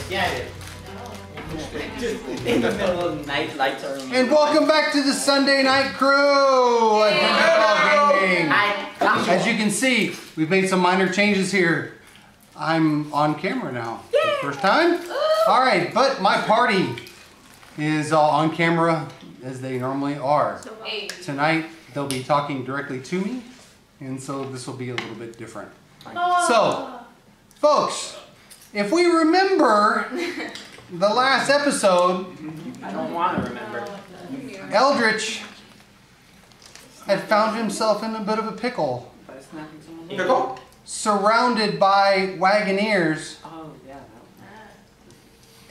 Yeah, I did. In the middle of the night, lights are on. And welcome back to the Sunday Night Crew at D&D Gaming. As you can see, we've made some minor changes here. I'm on camera now for the first time. All right, but my party is all on camera as they normally are. Tonight, they'll be talking directly to me, and so this will be a little bit different. So, folks, if we remember the last episode, I don't want to remember. Eldritch had found himself in a bit of a pickle. Pickle? Surrounded by Wagoneers. Oh, yeah.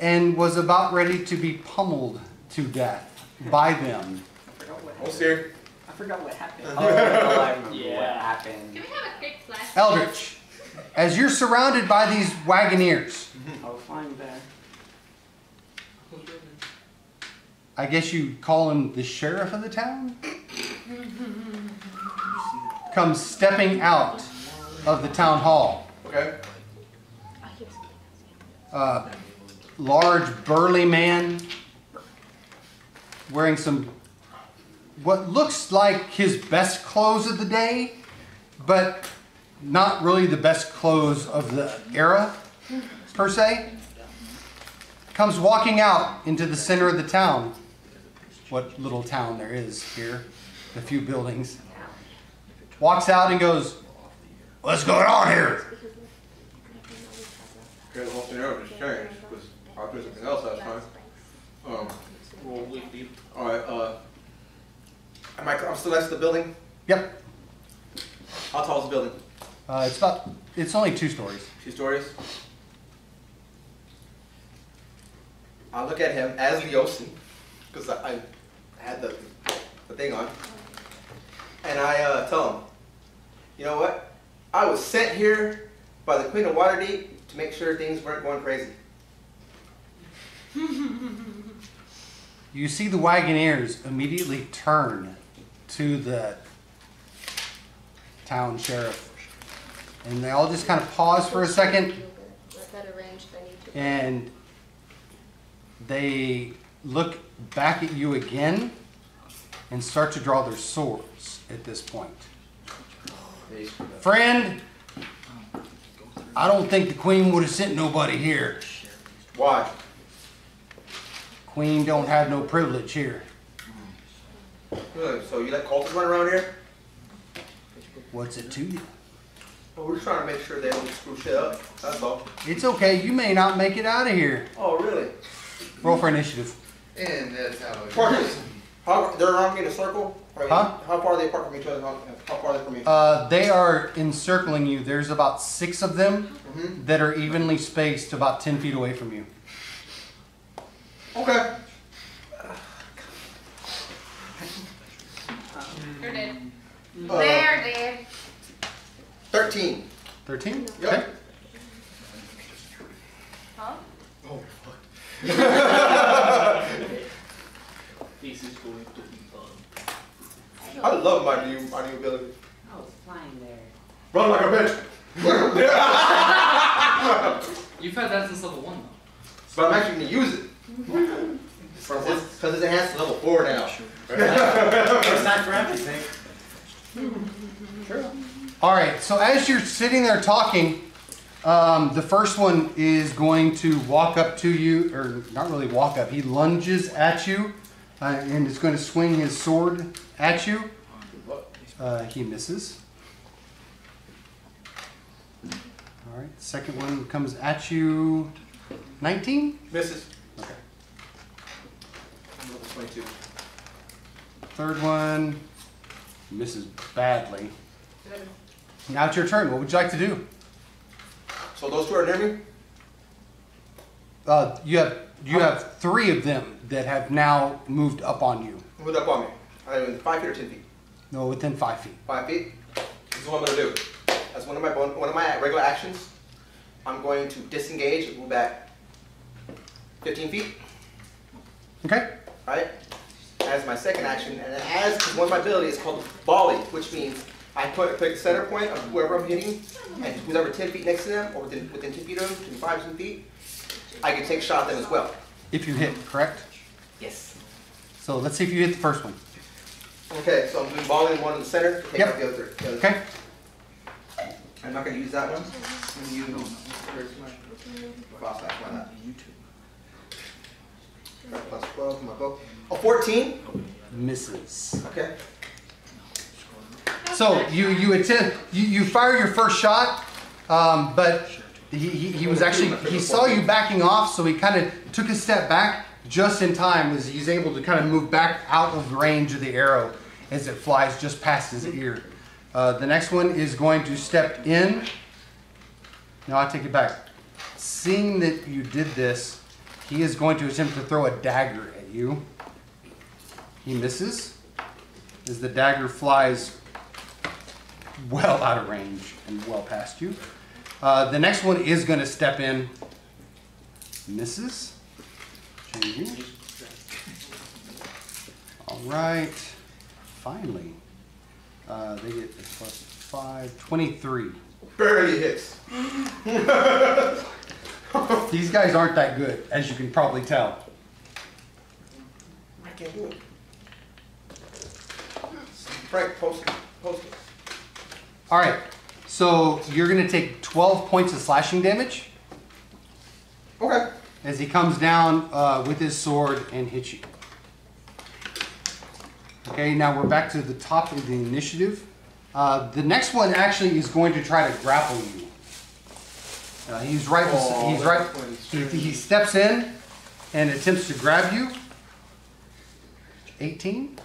And was about ready to be pummeled to death by them. I forgot what happened. Oh, I remember what happened. Can we have a quick flashback? Eldritch, as you're surrounded by these Wagoneers, I'll find that. I guess you call him the sheriff of the town, comes stepping out of the town hall. Okay. Large, burly man, wearing some, what looks like his best clothes of the day, but not really the best clothes of the era, per se. Comes walking out into the center of the town. What little town there is here, a few buildings. Walks out and goes, "What's going on here?" Okay, the whole scenario just changed because I was doing something else last time. Alright, I'm still next to the building? Yep. How tall is the building? It's only 2 stories. 2 stories? I look at him as the OC, because I had the thing on, and I tell him, you know what? I was sent here by the Queen of Waterdeep to make sure things weren't going crazy. You see the Wagoneers immediately turn to the town sheriff, and they all just kind of pause for a second, and they look back at you again and start to draw their swords at this point. Friend, I don't think the Queen would have sent nobody here. Why? Queen don't have no privilege here. Really? So you let cultists run around here? What's it to you? Well, we're trying to make sure they don't screw shit up. That's all. It's okay, you may not make it out of here. Oh, really? Roll for initiative. And that's how it Marcus, they're around me in a circle? Huh? How far are they apart from each other? How far are they from me? They are encircling you. There's about 6 of them that are evenly spaced about 10 feet away from you. Okay. They're dead. They're dead. 13. 13? Yep. Okay. Huh? Oh, fuck. This is going to be fun. I love my new ability. I was flying there. Run like a bitch. You've had that since level 1 though. But I'm actually going to use it. Because it's enhanced to level 4 now. First time for everything. All right, so as you're sitting there talking, the first one is going to walk up to you, or not really walk up, he lunges at you, and is going to swing his sword at you. He misses. All right, second one comes at you, 19? Misses. Okay. Level 22. Third one misses badly. Now it's your turn. What would you like to do? So those two are near me? You have 3 of them that have now moved up on you. Moved up on me. Are they 5 feet or 10 feet? No, within 5 feet. 5 feet? This is what I'm going to do. As one of my regular actions, I'm going to disengage and move back 15 feet. Okay. Right? As my second action, and because one of my abilities is called volley, which means I pick the center point of whoever I'm hitting, and who's ever 10 feet next to them, or within 10 feet of them, between 5 and 10 feet, I can take a shot at them as well. If you hit, correct? Yes. So let's see if you hit the first one. Okay, so I'm doing volley one in the center, take out the other. Okay. I'm not going to use that one. I'm going to use cross that one up. Plus 12 my bow. A 14. Misses. Okay. So you fire your first shot, but he was actually, he saw you backing off, so he kind of took a step back just in time as he's able to kind of move back out of the range of the arrow as it flies just past his ear. The next one is going to step in. No, I take it back. Seeing that you did this, he is going to attempt to throw a dagger at you. He misses as the dagger flies well out of range and well past you. The next one is going to step in. Misses. Changing. All right. Finally. They get a plus 5, 23. Barely hits. These guys aren't that good, as you can probably tell. I can't do it. Frank, post it. All right. So you're going to take 12 points of slashing damage. Okay. As he comes down with his sword and hits you. Okay, now we're back to the top of the initiative. The next one actually is going to try to grapple you. He's right. He steps in and attempts to grab you. 18.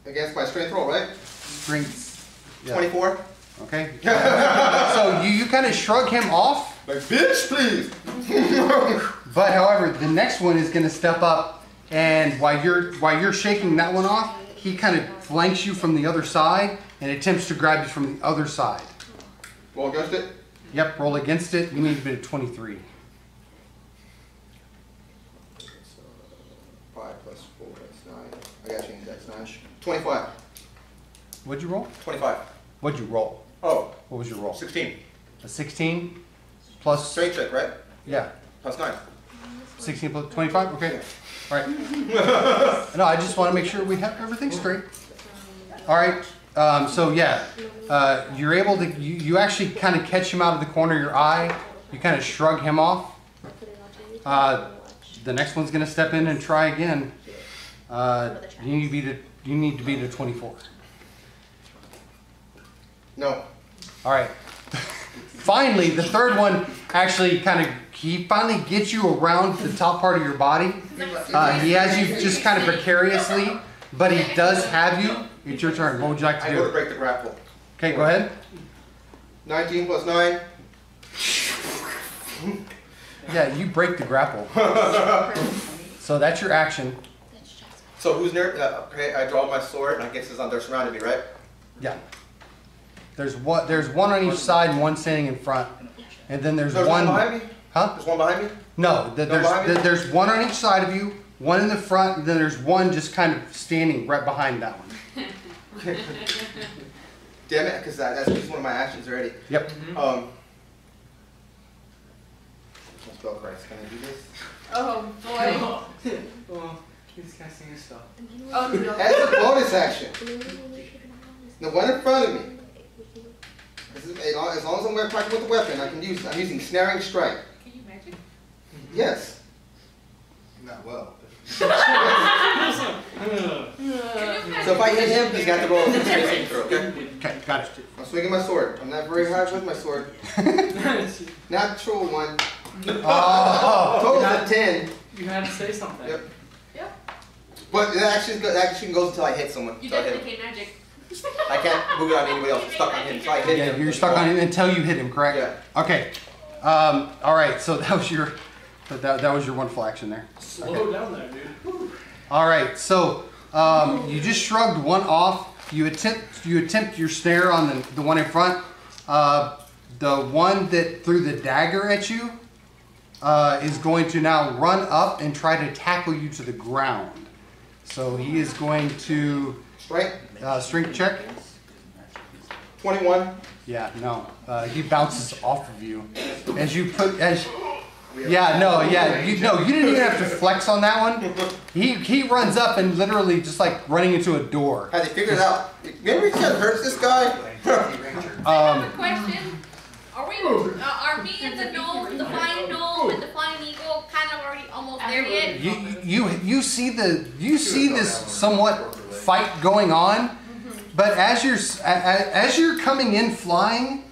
Against my strength roll, right? Strength. Yeah. 24. Okay. So you kind of shrug him off. Like, bitch, please. But however, the next one is going to step up, and while you're shaking that one off, he kind of flanks you from the other side and attempts to grab you from the other side. Roll against it? Yep, roll against it. You need to be at 23. 5 plus 4, that's 9. I gotta change that, it's 9. 25. What'd you roll? 25. What'd you roll? Oh. What was your roll? 16. A 16 plus... Strength check, right? Yeah. Plus 9. 16 plus 25? Okay. All right. No, I just want to make sure we have everything straight. All right. So yeah, you're able to, you actually kind of catch him out of the corner of your eye. You kind of shrug him off. The next one's going to step in and try again. You need to be to 24. No. All right. Finally, the third one actually he finally gets you around the top part of your body. He has you just kind of precariously, but he does have you. It's your turn. What would you like to do? I go to break the grapple. Okay, go ahead. 19 plus 9. Yeah, you break the grapple. So that's your action. So who's near? Okay, I draw my sword, and I guess they're surrounding me, right? Yeah. There's one on each side and one standing in front, and then there's one behind me. Huh? There's one behind me. No, there's one on each side of you, one in the front, and then there's one just kind of standing right behind that one. Damn it, because that's one of my actions already. Yep. Christ, can I do this? Oh boy. Oh, he's casting his stuff. Oh no. As a bonus action, the one in front of me. As long as I'm attacking with the weapon, I'm using snaring strike. Can you magic? Yes. Not well. So if I hit him, he's got to roll a saving throw. Okay. Okay, got it. I'm swinging my sword. I'm not very high with my sword. Natural one. Oh. Total of 10. You had to say something. Yep. Yep. But the action goes until I hit someone. You So I hit definitely him. can't magic. I can't move it on anybody else. I'm stuck on him. So I hit Yeah, him. you're stuck on him until you hit him, correct? Yeah. Okay. All right. So that was your that was your wonderful action there. Slow down there, dude. All right. So you just shrugged one off. You attempt your snare on the one in front. The one that threw the dagger at you is going to now run up and try to tackle you to the ground. So he is going to strength check. 21. Yeah, no. He bounces off of you as you Yeah, no, yeah. You didn't even have to flex on that one. He runs up and literally just like running into a door. Has he figured it out? Maybe he just hurts this guy. I have a question. Are me and the gnome, the flying gnome and the flying eagle kind of already almost there yet? You see this somewhat fight going on, but as you're coming in flying,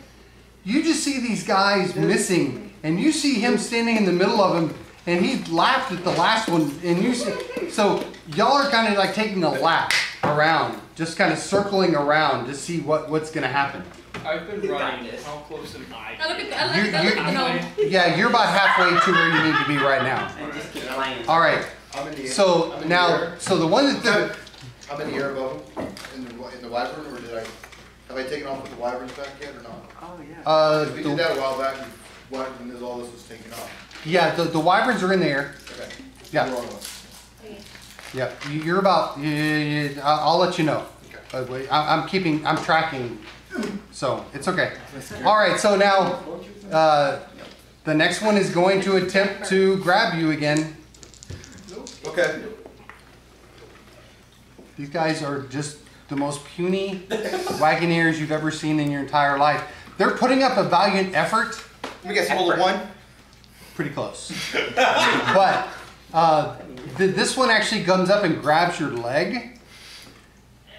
you just see these guys missing, and you see him standing in the middle of them, and he laughed at the last one, and you see, so y'all are kind of like taking a lap around, just kind of circling around to see what's gonna happen. I've been running. How close am I? I look at the gnome. Yeah, you're about halfway to where you need to be right now. And just keep playing. All right. I'm in the So I'm in now, the air. so the one that I'm in the air above him in the wyvern, or have I taken off with the wyverns back yet or not? Oh yeah. We did that a while back when all this was taken off. yeah, the wyverns are in the air. Okay. Yeah. We're on one. Yeah, you're about. I'll let you know. Okay. I'm tracking, so it's okay. All right, so now the next one is going to attempt to grab you again. Okay. These guys are just the most puny wagoneers you've ever seen in your entire life. They're putting up a valiant effort. Let me guess, roll a 1. Pretty close. But this one actually comes up and grabs your leg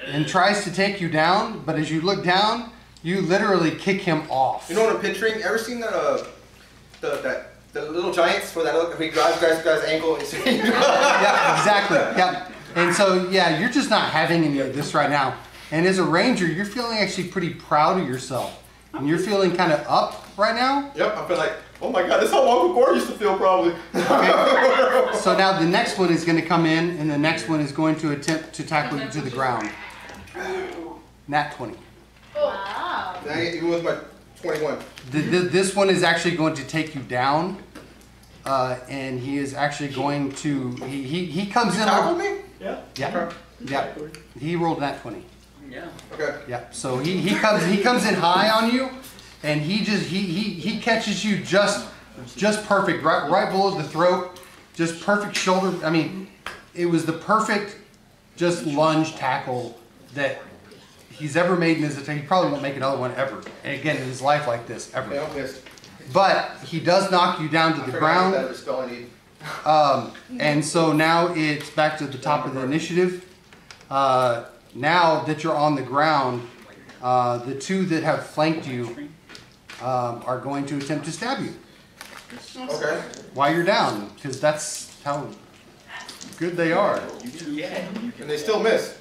and tries to take you down, but as you look down, you literally kick him off. You know what I'm picturing? Ever seen that the little giants where he grabs guy's ankle and Yeah, exactly. Yeah. And so, yeah, you're just not having any of this right now. And as a ranger, you're feeling actually pretty proud of yourself. And you're feeling kind of up right now. Yep, I feel like, oh my God, that's how Uncle Gore used to feel probably. Okay. So now the next one is going to come in, and the next one is going to attempt to tackle you to the ground. Nat 20. Wow. Dang it, even with my 21. This one is actually going to take you down. And he is actually going to, he comes in. Tackle me? Yeah. Yeah. Yeah. He rolled nat 20. Yeah. Okay. Yeah. So he comes in high on you, and he catches you just perfect, right below the throat, just perfect shoulder. I mean, it was the perfect just lunge tackle that he's ever made in his attack. He probably won't make another one ever, and again in his life like this ever. Yeah, I missed. But he does knock you down to the ground. That was spell I need. And so now it's back to the top of the initiative. Now that you're on the ground, the two that have flanked you are going to attempt to stab you Okay. while you're down, because that's how good they are. And they still miss.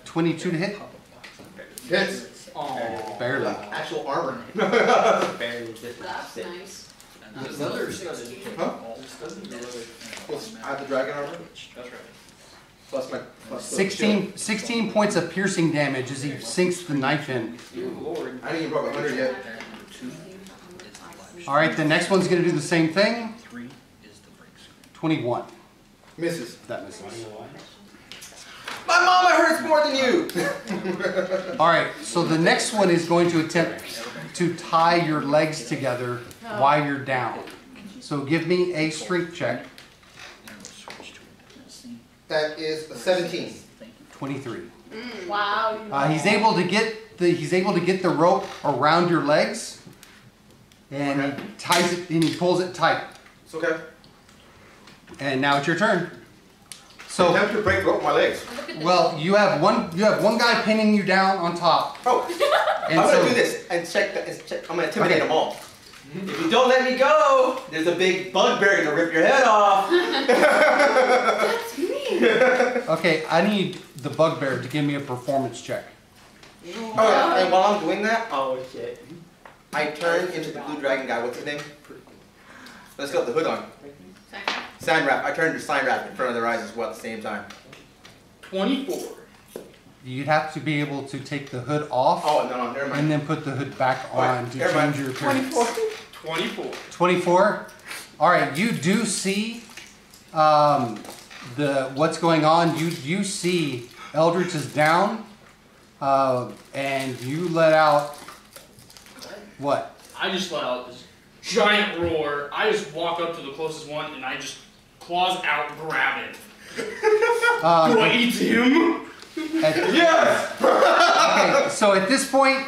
22 to hit? Hits. Oh. Barely. Actual armor. Barely just That's nice. Another 16. Huh? Plus, I have the dragon armor. That's right. Plus my plus 16 points of piercing damage as he sinks the knife in. Good Lord. I didn't even broke 100 yet. All right, the next one's going to do the same thing. 21. Misses. That misses. My mama hurts more than you. All right, so the next one is going to attempt to tie your legs together while you're down. So give me a strength check. That is a 17. 23. Wow. He's able to get the rope around your legs, and he ties it and he pulls it tight. It's okay. And now it's your turn. So I'm to break rope my legs. Well, you have one guy pinning you down on top. Oh, And I'm so, gonna do this and check. I'm gonna intimidate them all. If you don't let me go, there's a big bugbear gonna rip your head off. That's me. okay, I need the bugbear to give me a performance check. Oh, yeah. And while I'm doing that, Oh shit. I turn into the blue dragon guy. What's his name? Let's go with the hood on. Sign wrap. I turn to sign wrap in front of their eyes as well at the same time. 24. You'd have to be able to take the hood off Oh, no, never mind. and then put the hood back on to never change mind. your appearance. 24. 24. All right, you do see what's going on. You see Eldritch is down, and you let out what? I just let out this giant roar. I just walk up to the closest one and I just claws out, grab it. Do I eat him? Yes! Okay, so at this point,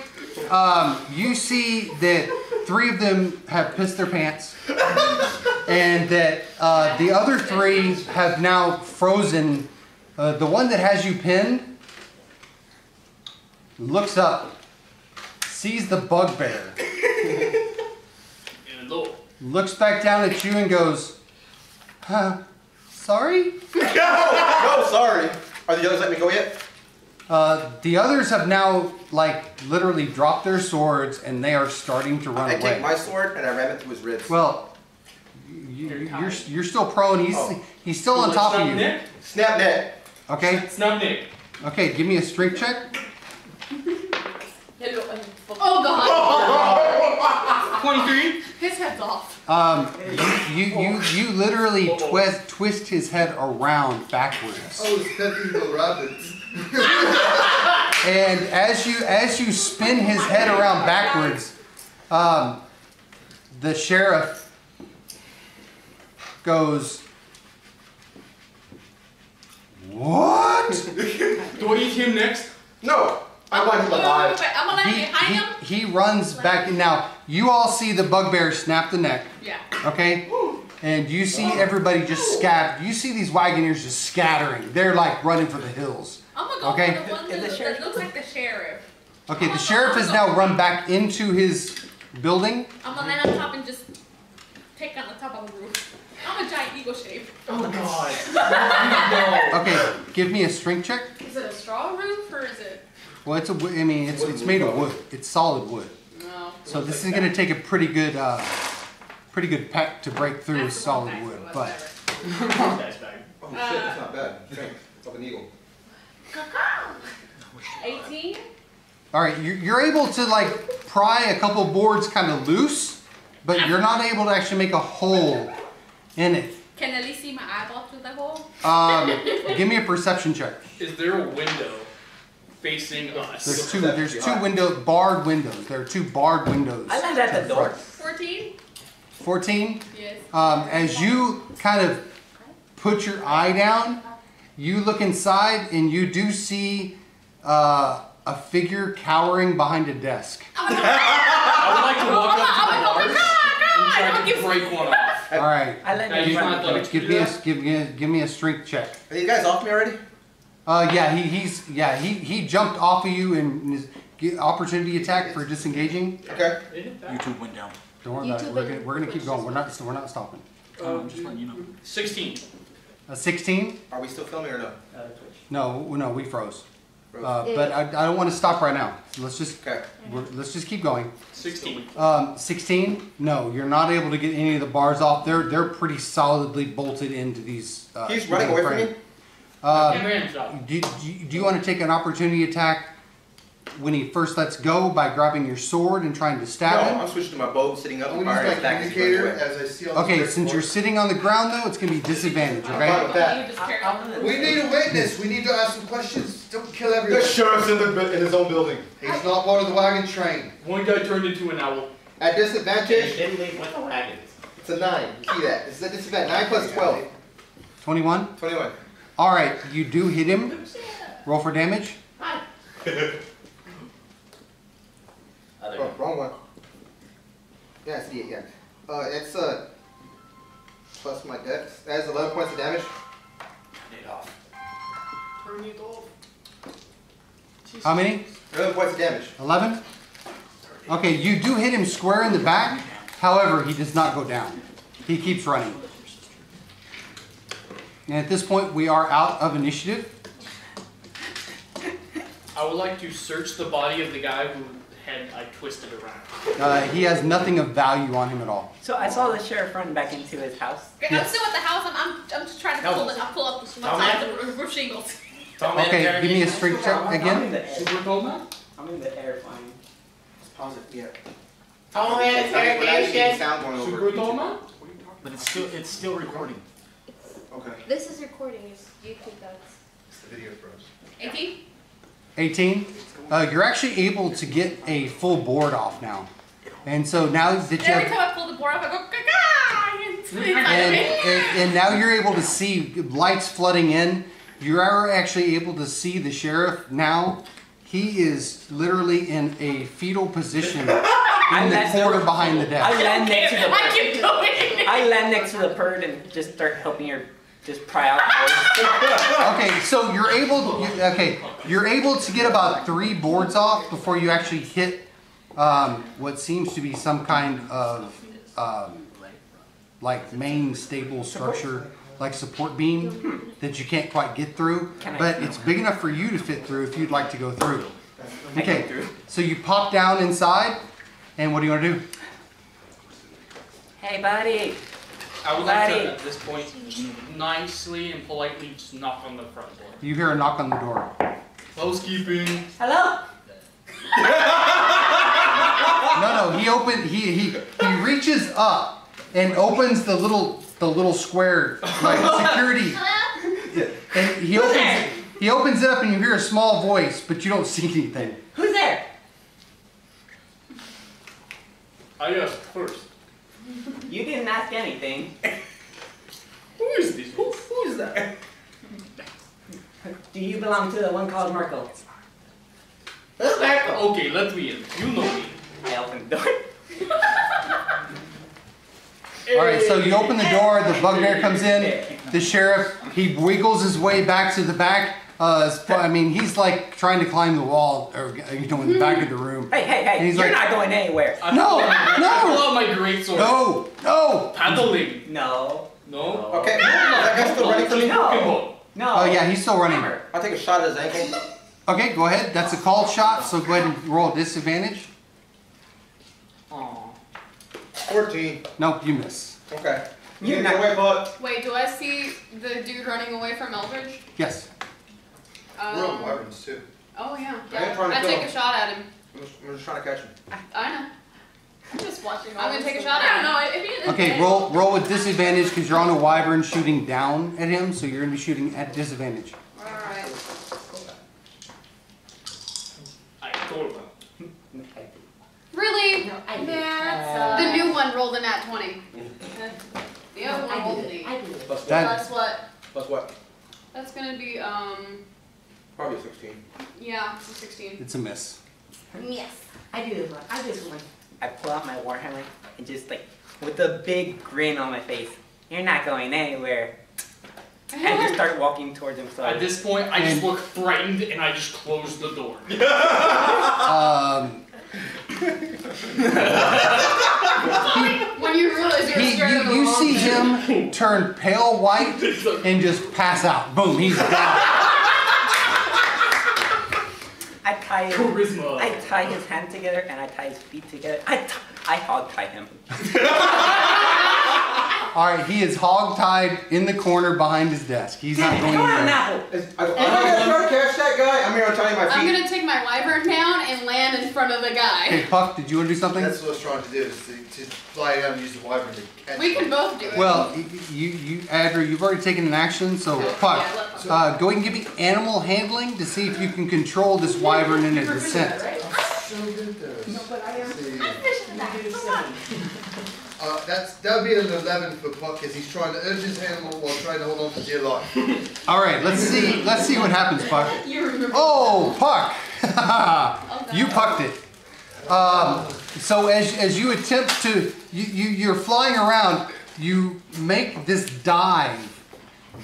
you see that 3 of them have pissed their pants, and that the other 3 have now frozen. The one that has you pinned looks up, sees the bugbear, looks back down at you and goes, "Huh, sorry?" No, sorry. Are the others letting me go yet? The others have now, like, literally dropped their swords and they are starting to run I away. take my sword and I ram it through his ribs. Well, you're still prone. He's still on top of you. Nick? Snap neck. Okay. Snub Nick. Okay. Give me a strength check. Oh god. 23. His head's off. You literally twist his head around backwards. Oh, it's petting the rabbits. And as you spin his head around backwards, the sheriff goes, "What?" Do I eat him next? No, I want him alive. Wait, I'm gonna let him behind him. He runs back. Now, you all see the bugbear snap the neck, Yeah. okay? And you see everybody just scatter. You see these Wagoners just scattering. They're like running for the hills. I'm gonna go Okay. for the one that looks like the sheriff. Okay, the sheriff has now run back into his building. I'm gonna land on top and just take on the top of the roof. I'm a giant eagle shape. Oh god. Okay, give me a strength check. Is it a straw roof or is it? Well, it's made of wood. It's solid wood. No. So this is going to take a pretty good peck to break through That's solid the one wood. back, so But That's bad. Oh shit, that's not bad. Strength. It's like an eagle. 18. all right, you're able to like pry a couple boards kind of loose, but you're not able to actually make a hole in it. Can at least see my eyeball through the hole? Give me a perception check. Is there a window facing us? There's two barred windows. There are 2 barred windows. I land at the door. 14. 14. Yes. As you kind of put your eye down, you look inside and you do see a figure cowering behind a desk. I would like to walk up to the bars and try to break one off. All right. I land Now, in you front want of the- the Give me a strength check. Are you guys off me already? Yeah, he jumped off of you and his opportunity attack for disengaging. Okay. YouTube went down. Don't worry about it. We're gonna keep going. We're not stopping. Just letting you know. 16. A 16? Are we still filming or no? No, we froze. Froze. But I don't want to stop right now. So let's just Okay. let's just keep going. 16. 16? No, you're not able to get any of the bars off. They're pretty solidly bolted into these. He's running away from me. Do you want to take an opportunity attack when he first lets go by grabbing your sword and trying to stab No, him? I'm switching to my bow, sitting up. I'm gonna use my communicator as I see all the Okay, script since you're boards. sitting on the ground though, it's gonna be disadvantage. I'm Okay. fine with that. You just carry on. We need a witness. We need to ask some questions. Don't kill The everyone. sheriff's in his own building. He's not part of the wagon train. One guy turned into an owl. At disadvantage, Then leave with the wagons. It's a 9. You see that? This is a 9 plus 12. 21? 21. Alright, you do hit him. Roll for damage. Oh, wrong one. Yeah, it's D8, yeah. It's plus my dex. That's 11 points of damage. Turn it off. Turn it off. How many? 11 points of damage. 11? Okay, you do hit him square in the back. However, he does not go down. He keeps running. And at this point, we are out of initiative. I would like to search the body of the guy who had I twisted around. He has nothing of value on him at all. So I saw the sheriff run back into his house. Okay, I'm still at the house. I'm just trying to pull up the roof shingles. Okay, give me a strength check again. Super cold man? I'm in the air flying. Let's pause it. Yeah. Oh man, interrogation. Sound going over. Super cold man? But it's still recording. Okay. This is recording. It's YouTube, guys. It's the video for us. 18? 18. You're actually able to get a full board off now. And so now that you Every have, time I pull the board up, I go, gaga! and now you're able to see lights flooding in. You are actually able to see the sheriff now. He is literally in a fetal position in the corner behind the desk. I land next to the I keep going. I land next to the bird and just start helping her just pry out. Okay, so you're able to get about 3 boards off before you actually hit what seems to be some kind of like main stable structure, like support beam that you can't quite get through, but it's big enough for you to fit through if you'd like to go through. Okay, so you pop down inside, and what do you want to do? Hey, buddy. I would like to, at this point, nicely and politely just knock on the front door. You hear a knock on the door. Housekeeping. Hello? He reaches up and opens the little square like security. And he opens it up and you hear a small voice, but you don't see anything. Who's there? I asked first. You didn't ask anything. Who is this? Who is that? Do you belong to the one called Marco? Okay, let me in. You know me. I opened the door. Alright, so you open the door, the bugbear comes in, the sheriff, he wiggles his way back to the back. I mean, he's like trying to climb the wall, or in the back of the room. Hey, you're not going anywhere. No! I pull out my greatsword. No! Paddling. No. No? Okay, that guy's still running for me? No. Oh yeah, he's still running. I'll take a shot at his ankle. Okay, go ahead. That's a called shot, so go ahead and roll a disadvantage. Aw. 14. Nope, you miss. Okay. You're Get away, bud. Wait, do I see the dude running away from Eldridge? Yes. We're on wyverns too. Oh yeah. I ain't trying to I kill take him. a shot at him. I'm just trying to catch him. I know. I'm just watching. I'm gonna take a shot at him. No, if he Okay, roll with disadvantage because you're on a wyvern shooting down at him, so you're going to be shooting at disadvantage. Alright. I told him. Really? No, I did. Nah, the new one rolled a nat 20. The other one rolled an 8. I did it. Plus what? That- Plus what? Plus what? That's gonna be, Probably 16. yeah, it's a 16. It's a miss. Yes. I do this one. I do this one. I pull out my warhammer and just like, with a big grin on my face, you're not going anywhere. And just start walking towards him. At this point, I just look frightened and I just close the door. When you realize you're scared of the You wrong see thing. him turn pale white and just pass out. Boom, he's down. Charisma. I tie his hand together and I tie his feet together. I hog tie him. Alright, he is hog-tied in the corner behind his desk. He's not going Come on anywhere. now. I'm gonna try to catch that guy. I'm here, I'm tying my feet. I'm gonna take my wyvern down and land in front of the guy. Okay, Puck, did you want to do something? That's what I was trying to do, is to fly down and use the wyvern to catch We can him. both do it. Well, Andrew, you've already taken an action, so Puck, go ahead and give me animal handling to see if you can control this wyvern in a descent. So good though. No, but I am. See. I'm fishing that. Come on. That would be an 11 for Puck because he's trying to urge his animal while trying to hold on to dear life. All right, let's see what happens, Puck. You remember. Oh, Puck! You pucked it. So as you attempt to, you're flying around, you make this dive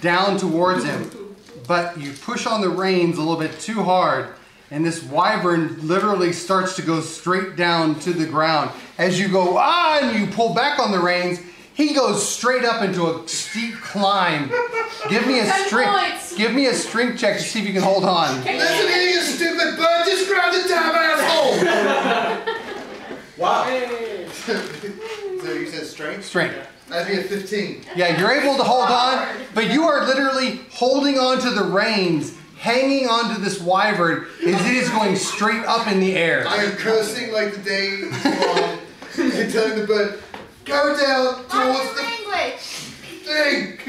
down towards him, but you push on the reins a little bit too hard, and this wyvern literally starts to go straight down to the ground. As you go, and you pull back on the reins, he goes straight up into a steep climb. Give me a strength check to see if you can hold on. Listen here, you stupid bird, just grab the damn asshole! Wow. So you said strength? Strength. That'd be a 15. Yeah, you're able to hold on, but you are literally holding on to the reins, hanging onto this wyvern as it is going straight up in the air. I am cursing like the day is long and telling the bird, go down towards the thing.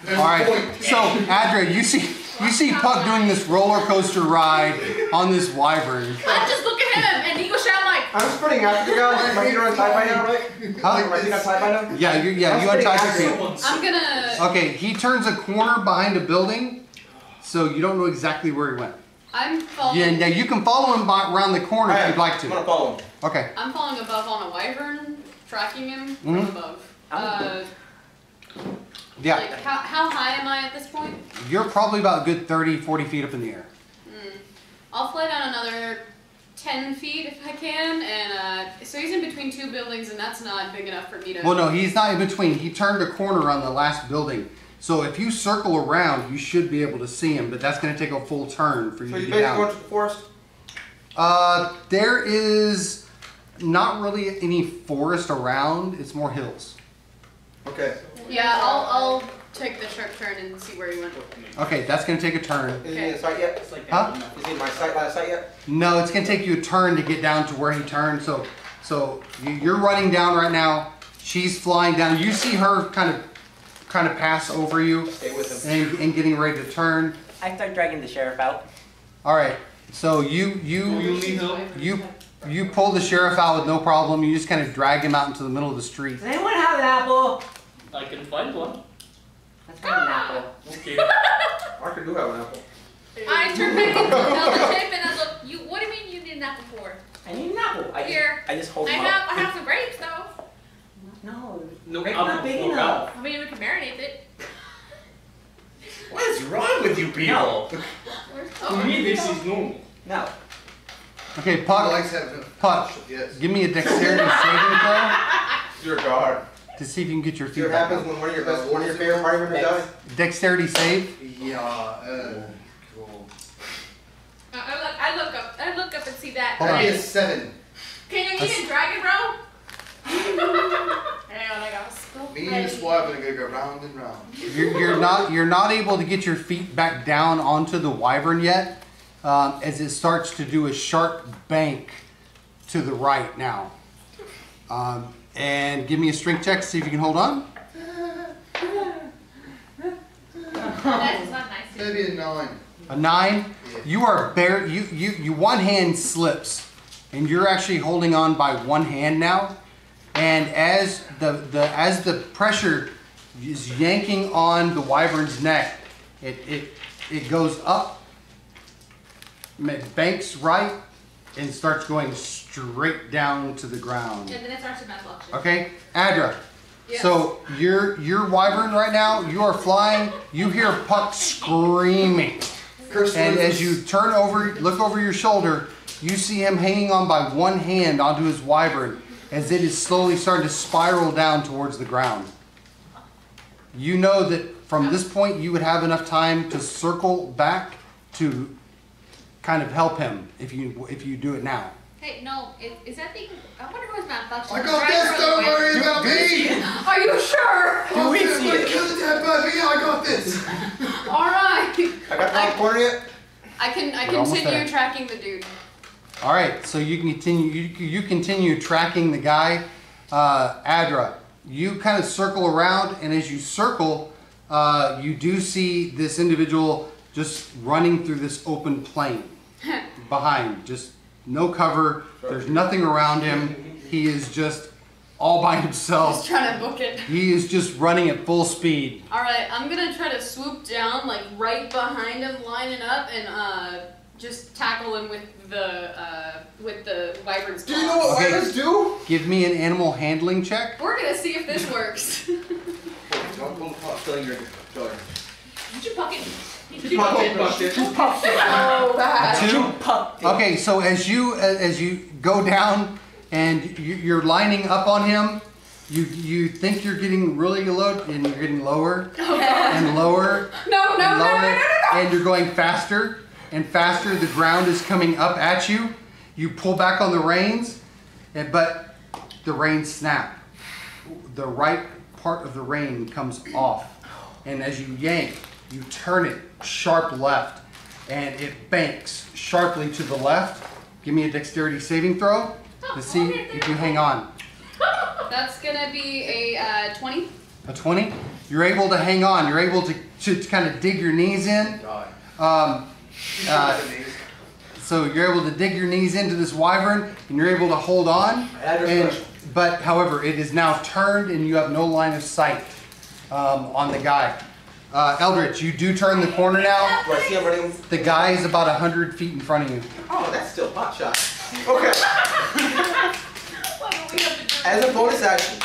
There's All a right, point. so Adra, you see Puck doing this roller coaster ride on this wyvern. I just look at him and he goes shout like. I'm spreading after the guy. My feet are untied by now, right? Huh? My feet untied by now? Yeah, you untie your feet. I'm gonna. Okay, he turns a corner behind a building, so you don't know exactly where he went. I'm following. Yeah, now you can follow him around the corner if you'd like I'm gonna to. follow him. Okay. I'm falling above on a wyvern, tracking him from above. Yeah, Like, how high am I at this point? you're probably about a good 30, 40 feet up in the air. I'll fly down another 10 feet if I can, and so he's in between two buildings, and that's not big enough for me to. Well, no, he's not in between. He turned a corner on the last building. So if you circle around, you should be able to see him, but that's going to take a full turn for you So to you get basically down. going to the forest? There is not really any forest around. It's more hills. Okay. Yeah, I'll take the sharp turn and see where he went. Okay, that's going to take a turn. Is he in sight yet? Huh? Is he in my sight, line of sight yet? No, it's going to take you a turn to get down to where he turned. So you're running down right now. She's flying down. You see her kind of pass over you Stay with him. and getting ready to turn. I start dragging the sheriff out. All right. So you pull the sheriff out with no problem. You just kind of drag him out into the middle of the street. Does anyone have an apple? I can find one. Let's find an apple. Okay. Arthur do have an apple. I turn back into the shape and I look. You. What do you mean you need an apple for? I need an apple. Here. I just hold I them up. have some grapes though. No. No, Grape's I'm not big no enough. I mean, we can marinate it. What is wrong with you people? To me, this is normal. No. Okay, I Puck. like having Puck. Yes. Give me a dexterity saving throw Dear God. to see if you can get your See feet what back happens up. when one of your favorite party members dies? Dexterity save. Yeah, cool. I look up and see that. Hold on. That'd be a 7. Can you eat a dragon, bro? Hang on, I got a scope Me and this wyvern are gonna go round and round. You're not able to get your feet back down onto the wyvern yet, as it starts to do a sharp bank to the right now. And give me a strength check to see if you can hold on. That's not nice. Maybe a 9. A 9. Yeah. You are you one hand slips, and you're actually holding on by one hand now. And as the pressure is yanking on the wyvern's neck, it goes up, it banks right, and starts going straight down to the ground. And then it starts to malfunction. Okay, Adra. Yes. So your wyvern right now, you are flying. You hear Puck screaming, and as you turn over, look over your shoulder, you see him hanging on by one hand onto his wyvern, as it is slowly starting to spiral down towards the ground. You know that from this point, you would have enough time to circle back to kind of help him if you do it now. Hey, no, is that thing? I wonder who was malfunction. I got this, don't worry about me! Are you sure? I'll do it, but kill the dead bird, yeah, I got this! All right. I got the corner yet? I almost continue there. tracking the dude. All right, so you continue. You continue tracking the guy, Adra. You kind of circle around, and as you circle, you do see this individual just running through this open plain behind. Just no cover. There's nothing around him. He is just all by Just himself. trying to book it. He is just running at full speed. Alright, I'm gonna try to swoop down, like right behind him, lining up, and just tackle him with the wyvern's Do you know what Okay. wyverns do? Give me an animal handling check. We're gonna see if this works. Don't filling your jar. Did you puck it? Did You pucked it. Oh, bad. Two. Okay, so as you go down and you're lining up on him, you think you're getting really low, and you're getting lower and lower No, and lower, and you're going faster and faster. The ground is coming up at you. You pull back on the reins, but the reins snap. The right part of the rein comes off, and as you yank, you turn it sharp left, and it banks sharply to the left. Give me a dexterity saving throw to see if you hang on. That's gonna be a 20. A 20. You're able to hang on. You're able to kind of dig your knees in. So you're able to dig your knees into this wyvern, and you're able to hold on. But however, it is now turned, and you have no line of sight on the guy. Eldritch, you do turn the corner now. Do I see him running? The guy is about 100 feet in front of you. Oh, that's still hot shot. Okay. As a bonus action,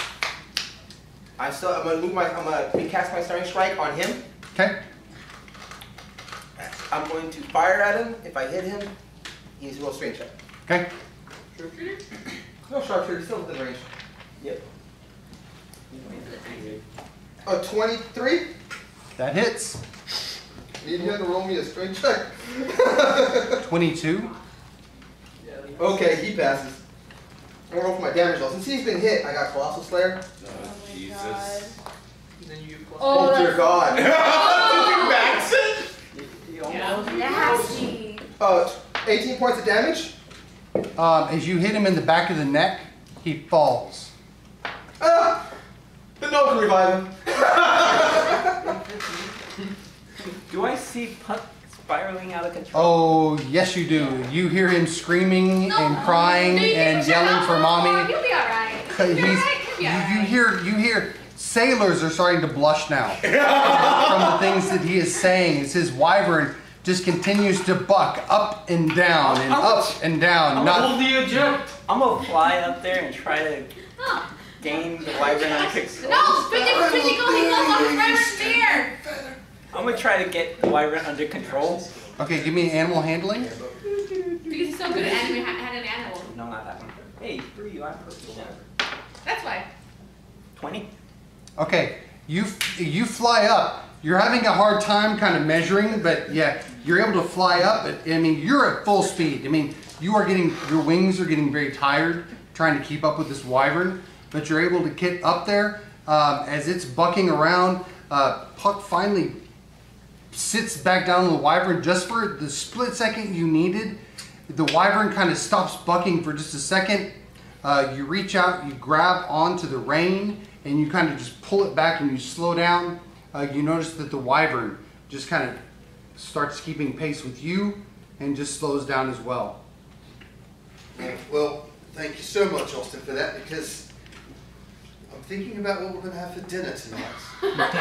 I'm gonna recast my starting strike on him. Okay. I'm going to fire at him. If I hit him, he needs to roll a strength check. Okay. No, sharpshooter, still within range. Yep. A 23. That hits. Need him to roll me a strength check. 22. Okay, he passes. I'm gonna roll for my damage roll. Since he's been hit, I got Colossal Slayer. Oh, Jesus. Oh, dear God. Max it? Nasty. 18 points of damage. As you hit him in the back of the neck, he falls. The no can revive him. Do I see Puck spiraling out of control? Oh, yes you do. You hear him screaming and crying and yelling for mommy. You'll be alright. You hear sailors are starting to blush now from the things that he is saying. As his wyvern just continues to buck up and down and up and down. I'm gonna fly up there and try to gain the wyvern under control. No, physical heals on the wyvern's spear. I'm gonna try to get the wyvern under control. Okay, give me animal handling. Because he's so good at having an animal. No, not that one. Hey, screw you, I'm purple. That's why. 20. Okay, you fly up. You're having a hard time kind of measuring, but yeah, you're able to fly up. I mean, you're at full speed. I mean, your wings are getting very tired trying to keep up with this wyvern, but you're able to get up there. As it's bucking around, Puck finally sits back down on the wyvern just for the split second you needed. The wyvern kind of stops bucking for just a second. You reach out, you grab onto the rein, and you kind of just pull it back and you slow down. You notice that the wyvern just kind of starts keeping pace with you and just slows down as well. Well, thank you so much, Austin, for that, because I'm thinking about what we're going to have for dinner tonight. Not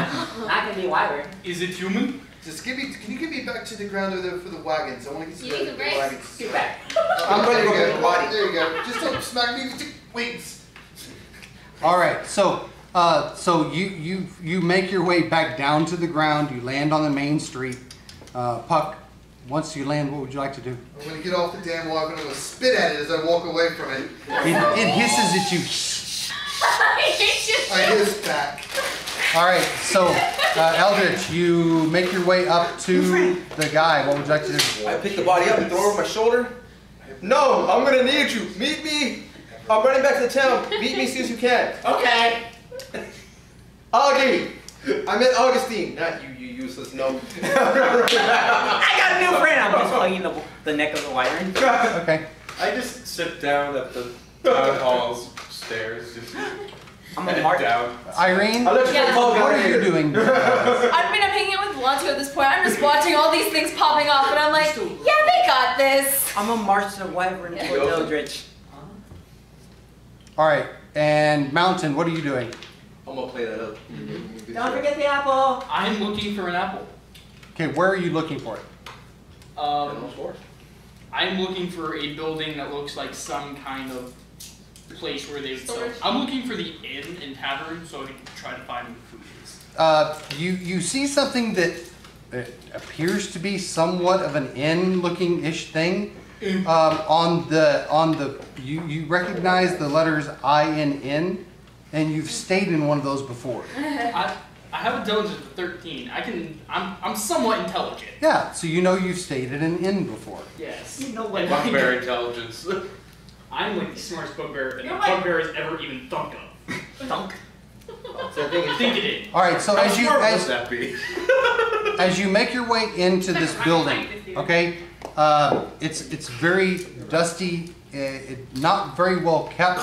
gonna be wyvern. Is it human? Just can you get me back to the ground over there for the wagons? I want to get to You need the the race? wagons. Get back. I'm ready to go There get you the go. body. There you go. Just don't smack me with your wings. All right, so you make your way back down to the ground. You land on the main street. Puck, once you land, what would you like to do? I'm going to get off the damn wagon. I'm going to spit at it as I walk away from it. It hisses at you. I hiss back. All right, so Eldritch, you make your way up to the guy. What would you like to do? I pick the body up and throw it over my shoulder. No, I'm gonna need you. Meet me. I'm running back to the town. Meet me as soon as you can. Okay. Augie. I meant Augustine. Not you useless no. I got a new friend. I'm just hugging the neck of the wyvern. Okay. I just sit down at the town hall's stairs. Just I'm a head mark. down. Irene, I'll let you Yeah. call what down are you here. doing? I mean, I'm hanging out with Lanto at this point. I'm just watching all these things popping off, and I'm like, yeah, they got this. I'm a march the wyvern towards Eldritch. All right, And Mountain, what are you doing? I'm gonna play that up. Don't forget the apple. I'm looking for an apple. Okay, where are you looking for it? I'm looking for a building that looks like some kind of place where they would sell. I'm looking for the inn and tavern so I can try to find where the food is. You see something that appears to be somewhat of an inn-looking-ish thing. You recognize the letters I-N-N, and you've stayed in one of those before. I have a intelligence of 13. I'm somewhat intelligent. Yeah, so you know you've stayed in an inn before. Yes. You know what? Bugbear intelligence. I'm like the smartest bugbear that You're a like- bugbear has ever even thunk of. Thunk? So I think it's Think it is. All right, so How as smart would that be? you make your way into this building, okay, it's very dusty, not very well kept.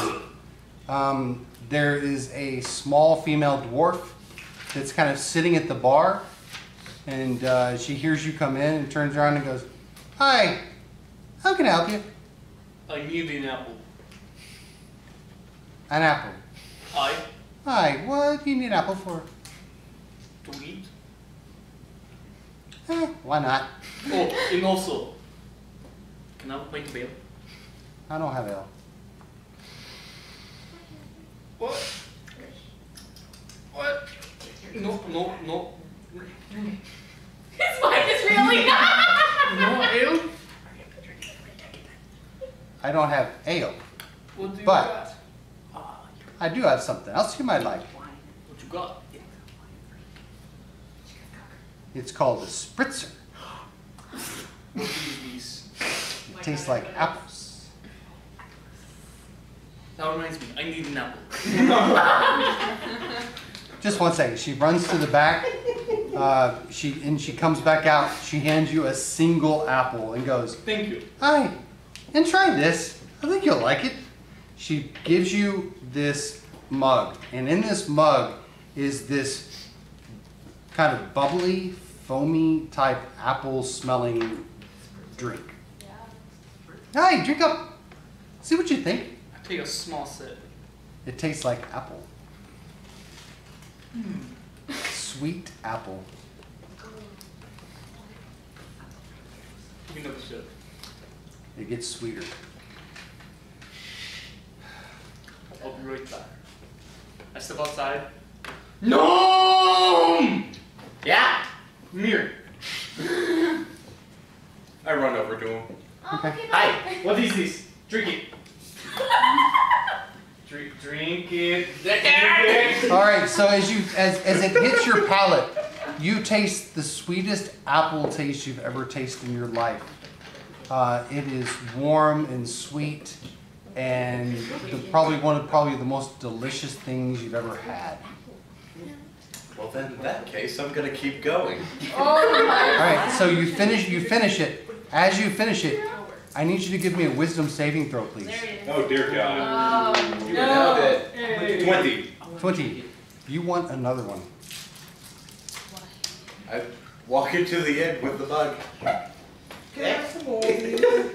There is a small female dwarf that's kind of sitting at the bar, and she hears you come in and turns around and goes, "Hi, how can I help you?" I need an apple. An apple. I Hi, what do you need an apple for? to eat. Why not? Oh, and also, can I make a bill? I don't have ale. What? What? No. His mind is really No ale? I don't have ale, What do you But- got? I do have something else you might like. What you got? It's called a spritzer. What is these? It tastes like apples. That reminds me, I need an apple. Just one second. She runs to the back. She comes back out. She hands you a single apple and goes, Thank you. "Hi, and try this. I think you'll like it." She gives you this mug, and in this mug is this kind of bubbly, foamy type apple-smelling drink. Hi, drink up. See what you think. I take a small sip. It tastes like apple. Sweet apple. Give me another sip. It gets sweeter. I'll be right back. I step outside. No! Yeah. Come here. I run over to him. Okay. Hi. What is this? Drink it. Drink it. All right. So as it hits your palate, you taste the sweetest apple taste you've ever tasted in your life. It is warm and sweet, and probably one of the most delicious things you've ever had. Well, then in that case, I'm gonna keep going. Oh my. All right. So you finish it. As you finish it, I need you to give me a wisdom saving throw, please. Oh dear God. You nailed it. 20. 20. You want another one. I walk into the inn with the mug. Can I have some more?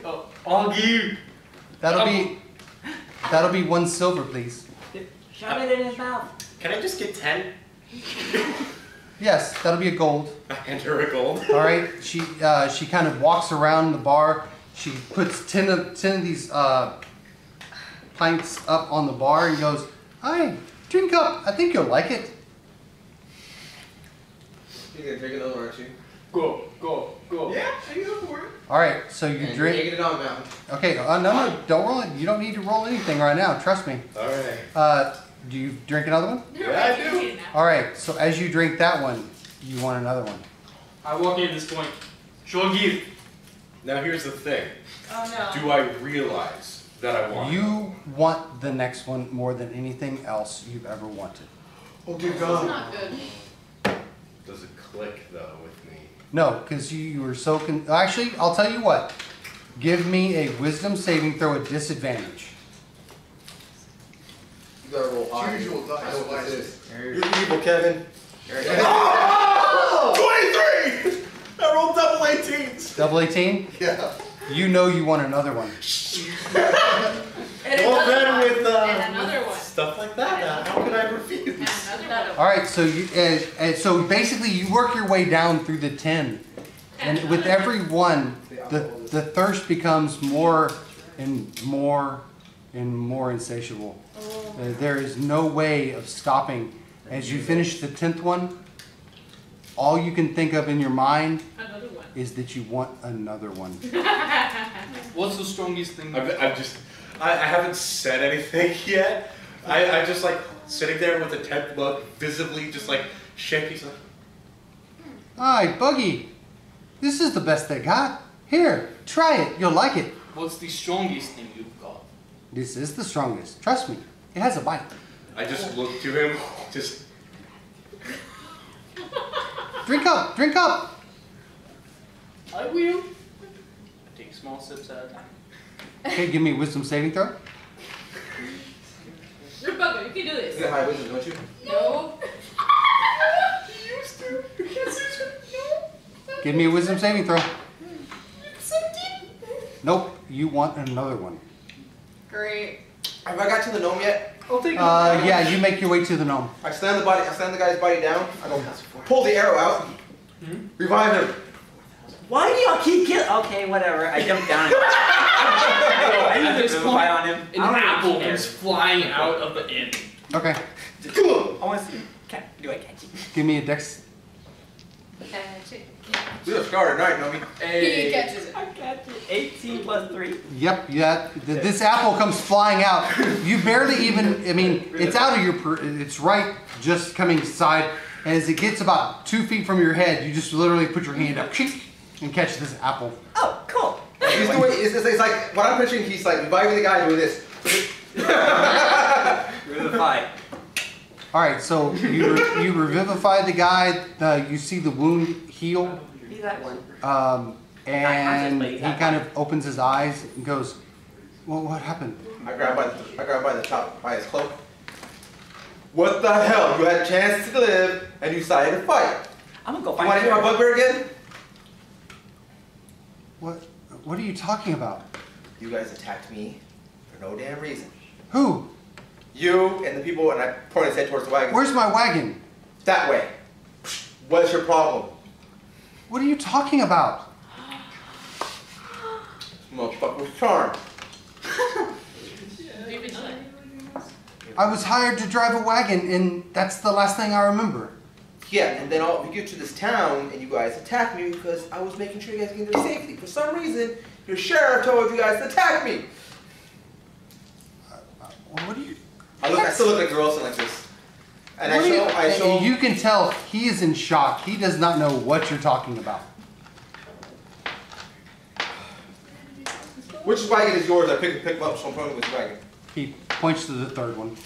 Oh, I'll give. That'll be 1 silver, please. Shove it in his mouth. Can I just get 10? Yes, that'll be a gold. I hand her a gold. All right. She kind of walks around the bar. She puts 10 of these pints up on the bar and goes, "Hi, drink up. I think you'll like it." You're gonna drink another one, aren't you? Go. Yeah, you go for it. All right. So you And drink. You're taking it on, Mountain. Okay. No, don't roll it. You don't need to roll anything right now. Trust me. Alright. Do you drink another one? Yeah, I do. All right. So as you drink that one, you want another one. I walk in at this point. She'll give. Now here's the thing. Oh no. Do I realize that I want? You want the next one more than anything else you've ever wanted. Oh dear It's God. not good. Does it click though with me? No, because you were so actually, I'll tell you what. Give me a wisdom saving throw at disadvantage. You gotta roll high. Choose your dice I know what this wisely. is. You're evil, Kevin. Oh! 23! I rolled double 18s. Double 18? Yeah. You know you want another one. And Well, then with and another one. stuff like that. How could I refuse? All right, so so basically you work your way down through the 10, and with every one, the thirst becomes more and more and more insatiable. There is no way of stopping. As you finish the 10th one, all you can think of in your mind is that you want another one. What's the strongest thing? I haven't said anything yet. I'm just like sitting there with a 10th book, visibly just like shaking. Like, Hi, Buggy. This is the best they got. Here, try it. You'll like it. What's the strongest thing you've got? This is the strongest. Trust me. It has a bite. I just look to him, just. Drink up. Drink up. I will. I take small sips at a time. Okay, give me a wisdom saving throw. You're bugger, you can do this. You got high wisdom, don't you? No. You used to. No. Give me a wisdom saving throw. Nope. You want another one. Great. Have I got to the gnome yet? I'll take it. Yeah, you make your way to the gnome. I slam the guy's body down. I go, pull the arrow out. Revive him. Why do y'all keep killing? Okay, whatever. I jump down. I At this point, on him. an apple comes flying out of the inn. Okay. Come on. I want to see. Do I catch it? Give me a dex. We are scarred tonight, Nomi. He catches it. I catch it. 18 plus 3. Yep, yeah. This apple comes flying out. You barely even, I mean, it's out of your, it's right just coming inside. As it gets about 2 feet from your head, you just literally put your hand up and catch this apple. Oh, cool. He's doing, it's like, what I'm picturing, he's like reviving the guy doing this. Revivify. All right, so you revivify the guy. You see the wound heal. He's that one. And he kind of opens his eyes and goes, "Well, what happened?" I grab by the top, by his cloak. What the hell? You had a chance to live, and you decided to fight. I'm gonna go You find want to hear my bugbear again? What are you talking about? You guys attacked me for no damn reason. Who? You and the people, and I pointed his head towards the wagon. Where's my wagon? That way. What's your problem? What are you talking about? Motherfucker's charm. I was hired to drive a wagon, and that's the last thing I remember. Yeah, and then we get to this town, and you guys attack me because I was making sure you guys get there safely. For some reason, your sheriff told you guys to attack me. What are you? I still look like Girlson like this. And I show. You can tell he is in shock. He does not know what you're talking about. Which wagon is yours? I pick him up, so I'm pointing which wagon. He points to the third one.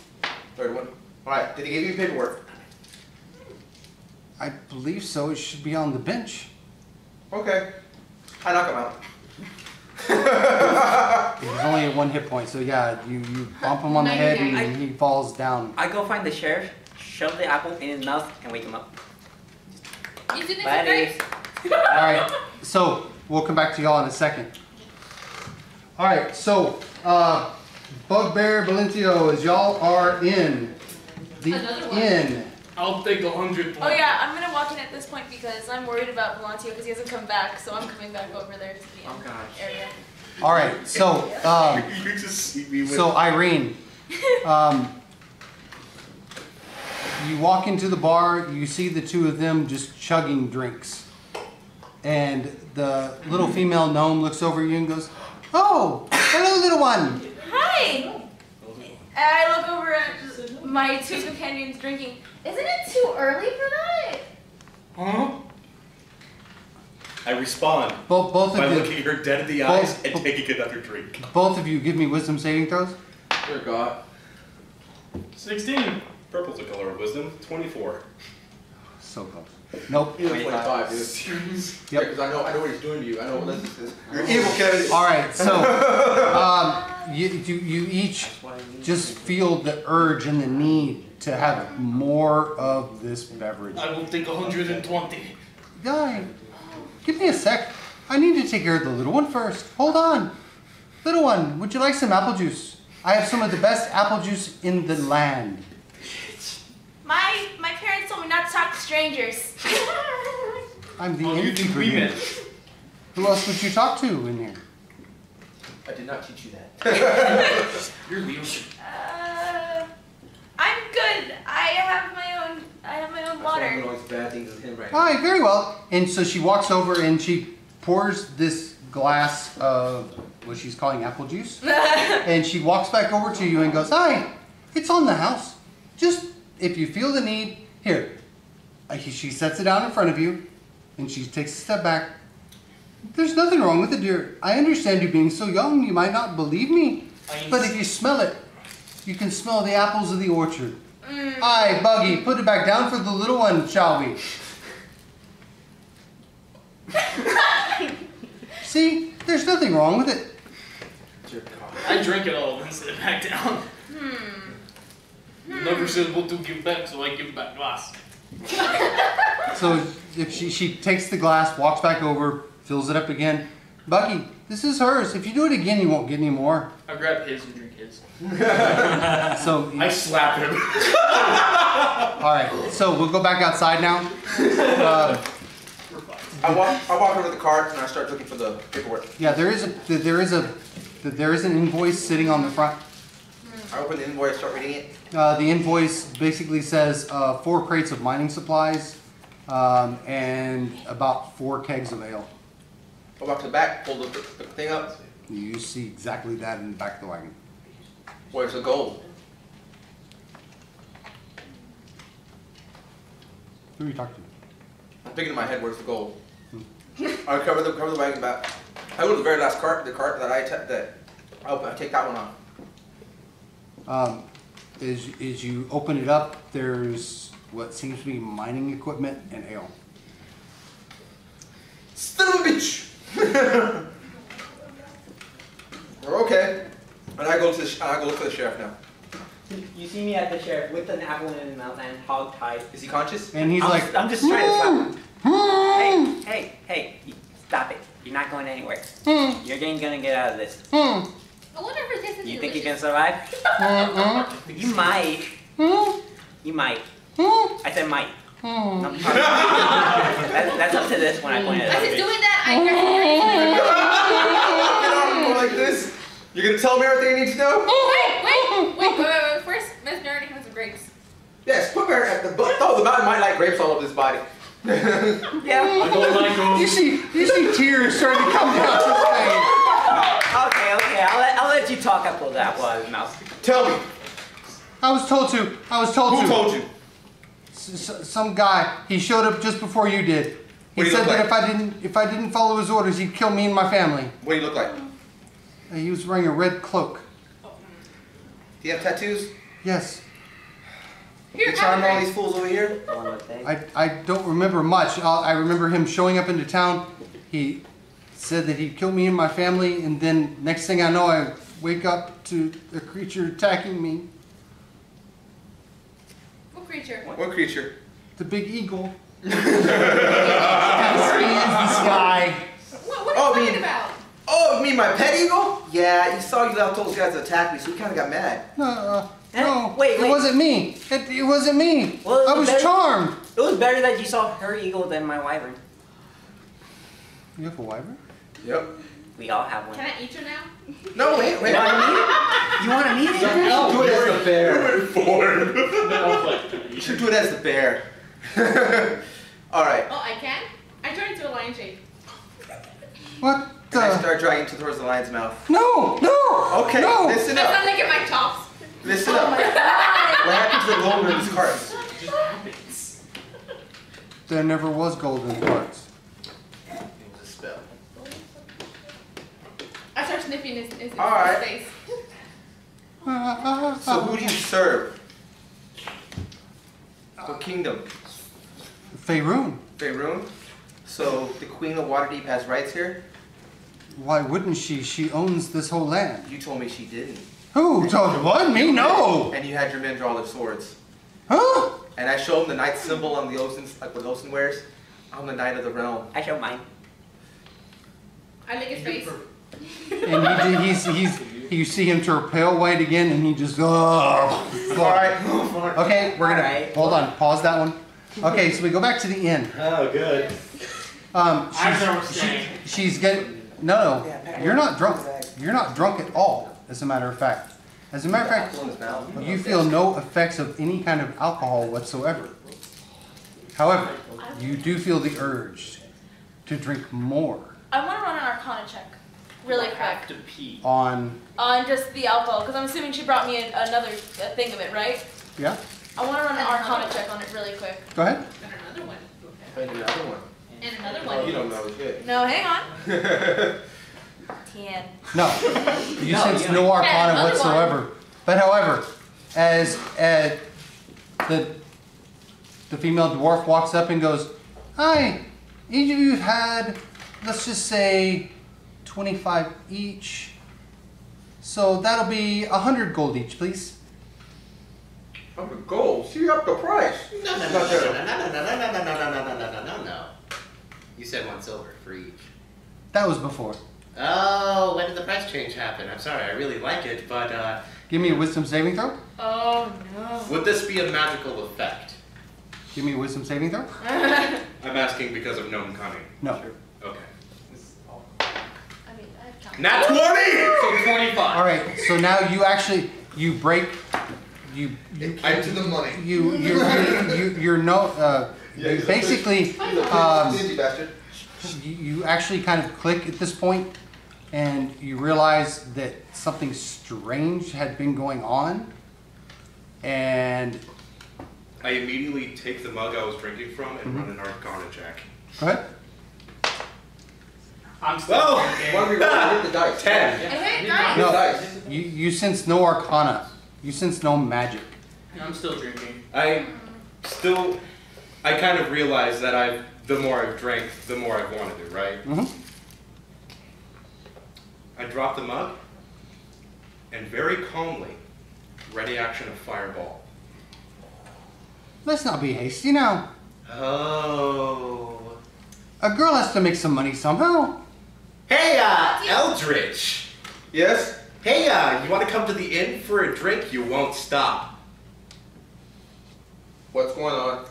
Third one. All right. Did he give you paperwork? I believe so. It should be on the bench. Okay. I knock him out. He's only at 1 hit point, so yeah, you bump him on the head and he falls down. I go find the sheriff, shove the apple in his mouth, and wake him up. You did this Buddy. Alright, so we'll come back to y'all in a second. Alright, so Bugbear, Valentio, as y'all are in the inn. I'll take 100 points. Oh yeah, I'm gonna walk in at this point because I'm worried about Volantio because he hasn't come back, so I'm coming back over there to the area. Alright, so you just see me with so Irene, you walk into the bar, you see the two of them just chugging drinks. And the little female gnome looks over at you and goes, "Oh, hello little one." Hi! I look over at my two companions drinking. Isn't it too early for that? Huh? I respond Both by of you, looking her dead in the eyes and taking another drink. both of you give me wisdom saving throws. Dear God. 16. Purple's the color of wisdom. 24. So close. Nope. He's 25, dude. Yep. Because I know what he's doing to you. I know what this is. You're evil, Kevin. All right, so you each just feel the urge and the need to have more of this beverage. I will take 120. Guy, give me a sec. I need to take care of the little one first. Hold on. Little one, would you like some apple juice? I have some of the best apple juice in the land. My parents told me not to talk to strangers. I'm the ingredient. Who else would you talk to in here? I did not teach you that. You're Leo. I'm good. I have my own water. I'm doing all these bad things with him right All now. right, very well. And so she walks over and she pours this glass of what she's calling apple juice. And she walks back over to you and goes, "Hi, it's on the house. Just if you feel the need, here." She sets it down in front of you and she takes a step back. "There's nothing wrong with it, dear. I understand you being so young. You might not believe me. But if you smell it, you can smell the apples of the orchard. Aye, Buggy, put it back down for the little one, shall we?" See, there's nothing wrong with it. I drink it all and sit it back down. Never said what to give back, so I give back glass. So if she takes the glass, walks back over, fills it up again. "Buggy, this is hers. If you do it again, you won't get any more." I grab his and drink his. So I slap him. all right, so we'll go back outside now. I walk over to the cart and I start looking for the paperwork. Yeah, there is an invoice sitting on the front. I open the invoice, start reading it. The invoice basically says 4 crates of mining supplies and about 4 kegs of ale. I walk to the back, pull the thing up. You see exactly that in the back of the wagon. Where's the gold? Who are you talking to? I'm thinking in my head, where's the gold? I cover the wagon back. I go to the very last cart, the cart that I take that one off. As you open it up, there's what seems to be mining equipment and ale. Son of a bitch! We're okay. And I go to the sheriff now. You see me at the sheriff with an apple in his mouth and hog tied. Is he conscious? And he's like, I'm just trying to stop him. Hey, stop it. You're not going anywhere. You're gonna get out of this. I wonder if this is You think you can survive? You might. You might. I said might. That's up to this when I point it As out. he's doing that, I Go like this. You're gonna tell me everything I need to know? wait. First, Miss Nerdy has some grapes. Yes, put her at the butt. Oh, the mountain might like grapes all over his body. Yeah. I don't like them. you see tears starting to come down his face. Okay. I'll let you talk up to that apple out of his mouth. Tell me. I was told to. Who told you? Some guy. He showed up just before you did. He What do you said look that if I didn't follow his orders, he'd kill me and my family. What do you look like? He was wearing a red cloak. Do you have tattoos? Yes. You charm all these fools over here? I don't remember much. I remember him showing up into town. He said that he'd kill me and my family, and then next thing I know, I wake up to a creature attacking me. What creature? What creature? The big eagle. Kind of spans the sky. What are you talking about? Oh, you mean my pet eagle? Yeah, you saw you left those guys to attack me, so we kind of got mad. No, Wait. it wasn't me. It wasn't me. Well, I was charmed. It was better that you saw her eagle than my wyvern. You have a wyvern? Yep. We all have one. Can I eat you now? No, wait. You want to meet it? You do it as the bear. You You should do it as the bear. Alright. Oh, I can? I turn into a lion shape. What And I the? start dragging towards the lion's mouth. No! Okay, No! listen That's up. not licking my chops. Listen up. What happened to the gold in this cart? There never was gold in the carts. It was a spell. I start sniffing his Alright. face. So who do you serve? What kingdom? Faerun. Faerun? So the Queen of Waterdeep has rights here? Why wouldn't she? She owns this whole land. You told me she didn't. Who told what? Me? No! And you had your men draw their swords. Huh? And I showed them the knight symbol on the ocean, like what Ocean wears. I'm the knight of the realm. I show mine. I lick his face. And You see him turn pale white again, and he just Alright. Okay, we're gonna hold on. Pause that one. Okay, so we go back to the inn. Oh, good. She's getting no. You're not drunk. You're not drunk at all. As a matter of fact. As a matter of fact, you feel no effects of any kind of alcohol whatsoever. However, you do feel the urge to drink more. I want to run an Arcana check, really quick. To pee. On just the alcohol, because I'm assuming she brought me another thing of it, right? Yeah. I want to run an Arcana check on it really quick. Go ahead. And another one. And another one. And another one. Oh, you don't know shit. No, hang on. 10. No, you sense no Arcana another whatsoever. But however, as the female dwarf walks up and goes, "Hi, each of you have had, let's just say, 25 each. So that'll be 100 gold each, please." 100 gold? She upped the price. No. You said 1 silver for each. That was before. Oh, when did the price change happen? I'm sorry, I really like it, but Give me a wisdom saving throw. Oh no. would this be a magical effect? Give me a wisdom saving throw. I'm asking because of gnome cunning. No. Okay. I mean, I've counted. Nat 20! So 25. All right. So now you actually break. It came to the money. You're no. You basically. Stingy bastard. You actually kind of click at this point, and you realize that something strange had been going on, and I immediately take the mug I was drinking from and run an Arcana check. go ahead. I'm still Well, drinking. Why don't we roll hit the dice? 10. Hey, Hit nice. the No. dice. You sense no Arcana. You sense no magic. I'm still drinking. I kind of realize that the more I've drank, the more I've wanted it, right? Mm-hmm. I drop the mug, and very calmly, ready action of fireball. Let's not be hasty now. Oh. A girl has to make some money somehow. Hey, Eldritch. Yes? Hey, you want to come to the inn for a drink? You won't stop. What's going on?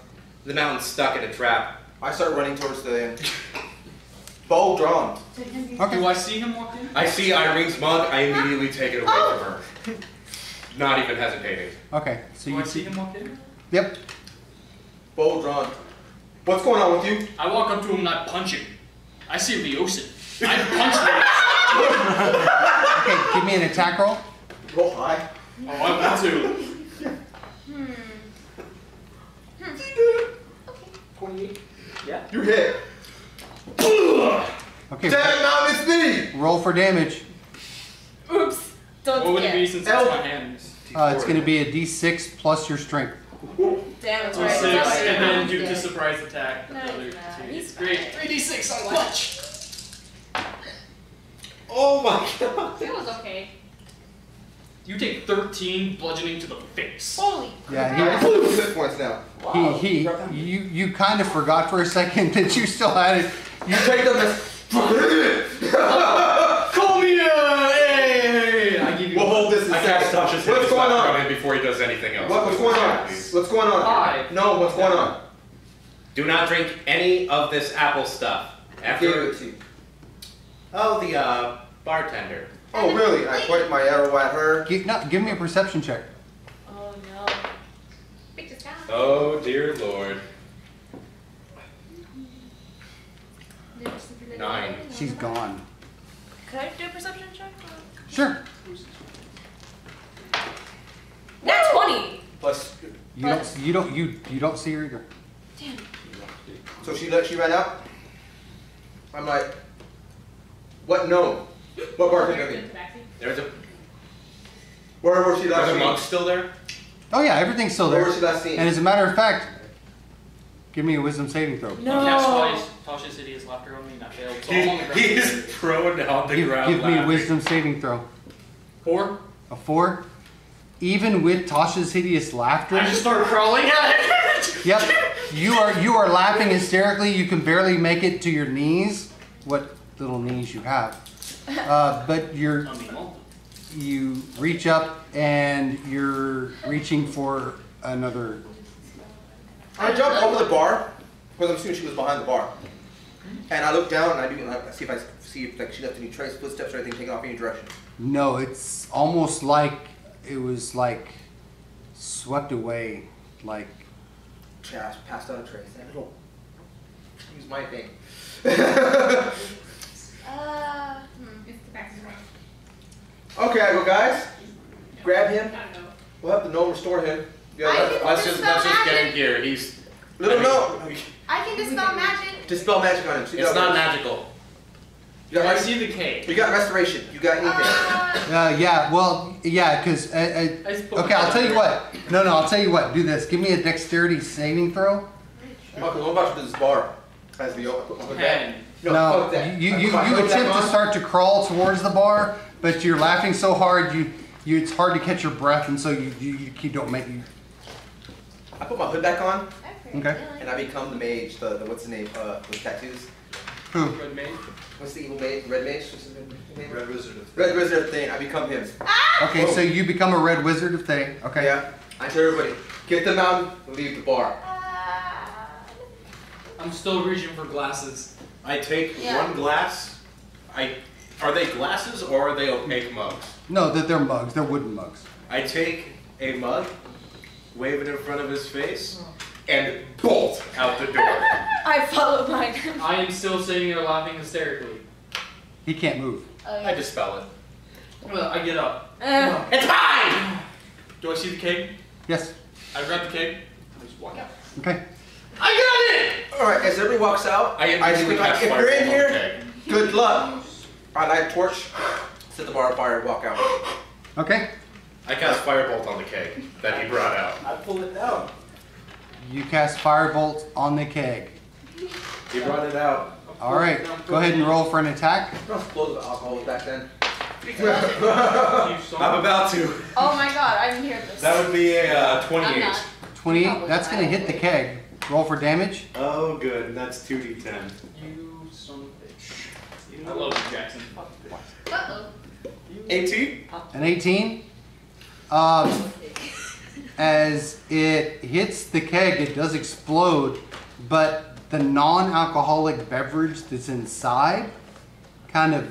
The mountain's stuck in a trap. I start running towards the inn. Bow drawn. Okay. Do I see him walk in? I see Irene's mug, I immediately take it away from her. Not even hesitating. Okay. So Do you I see him walk in? Yep. Bow drawn. What's going on with you? I walk up to him and I punch him. I see Leosin. I punch him. Okay. Give me an attack roll. Roll high. Oh, I want to. 28. Yeah. You hit. Okay. Damn mountain it's me! Roll for damage. Oops. Don't What would it scare. be since it's my hands? It's going to be a D6 plus your strength. Damn, it's So right. 6, It's and then right. do the surprise attack. No, The other he's not. 2. He's Great. fine. 3d6 on punch. Oh my god. It was okay. You take 13 bludgeoning to the face. Holy Yeah. I have 2 hit points now. You kind of forgot for a second that you still had it. You take them as. Call me hey! I give you We'll hold this in I cast second. Tasha's What's hit going slap on? him before he does anything else. What's going on? Please. What's going on? Hi. No, what's going on? Do not drink any of this apple stuff. I gave After. it to you. Oh, the bartender. Oh, really? I pointed my arrow at her. Give me a perception check. Oh no. Big discount. Oh dear lord. 9. She's gone. Could I do a perception check? Sure. That's 20. Plus, You don't see her either. Damn. so she ran out. I'm like, what? No. What bartender? mean? There's a. Where was she Are last the seen? mugs still there? Oh yeah, everything's still Where there. was she last seen? And as a matter of fact, give me a wisdom saving throw. No. Cast Tasha's hideous laughter on me, and I failed. So I'm on the ground. He is prone on the ground Give me a laughing. wisdom saving throw. 4. A 4. Even with Tasha's hideous laughter. I just start crawling at it. Yep. You are laughing hysterically. You can barely make it to your knees. What little knees you have. But you're you reach up and you're reaching for another. I jump over the bar, because I'm assuming she was behind the bar. And I look down and I see if like she left any trace, footsteps, or anything taken off any direction. No, it's almost like it was like swept away, like. Passed out a trace. Use my thing. Okay, I go, guys. Grab him. We'll have the gnome restore him. Let's just get him here. He's. No. I can dispel magic. Dispel magic on him. It's not magical. I see the cake. You got restoration. You got anything? Yeah, well, yeah, because, okay, I'll tell you what. No, I'll tell you what. Do this. Give me a dexterity saving throw. Okay, what about this bar? As the No, you attempt to start to crawl towards the bar, but you're laughing so hard, it's hard to catch your breath, and so you don't make you. I put my hood back on. Okay. And I become the mage. The what's the name? The tattoos. Who? Red mage. What's the evil mage? Red mage? What's his name? Red Wizard. Red Wizard of Thane. I become him. Okay, so you become a red wizard of Thane. Okay. Yeah. I tell everybody, get them out and leave the bar. I'm still reaching for glasses. I take one glass. Are they glasses or are they opaque mugs? No, they're mugs. They're wooden mugs. I take a mug, wave it in front of his face, and bolt out the door. I follow behind him. I am still sitting there laughing hysterically. He can't move. I dispel it. Well, I get up. It's mine! Do I see the cake? Yes. I grab the cake. I just walk out. Okay. I got it! Alright, as everybody walks out, I immediately like, cast if you're in fireball. here, Okay. good luck. I light a torch, set the bar on fire, and walk out. Okay. I cast firebolt on the keg that he brought out. I pull it down. You cast firebolt on the keg. He brought it out. All right. Go ahead and roll for an attack. Not close the alcohol back then. I'm about to. Oh my god, I didn't hear this. That would be a 28. I'm not. 28. That's going to hit the keg. Roll for damage. Oh, good. That's 2d10. You son of a bitch. I love you, Jackson. Uh-oh. 18? An 18. As it hits the keg, it does explode, but the non-alcoholic beverage that's inside kind of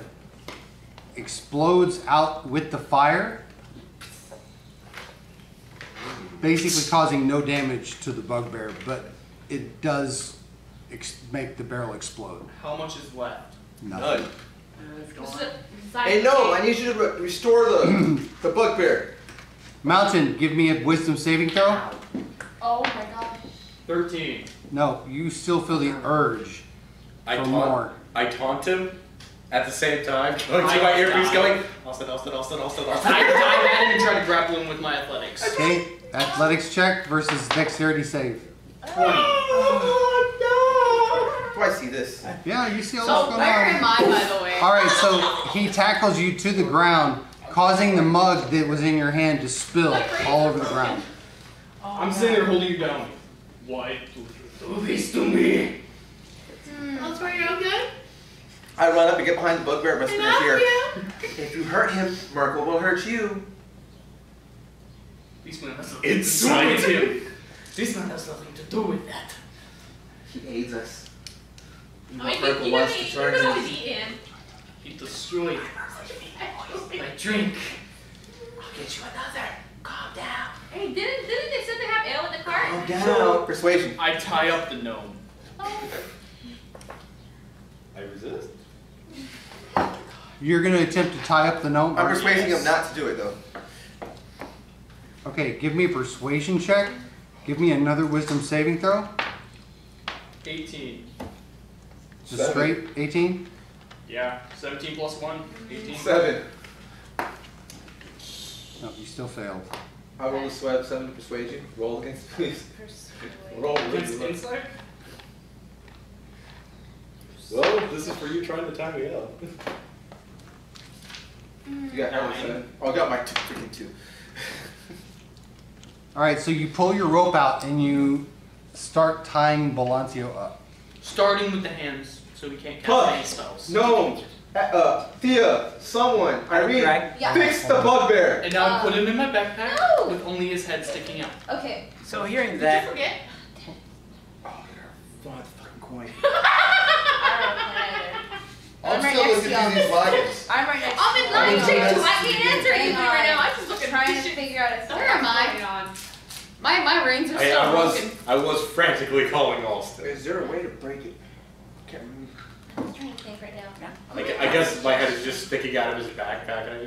explodes out with the fire, basically causing no damage to the bugbear, but it does make the barrel explode. How much is left? None. This is a Hey, no, I need you to restore the bugbear. Mountain, give me a wisdom saving throw. Oh my god. 13. No, you still feel the urge for more. I taunt him at the same time, going to my earpiece going, Austin. I dive at him and try to grapple him with my athletics. Okay, athletics check versus dexterity save. 20. Oh, no. Do I see this? Yeah, you see all So this going where on. am I, by the way? All right, so he tackles you to the ground, causing the mug that was in your hand to spill all over the ground. I'm sitting there holding you down. Why do this to me? That's where you're okay? I run up and get behind the bugbear, whisper in his ear. you. If you hurt him, Merkel will hurt you. This man has Inside him. This man has nothing to do with that. He aids us. I mean, Merkel you wants can to eat, turn you can him. always eat him. He destroyed my drink. I'll get you another. Calm down. Hey, didn't they say they have ale in the cart? Calm down. Persuasion. I tie up the gnome. Oh. I resist. You're going to attempt to tie up the gnome? I'm persuading him not to do it, though. Okay, give me a persuasion check. Give me another wisdom saving throw. 18. Just straight 18? Yeah, 17 plus 1, 18. 7. No, you still failed. I roll a 7 to persuasion. Roll against, please. Roll Against insight? Well, this is for you trying to tie me up. You got 7. Oh, I got my freaking 2. All right, so you pull your rope out and you start tying Balancio up. Starting with the hands, so we can't cast any spells. No! Thea, someone, Irene, Yeah. fix the bugbear. And now I put him in my backpack No. with only his head sticking out. Okay. So hearing Did that, you forget? Oh, they're a fucking coin. I'm right still next looking to y'all. through these wagons. I'm right next I'm in to line I'm too. in I can't answer anything right now. I'm just looking trying to shit. figure out a Where am I? My reins are still broken. I was frantically calling Alston. Is there a way to break it? Can't remember. I'm trying to think right now. Like, I guess my head is just sticking out of his backpack. And I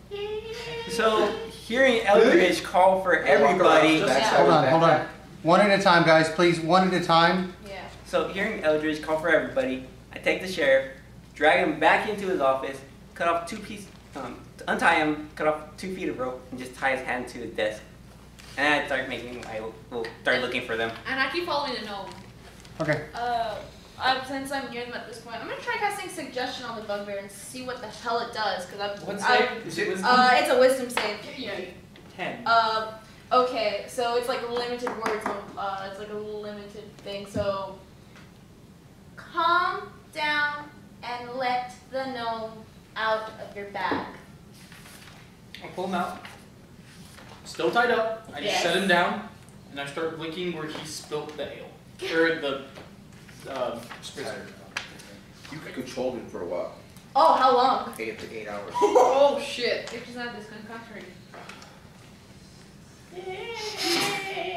think so hearing Eldridge call for everybody. Hold on. One at a time, guys, please. One at a time. Yeah. So hearing Eldridge call for everybody, I take the sheriff, drag him back into his office, cut off untie him, cut off 2 feet of rope, and just tie his hand to his desk. And I will start looking for them. And I keep following the gnome. Okay. Since I'm near them at this point, I'm gonna try casting suggestion on the bugbear and see what the hell it does. What's it's a wisdom save. Yeah. 10. Okay, so it's like limited words. It's like a limited thing. So, calm down and let the gnome out of your bag. I'll pull him out. Still tied up. I just set him down, and I start licking where he spilt the ale. Or the spritzer. You could control him for a while. Oh, how long? 8 to 8 hours. Oh shit. If she's not this concentrated.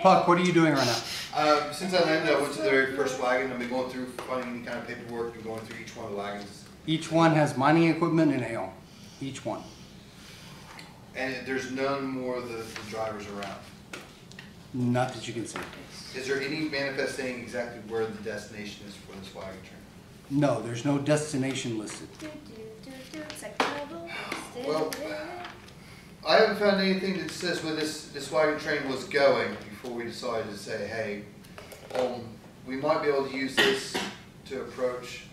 Puck, what are you doing right now? Since I landed, I went to the very first wagon. I've been going through, finding any kind of paperwork and going through each one of the wagons. Each one has mining equipment and ale. Each one. And there's none more of the drivers around. Not that you can see. Is there any manifesting exactly where the destination is for this wagon train? No, there's no destination listed. Well, I haven't found anything that says where this wagon train was going before we decided to say, hey, we might be able to use this to approach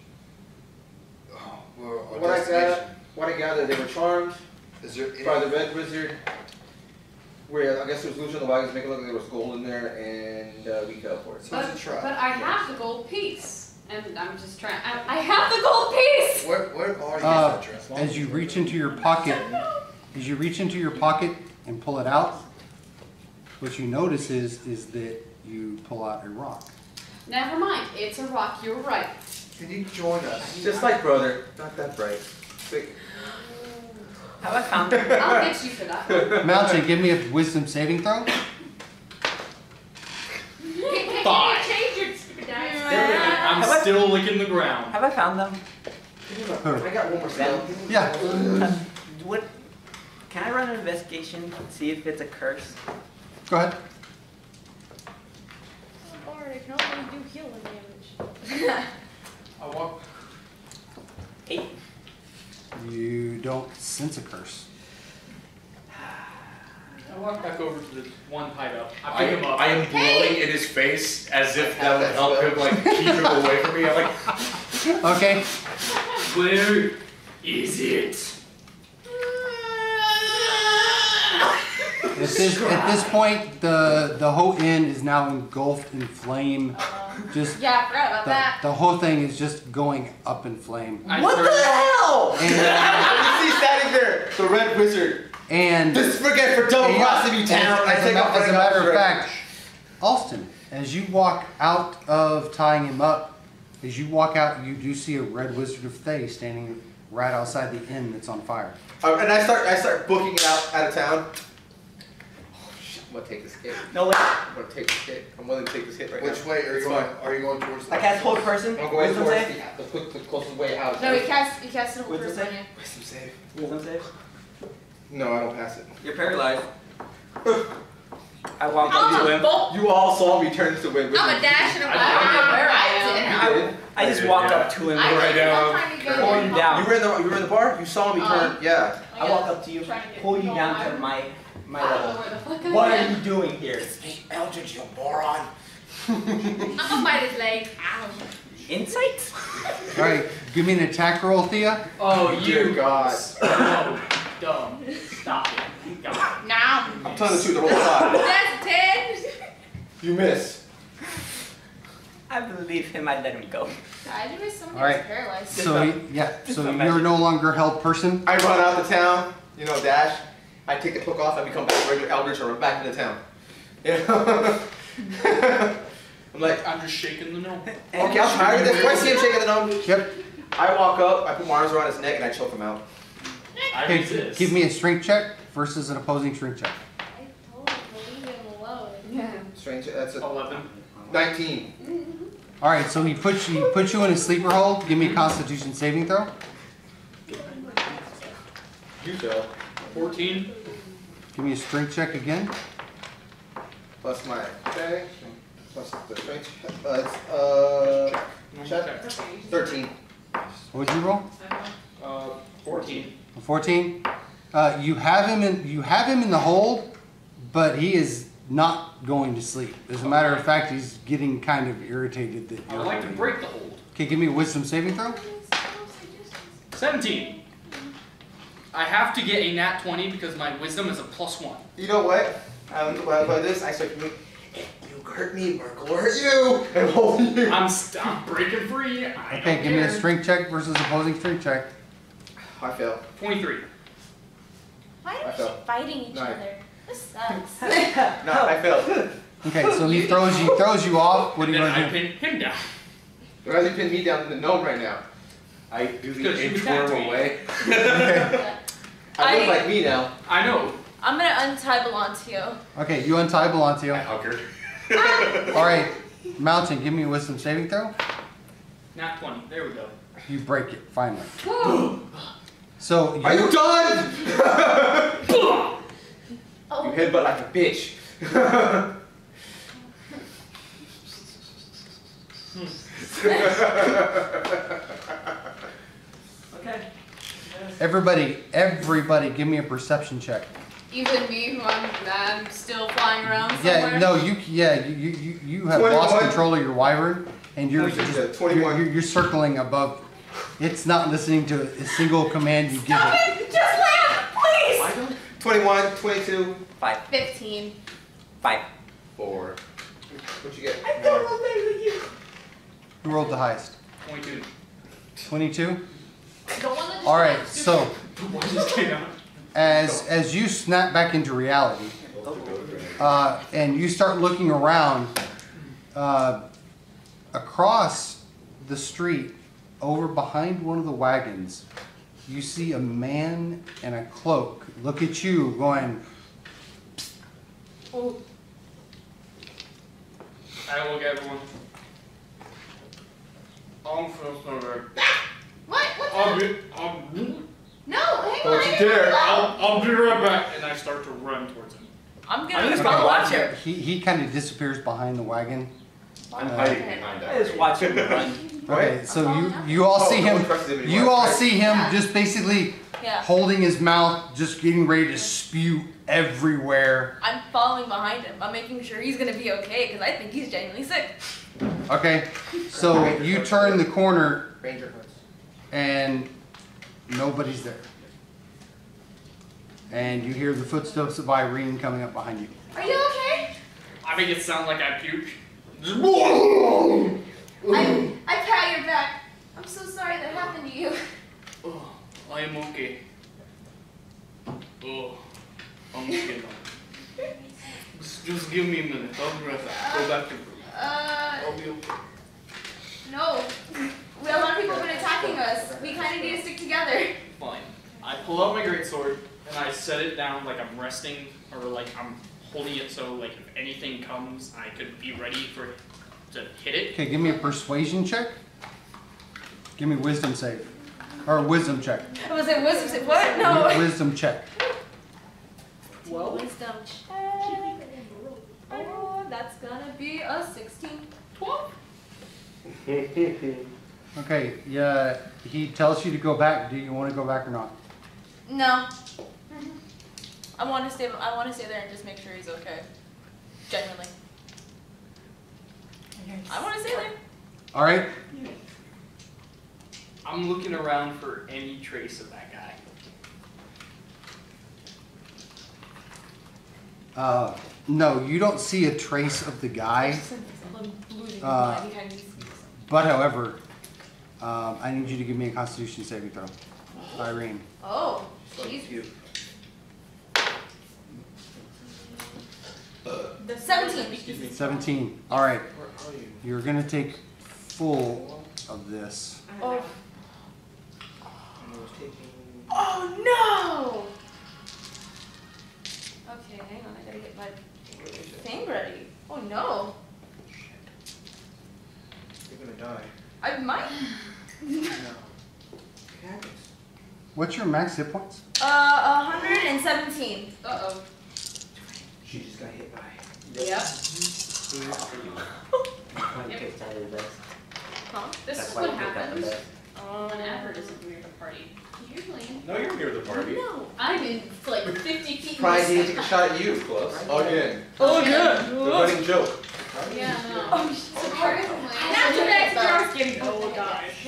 our destination. What I gather, they were charmed Is there any, by the red wizard. Where I guess there was loot in the wagons, make it look like there was gold in there, and we fell for it. so it's a trap. But I have the gold piece. And I'm just trying. I have the gold piece! Where are you that trap? As you reach into your pocket, and pull it out, what you notice is that you pull out a rock. Never mind. It's a rock. You're right. Can you join us? Just like brother, not that bright. Quick. Have I found them? I'll get you for that. Malchin, give me a wisdom saving throw. Can you change your stupid dice? I'm still licking the ground. Have I found them? I got one more spell. Yeah. What? Can I run an investigation, see if it's a curse? Go ahead. Bard, I can only do healing damage. I walk. 8. You don't sense a curse. I walk back over to the one tied up. I I pick him up. am blowing in his face as if that would help him, like, keep him away from me. I'm like, Okay. Where is it? At this point, the whole inn is now engulfed in flame. Just Yeah, I forgot about that. the whole thing is just going up in flame. What the hell? And You see standing there, the red wizard. and Just forget for double crossing you, town. as a matter of fact, Alston, as you walk out of tying him up, as you walk out, you do see a red wizard of Thay standing right outside the inn that's on fire. And I start booking it out of town. Oh shit! I'm gonna take this hit. No, wait. I'm gonna take this hit. I'm willing to take this hit right now. Which way are you It's going? fine. Are you going towards the I cast hold person. I'm going Wisdom towards save. the closest way out. No, he cast a Wisdom curse save? on you. Wisdom save. Wisdom save. No, I don't pass it. You're paralyzed. I walk up to him. You all saw me turn to win. I'm a dash and a I just walked up to him. I right now. Pull him down. You were in the bar. You saw me turn. Yeah. I walk up to you, pull you down to my level. What What are you doing here? Eldridge, you moron. I'm gonna bite his leg. Ow. Insight? All right, give me an attack roll, Thea. Oh, Dear you God. No, dumb. Stop it. God. Now. I'm telling the truth. The whole time. That's 10. You miss. I believe him. I let him go. I do wish somebody All right. was paralyzed. So you're no longer held person. I run out of town, you know, dash. I take the cloak off, I become back regular Eldritch, and run back into town. You know? I'm like, I'm just shaking the gnome. okay, I'm tired of this. Why see him shaking the gnome? Yep. I walk up, I put my arms around his neck, and I choke him out. I Okay, resist. give me a strength check versus an opposing strength check. I told him to leave him alone. Yeah. Strange, that's a 11. 19. All right, so he puts you in a sleeper hold. Give me a Constitution saving throw. You fail. 14. Give me a strength check again. Plus my, okay. Plus the strength, check. 13. What would you roll? 14. 14. You have him in the hold, but he is not going to sleep. As a matter of fact, he's getting kind of irritated that I you're would like to holding break him. the hold. Okay, give me a wisdom saving throw. 17. I have to get a nat 20 because my wisdom is a +1. You know what? When I play this, I start to if you hurt me, Mark will hurt you. And hold you. I'm breaking free. I Okay, don't give me a care. strength check versus opposing strength check. I fail. 23. Why I are we fell. keep fighting each 9. other? This sucks. No, I failed. Okay, so he throws you off. What do And you then want I to do? pin him down. Rather than pin me down than the gnome right now. I do Because the you inchworm attacked me. away. I look like me now. I know. I'm gonna untie Belantio. Okay, you untie I Belantio. hug her. All right, Mountain, give me a wisdom saving throw. Nat 20. There we go. You break it finally. Woo! So Are you done? Oh. You headbutt like a bitch. Okay. everybody, give me a perception check. Even me, who I'm still flying around somewhere. Yeah, no, you have 21. lost control of your wyvern, and you're What'd you just, say, 21? you're circling above. It's not listening to a single command you give Stop it. it! Just land, please! 21, 22. 5. 15. 5. 4. What'd you get? Who rolled the highest? 22. 22. The one that just All right, went so What just came out? as you snap back into reality, and you start looking around across the street, over behind one of the wagons, you see a man in a cloak look at you going, Oh, I look at everyone. I'm so sorry. What? What's I'll up? be, No, hang Don't on. you dare. I'll be right back. And I start to run towards him. I'm I'm gonna just follow gonna watch after. him. he kind of disappears behind the wagon. I'm hiding behind I that. just watch him run. Okay, so you all see him. You all see him just basically Yeah. holding his mouth, just getting ready to spew everywhere. I'm following behind him. I'm making sure he's gonna be okay because I think he's genuinely sick. Okay, so you turn the corner Ranger hoods. and nobody's there. And you hear the footsteps of Irene coming up behind you. Are you okay? I make it sound like I puke. I pat your back. I'm so sorry that happened to you. Oh, I am okay. Oh, I'm okay now. Just give me a minute. I'll be right back. Go back to room. I'll be okay. No. A lot of people have been attacking us. We kind of need to stick together. Fine. I pull out my greatsword and I set it down like I'm resting, or like I'm holding it so like if anything comes, I could be ready to hit it. Okay, give me a persuasion check. Give me wisdom save. Or wisdom check. Was it wisdom? What? No. Wisdom check. Well, Wisdom check. Oh, that's gonna be a 16. 12. Okay, yeah, he tells you to go back. Do you want to go back or not? No. I want to stay there and just make sure he's okay. Genuinely. I want to stay there. All right. I'm looking around for any trace of that guy. No, you don't see a trace of the guy. But however, I need you to give me a Constitution saving throw. Irene. Oh, So jeez. cute. The 17. 17. All right. Where are you? You're going to take full of this. Oh. And I was taking. Oh no! Okay, hang on. I gotta get my thing ready. Oh no. You're gonna die. I might. No. What's your max hit points? 117. Uh-oh. She just got hit by. Yep. Huh? This is what happens when Average isn't near the party. Usually. No, you're near the party. No, I'm in like 50 feet. Pride didn't take a shot at you. Close. Again. Oh, good. The running joke. Yeah, no. Oh, Surprisingly. That's the next girl's getting Oh, gosh.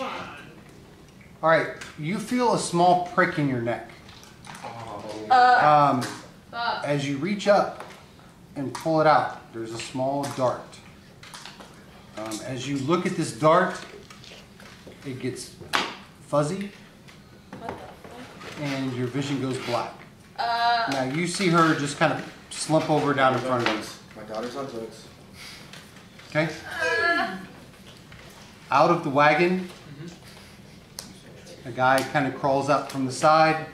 All right. You feel a small prick in your neck. Fuck. As you reach up and pull it out, there's a small dart. As you look at this dart, it gets fuzzy and your vision goes black. Now you see her just kind of slump over down in front of you. My daughter's on drugs. Okay? Out of the wagon, a guy kind of crawls up from the side,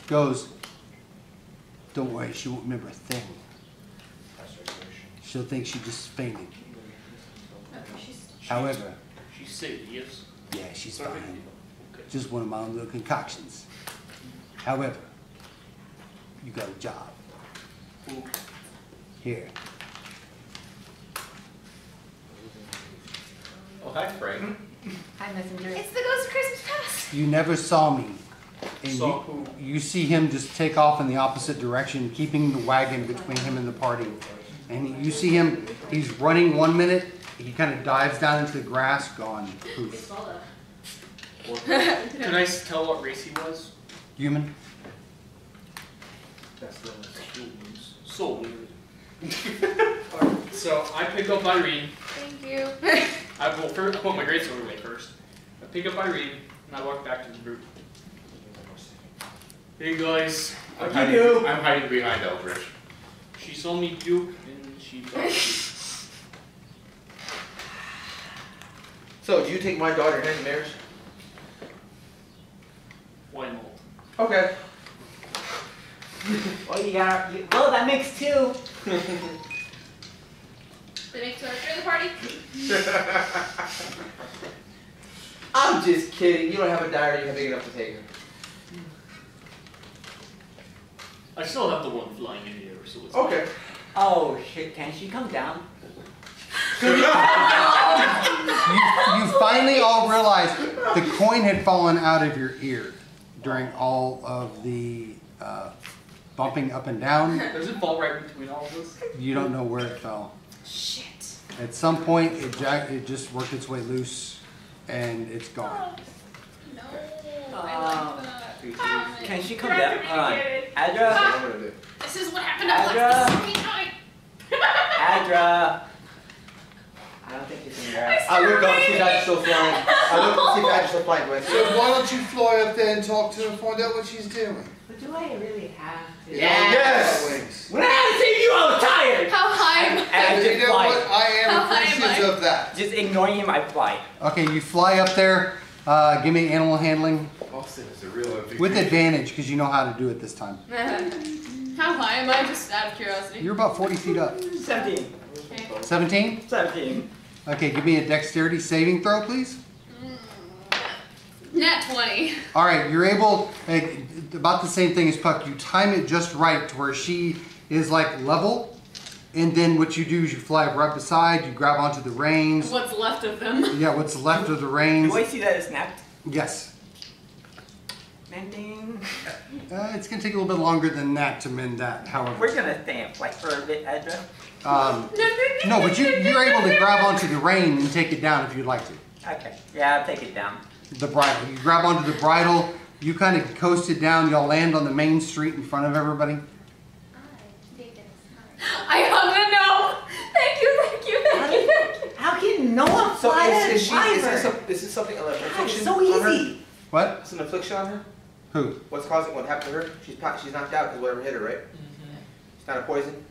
goes, "Don't worry, she won't remember a thing. She'll think she just fainted. However, She's sick, yes. yeah, she's fine. Just one of my own little concoctions. However, you got a job. Here. Oh, hi, Frank. Hi, Messenger. It's the ghost of Christmas past. You never saw me. And Saw who? you see him just take off in the opposite direction, keeping the wagon between him and the party. And you see him, he's running 1 minute, he kind of dives down into the grass, gone. Poof. Can I tell what race he was? Human? That's the So weird. So I pick up Irene. Thank you. Well, first, I put my greatsword away first. I pick up Irene and I walk back to the group. Hey guys. I'm hiding behind Eldritch. She saw me puke and she thought she... So, do you take my daughter in marriage? Why not? Okay. Well, that makes two. They make two after the party. I'm just kidding. You don't have a diary big enough to take her. I still have the one flying in the air, so it's Okay. Oh shit, can she come down? You finally all realize the coin had fallen out of your ear during all of the bumping up and down. Does it fall right between all of us? You don't know where it fell. Shit. At some point, it just worked its way loose, and it's gone. No, I like that. Can she come down? Hold on. Adra? I'm gonna do. This is what happened to Lex the second time. Adra? I don't think she's in there. I look up, see if Adam's still flying. I look up, see if Adam's still flying. But So why don't you fly up there and talk to her and find out what she's doing? But do I really have to? Yes! Wings. When I haven't seen you, I was tired! How high am And I And just you know fly. what? I am How high am appreciative I? of that. Just ignoring him, I fly. Okay, you fly up there. Give me animal handling Austin is a real MVP. with advantage because you know how to do it this time. How high am I? Just out of curiosity. You're about 40 feet up. 17. Okay. 17? 17. Okay, give me a dexterity saving throw, please. Nat 20. All right, you're able, about the same thing as Puck. You time it just right to where she is like level. And then what you do is you fly right beside, you grab onto the reins. What's left of them? Yeah, what's left of the reins. Do I see that it snapped? Yes. Mending. It's going to take a little bit longer than that to mend that, however. We're gonna stay in flight for a bit, Adra. No, but you're able to grab onto the rein and take it down if you'd like to. Okay. Yeah, I'll take it down. The bridle. You grab onto the bridle, you kind of coast it down, y'all land on the main street in front of everybody. I hung the gnome. Thank you. How can no one So fly is a wyvern? this something an God, affliction it's so on her? easy. What? It's an affliction on her? Who? What's causing what happened to her? She's knocked out because whatever hit her, right? It's not a poison?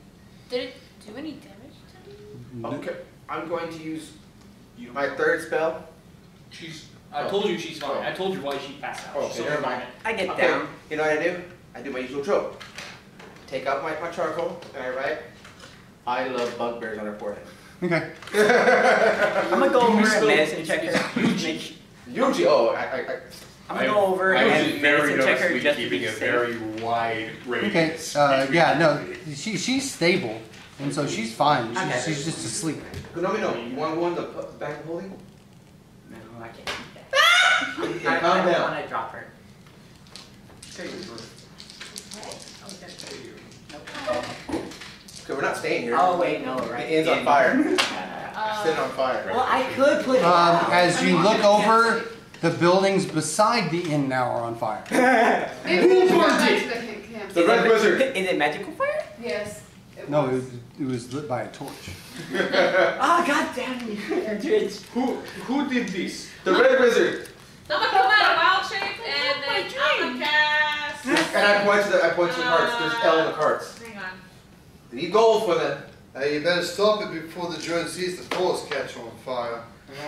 Did it do any damage to me? Okay. I'm going to use my third spell. I told you she's fine. I told you why she passed out. Oh, She's okay, so never mind. I get Okay, down. you know what I do? I do my usual trope. Take out my charcoal and I write, I love bugbears on her forehead. Okay. I'm gonna go over and medicine check her. Usually, I'm gonna go over I was and very medicine check her nervously just to keeping be a safe. very wide Okay. radius. Yeah. No. She's stable, and so she's fine. Okay. She's just asleep. No. You want one the back of holding? No, I can't do that. Okay, I calm don't down. want to drop her. Okay, we're not staying here. Oh wait, no, right. The inn's on fire. Uh, Sitting on fire. well, I could put it out. As you look over, the buildings beside the inn now are on fire. Maybe we should go back to the camp. The Red Wizard. Is it magical fire? Yes. No, it was lit by a torch. Oh god damn you, Eldridge. Who did this? The Red Wizard. I'm gonna come out of wild shape and then I'm gonna cast. And I point to the carts. There's L in the carts. Hang on. They need gold for them. You better stop it before the drone sees the forest catch on fire.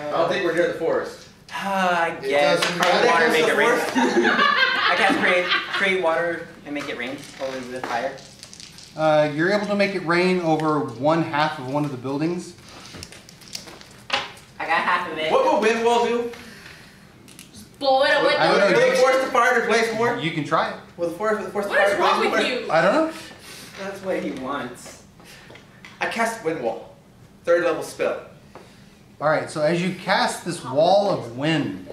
I don't think we're near the forest. I It guess. doesn't Create matter. water, make it rain. Forest? I guess create water and make it rain over the fire. You're able to make it rain over one half of one of the buildings. I got half of it. What will wind wall do? Blow it away. I don't know. Will it force the fire to blaze more? You can try it. Will the force the What fire is to wrong blaze more? with you? I don't know. That's what he wants. I cast wind wall. 3rd level spell. All right. So as you cast this wall of wind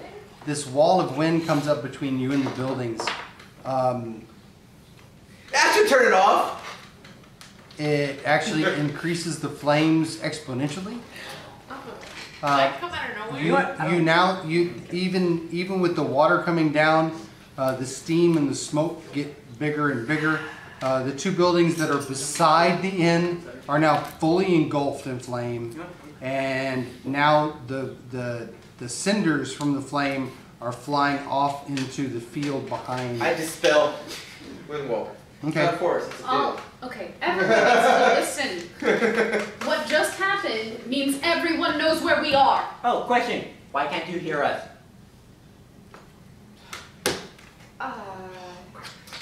comes up between you and the buildings. That should turn it off. It actually increases the flames exponentially. Like come out of nowhere. Even with the water coming down, the steam and the smoke get bigger and bigger. The two buildings that are beside the inn are now fully engulfed in flame, and now the cinders from the flame are flying off into the field behind. I dispel wind wall. It's Okay. not a forest, it's a field. Okay, everyone needs to listen. What just happened means everyone knows where we are. Oh, question. Why can't you hear us?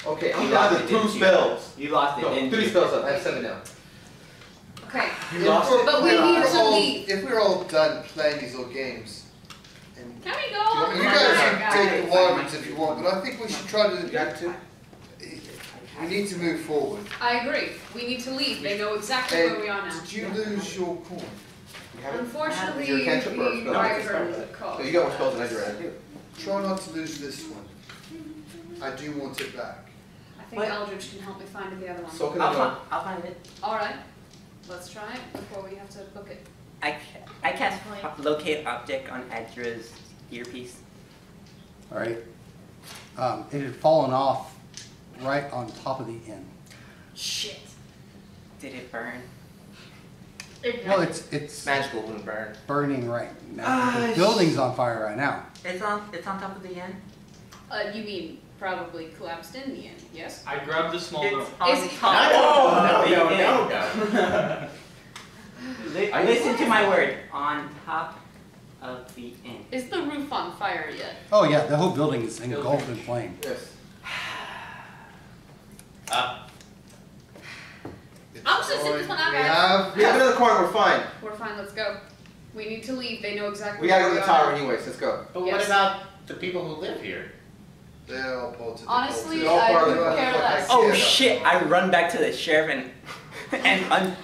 Okay, I'm You down lost to it, 2 didn't you? spells. You lost it, No, didn't 3 you? spells up. I have 7 now. Okay. You lost it. But we need to leave. If we're all done playing these little games, and Can we go? you guys can take the wyverns if you want, but I think we should try You got to. 2? We need to move forward. I agree. We need to leave. They know exactly where we are now. Did you lose your coin? You have it? Unfortunately, Is your cantrip or the spell? wyvern So called. you got more spells than I do, right? Try not to lose this one. I do want it back. I think Eldridge can help me find the other one. So can I. I'll find it. All right. Let's try it before we have to book it. I cast locate object on Adra's earpiece. All right. It had fallen off right on top of the inn. Shit. Did it burn? Well, it's Magical wouldn't burn. burning right now. The building's on fire right now. It's on top of the end. You mean probably collapsed in the end? Yes. I grabbed the small note. on Is it- top of the end. Listen to my word. On top of the end. Is the roof on fire yet? Oh yeah, the whole building is engulfed in flame. Yes. I'm just gonna sit this one out, We guys. have. We have another corner, we're fine. We're fine. Let's go. We need to leave. They know exactly. We gotta go where to the we tower are. anyways, let's go. But Yes. what about the people who live here? They're all part of the Honestly, They're all I part of couldn't the- care less. Oh shit! I run back to the sheriff and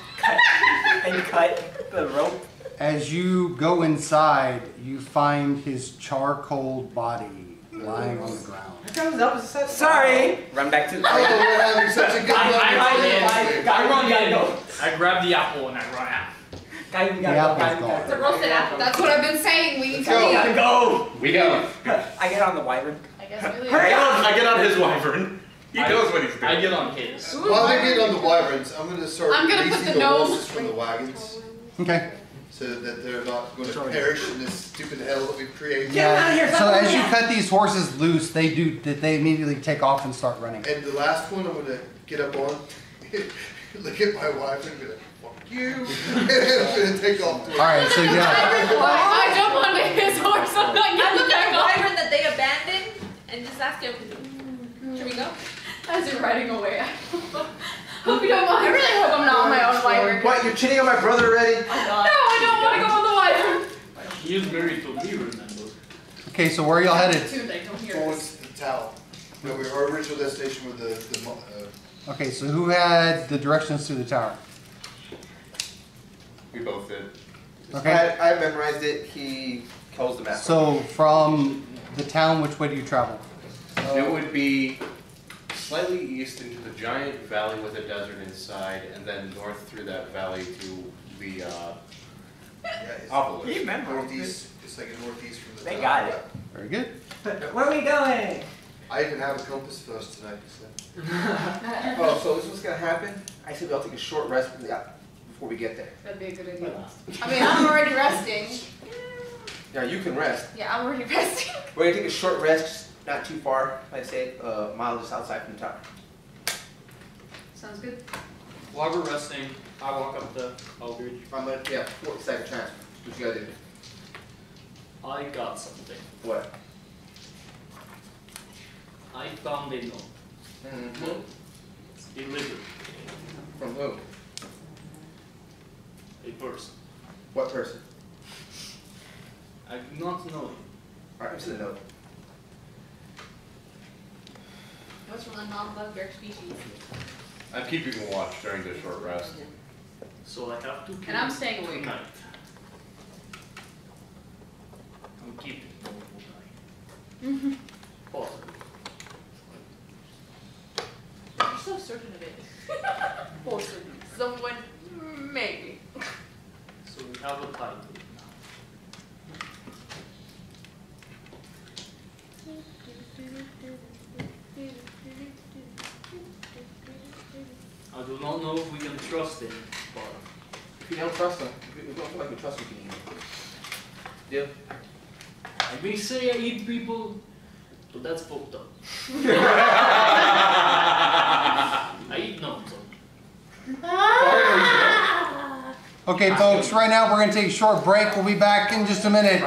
cut the rope. As you go inside, you find his charcoal body lying on the ground. Sorry. Run back to the. Oh, we're having such a good I grabbed the apple and I run out. Guys, we The apple's gone. It's a roasted apple. That's what I've been saying. We need to Let's go. leave. Gotta go. We go. I get on the wyvern. I guess we leave. Hurry up! I get on his wyvern. He knows what he's doing. I get on his. While they're getting on the wyverns, I'm going to start I'm gonna put releasing the the gnome. horses from the wagons. Okay. So that they're not going to perish in this stupid hell that we've created. Yeah. So as you cut these horses loose, they immediately take off and start running. And the last one I'm going to get up on, look at my wife and be like, fuck you. And then I'm going to take off. All right. So yeah. I jump onto his horse. I'm not I getting look at back a on. wyvern that they abandoned and just ask him, should we go? As you're riding away. Hope you don't mind. I really hope I'm not on my own wyvern. What, you're cheating on my brother already? No, I don't want to go on the wyvern. He is married to me, remember? Okay. So where are y'all headed? Dude, I don't hear Towards us. the tower. No, our original destination with Okay. So who had the directions to the tower? We both did. Okay. I memorized it. He holds the map. So from the town, which way do you travel? It would be slightly east into the giant valley with a desert inside, and then north through that valley to the obelisk. You remember? northeast. It's like a northeast from the They tower. got it. Very good. Where are we going? I even have a compass for us tonight. So. Oh, so this is what's gonna happen? I said I'll take a short rest before we get there. That'd be a good idea. I mean, I'm already resting. Yeah, you can rest. Yeah, I'm already resting. We're gonna take a short rest, just not too far. Like I say, a mile just outside from the tower. Sounds good. While we're resting, I walk up to Eldridge. I'm gonna 40-second transfer. What you gotta do? I got something. What? I found a note. Mm-hmm. It's delivered. From who? A person. What person? I do not know him. Alright, I'm sending a note. It was from a non-bugbear species. I'm keeping watch during the short rest. So I have to kill And I'm staying awake. tonight. I'm keeping one more night. Possibly. You're so certain of it. Possibly. Someone, maybe. So we have a title now. I do not know if we can trust him, but If you don't trust him, if you don't feel like you trust him, you can eat him. Deal? I may say I eat people, but that's fucked up. I eat gnomes. Okay, folks. Right now we're gonna take a short break. We'll be back in just a minute.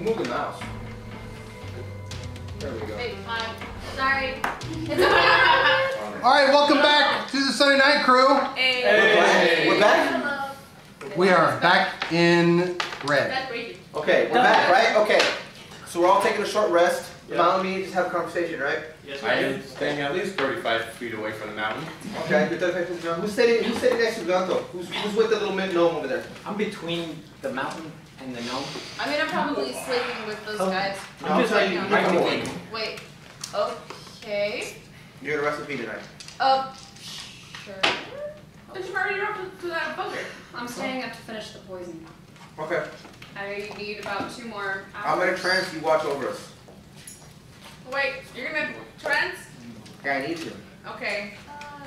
move the mouse. There we go. Wait, sorry. It's okay. All right, welcome back to the Sunday Night Crew. Hey. We're back? We are back in red. That's crazy. Okay, we're back, right? Okay. So we're all taking a short rest. The mountain me just have a conversation, right? Yes, I am staying at least 35 feet away from the mountain. Okay, you're 35 feet from the mountain. Who's sitting next to Ganto? Who's with the little gnome over there? I'm between the mountain and the gnome. I mean, I'm probably sleeping with those guys. I'm just like, No. you're awake. Wait. Okay. You're gonna rest with me tonight. Sure. But you've already dropped to that bugger. I'm staying up to finish the poison. Okay. I need about 2 more hours. I'm gonna trance, you watch over us. Wait, you're gonna trance? Yeah, I need to. Okay.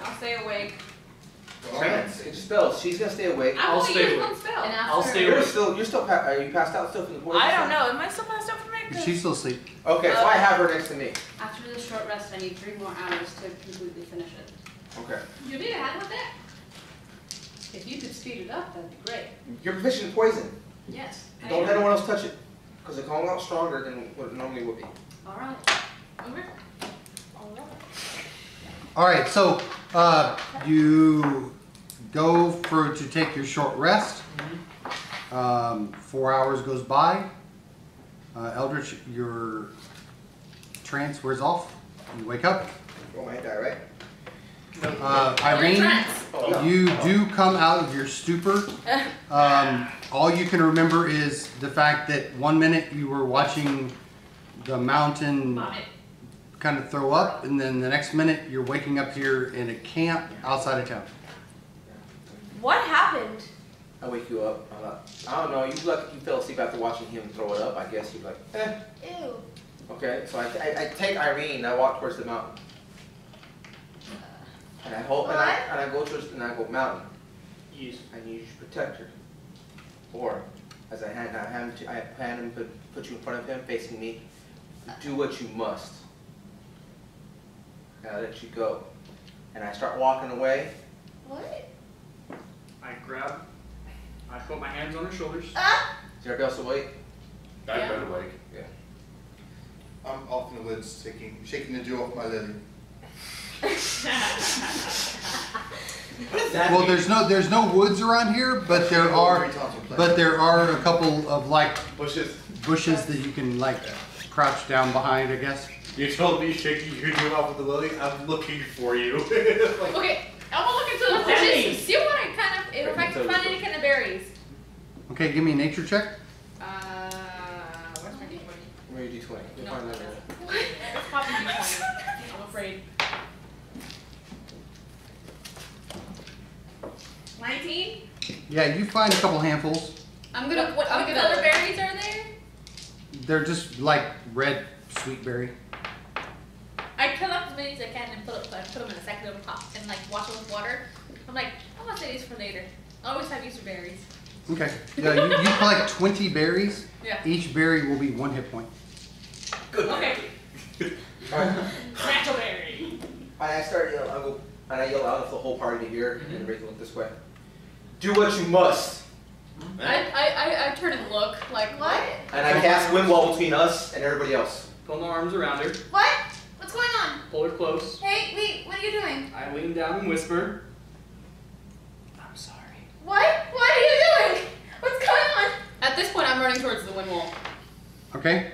I'll stay awake. Trance, it's spells. She's gonna stay awake. I'll stay use awake. one spell. And after, I'll stay You're awake. still, are you passed out still from the poison? I don't know. Am I still passed out from it? She's still asleep. Okay, so I have her next to me. after the short rest, I need 3 more hours to completely finish it. Okay. You need a hand with that? If you could speed it up, that'd be great. You're proficient in poison. Yes. I Don't am. let anyone else touch it. Because it's a lot stronger than what it normally would be. All right. Okay. All right, so you go to take your short rest. 4 hours goes by. Eldritch, your trance wears off. You wake up. Oh, I die, right? Irene, Oh, no. you do come out of your stupor. All you can remember is the fact that 1 minute you were watching the mountain Vomit. kind of throw up, and then the next minute you're waking up here in a camp outside of town. What happened? I wake you up. I don't know. You fell asleep after watching him throw it up. I guess you're like, eh. Ew. Okay, so I take Irene and I walk towards the mountain. And I hold and I go towards and I go mountain. Yes. I need you to protect her. Or as I hand him put you in front of him, facing me. Do what you must. And I let you go. And I start walking away. What? I put my hands on her shoulders. Is everybody else awake? I've been awake. Yeah. I'm off in the woods, shaking the dew off my lily. Well, there's no woods around here, but there are a couple of like bushes that you can like crouch down behind, I guess. You told me shaking your dew off with the lily. I'm looking for you. Okay, I'm gonna look into the bushes. See what I kind of, if I can find any kind of berries. Okay, give me a nature check. Where's my D20? Where are you D20? You'll No, find that that's- later. It's probably D20. I'm afraid. 19? Yeah, you find a couple handfuls. I'm gonna. What I'm other gonna. berries are there? They're just like red sweet berry. I cut up as many as I can and put them in a second little pot and like wash them with water. I'm like, I'm gonna save these for later. I always have use for berries. Okay. Yeah, you collect 20 berries. Yeah. Each berry will be 1 hit point. Good. Okay. Alright. Natural berry. I start yelling. I yell out for the whole party to hear, and everybody can look this way. Do what you must. I turn and look like What? And I cast wind wall between us and everybody else. Pull my arms around her. What? What's going on? Pull her close. Hey, wait, what are you doing? I lean down and whisper. I'm sorry. What? What are you doing? What's going on? At this point, I'm running towards the wind wall. Okay.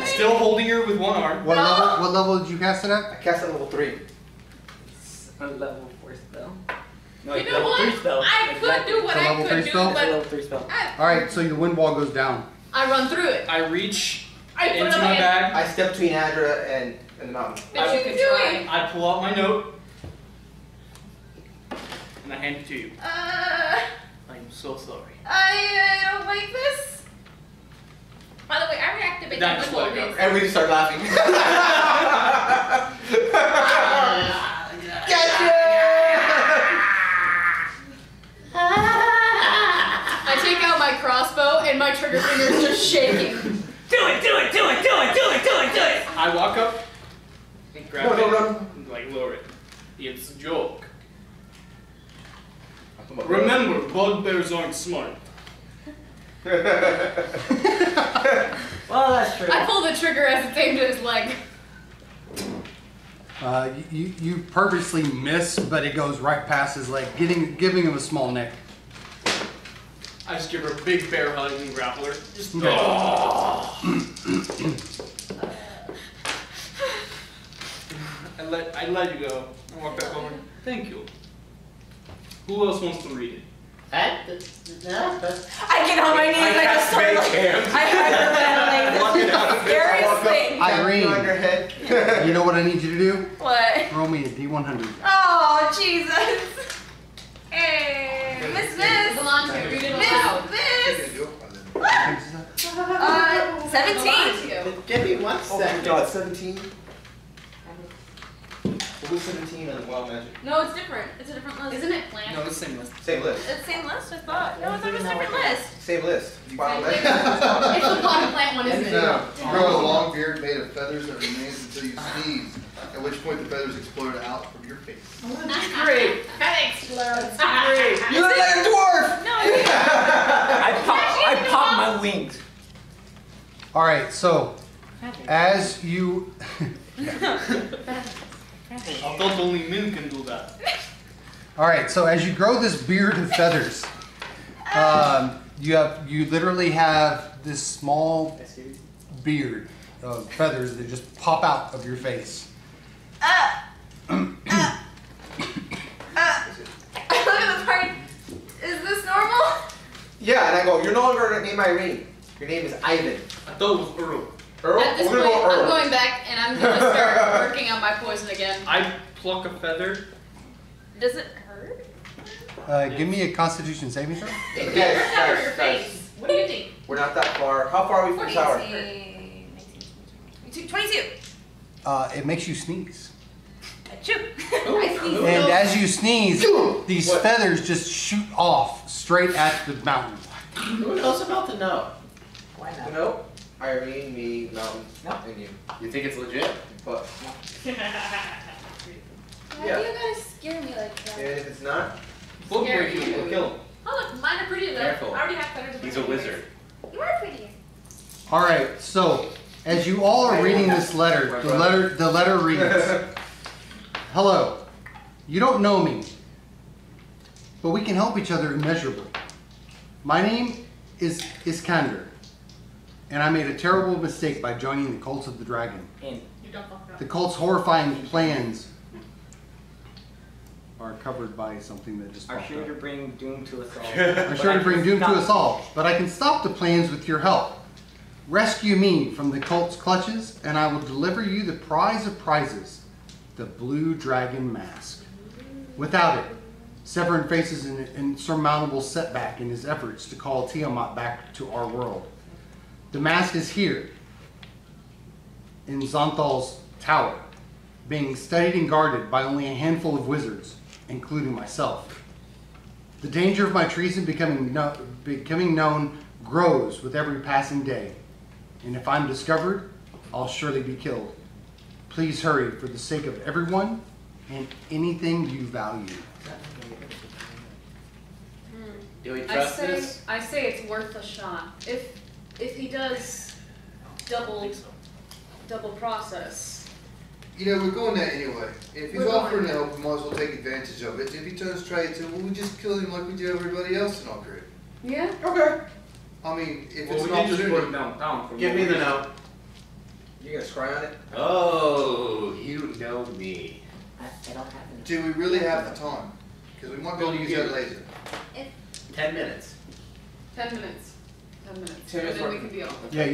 Still holding her with one arm. What level did you cast it at? I cast it at level 3. A level 4 spell. No, You know level what? 3 spell. I could do what It's a I level could 3 do, spell? It's a but level 3 spell. All right, so the wind wall goes down. I run through it. I reach I put into it my in. bag. I step between Andra and the mountain. But you can try. I pull out my note. And I hand it to you. I'm so sorry. I don't like this. By the way, I reactivate Then the just wind let it wall. go. Everybody start laughing. I take out my crossbow and my trigger finger's just shaking. I walk up and grab No, it no. and like lower it. It's a joke. Come on. Remember, bugbears aren't smart. Well, that's true. I pull the trigger as it's aimed at his leg. You purposely miss, but it goes right past his leg, giving him a small nick. I just give her a big bear hug and grapple her. Just Okay. I let you go. I walk back over. Thank you. Who else wants to read it? I get on my knees and I just start like, I hyperventilate. Scariest thing. Irene, on your head. you know what I need you to do? What? Roll me a D100. Oh, Jesus. Hey, Miss Miss. Volante, read it aloud. Miss. What is that? 17. Give me 1 Oh my second. god, 17? What was 17 on Wild Magic? No, it's different. It's a different list. Isn't it planned? No, it's the same list. Same list. It's the same list, I thought. No, I thought it was a different list. Same list. Wild It's Magic. the potted plant one, isn't it? No, grow a long beard made of feathers that remains until you sneeze, at which point the feathers explode out from your face. That's great. That explodes. Great. You look like a dwarf! No, I pop my wings. All right, so as you I thought only men can do that. all right, so as you grow this beard of feathers, you literally have this small beard of feathers that just pop out of your face. Look at the part. Is this normal? Yeah, and I go, you're no longer named Irene. Your name is Ivan. I thought it was Earl. Earl? At this We're point, gonna go Earl. I'm going back and I'm gonna start working on my poison again. I pluck a feather. Does it hurt? Give me a Constitution saving throw. Guys, Cover your guys, face. What do you think? we're not that far. How far are we from the tower? 18, 19, 22. It makes you sneeze. Achoo. Oh, I sneeze. And as you sneeze, these What? feathers just shoot off straight at the mountain. Who knows about the note? Why not? No. Irene, me, Mountain, No. and you. You think it's legit? But Why Yeah. do you guys scare me like that? and if it's not, We'll Scary. break you. We'll kill him. Oh look, mine are pretty though. Careful. I already have feathers. He's a wizard. You are pretty. All right, so as you all are reading this letter, the letter reads, "Hello, you don't know me, but we can help each other immeasurably. My name is Iskander, and I made a terrible mistake by joining the Cults of the Dragon. In. You don't fuck up. The cult's horrifying plans are covered by something that just Are popped sure up. to bring doom to us all. I'm sure to bring doom to us all, but I can stop the plans with your help. Rescue me from the cult's clutches, and I will deliver you the prize of prizes, the Blue Dragon Mask. Without it, Severin faces an insurmountable setback in his efforts to call Tiamat back to our world. The mask is here, in Xonthal's tower, being studied and guarded by only a handful of wizards, including myself. The danger of my treason becoming known grows with every passing day, and if I'm discovered, I'll surely be killed. Please hurry for the sake of everyone and anything you value." Do we I trust say, this? I say it's worth a shot. If he does double process. You know, we're going there anyway. If he's We're offering going. help, we might as well take advantage of it. If he turns traitor, well, we just kill him like we do everybody else in our group. Yeah. okay. I mean, if Well, it's we an did just break opportunity. down from Give what me we the did. note. You gonna scry on it? Oh, you know me. I don't have enough. Do we really have the time? Because we might be able to use that later. 10 minutes. 10 minutes. 10 minutes. 10 minutes And then we worth. can be off. Yeah,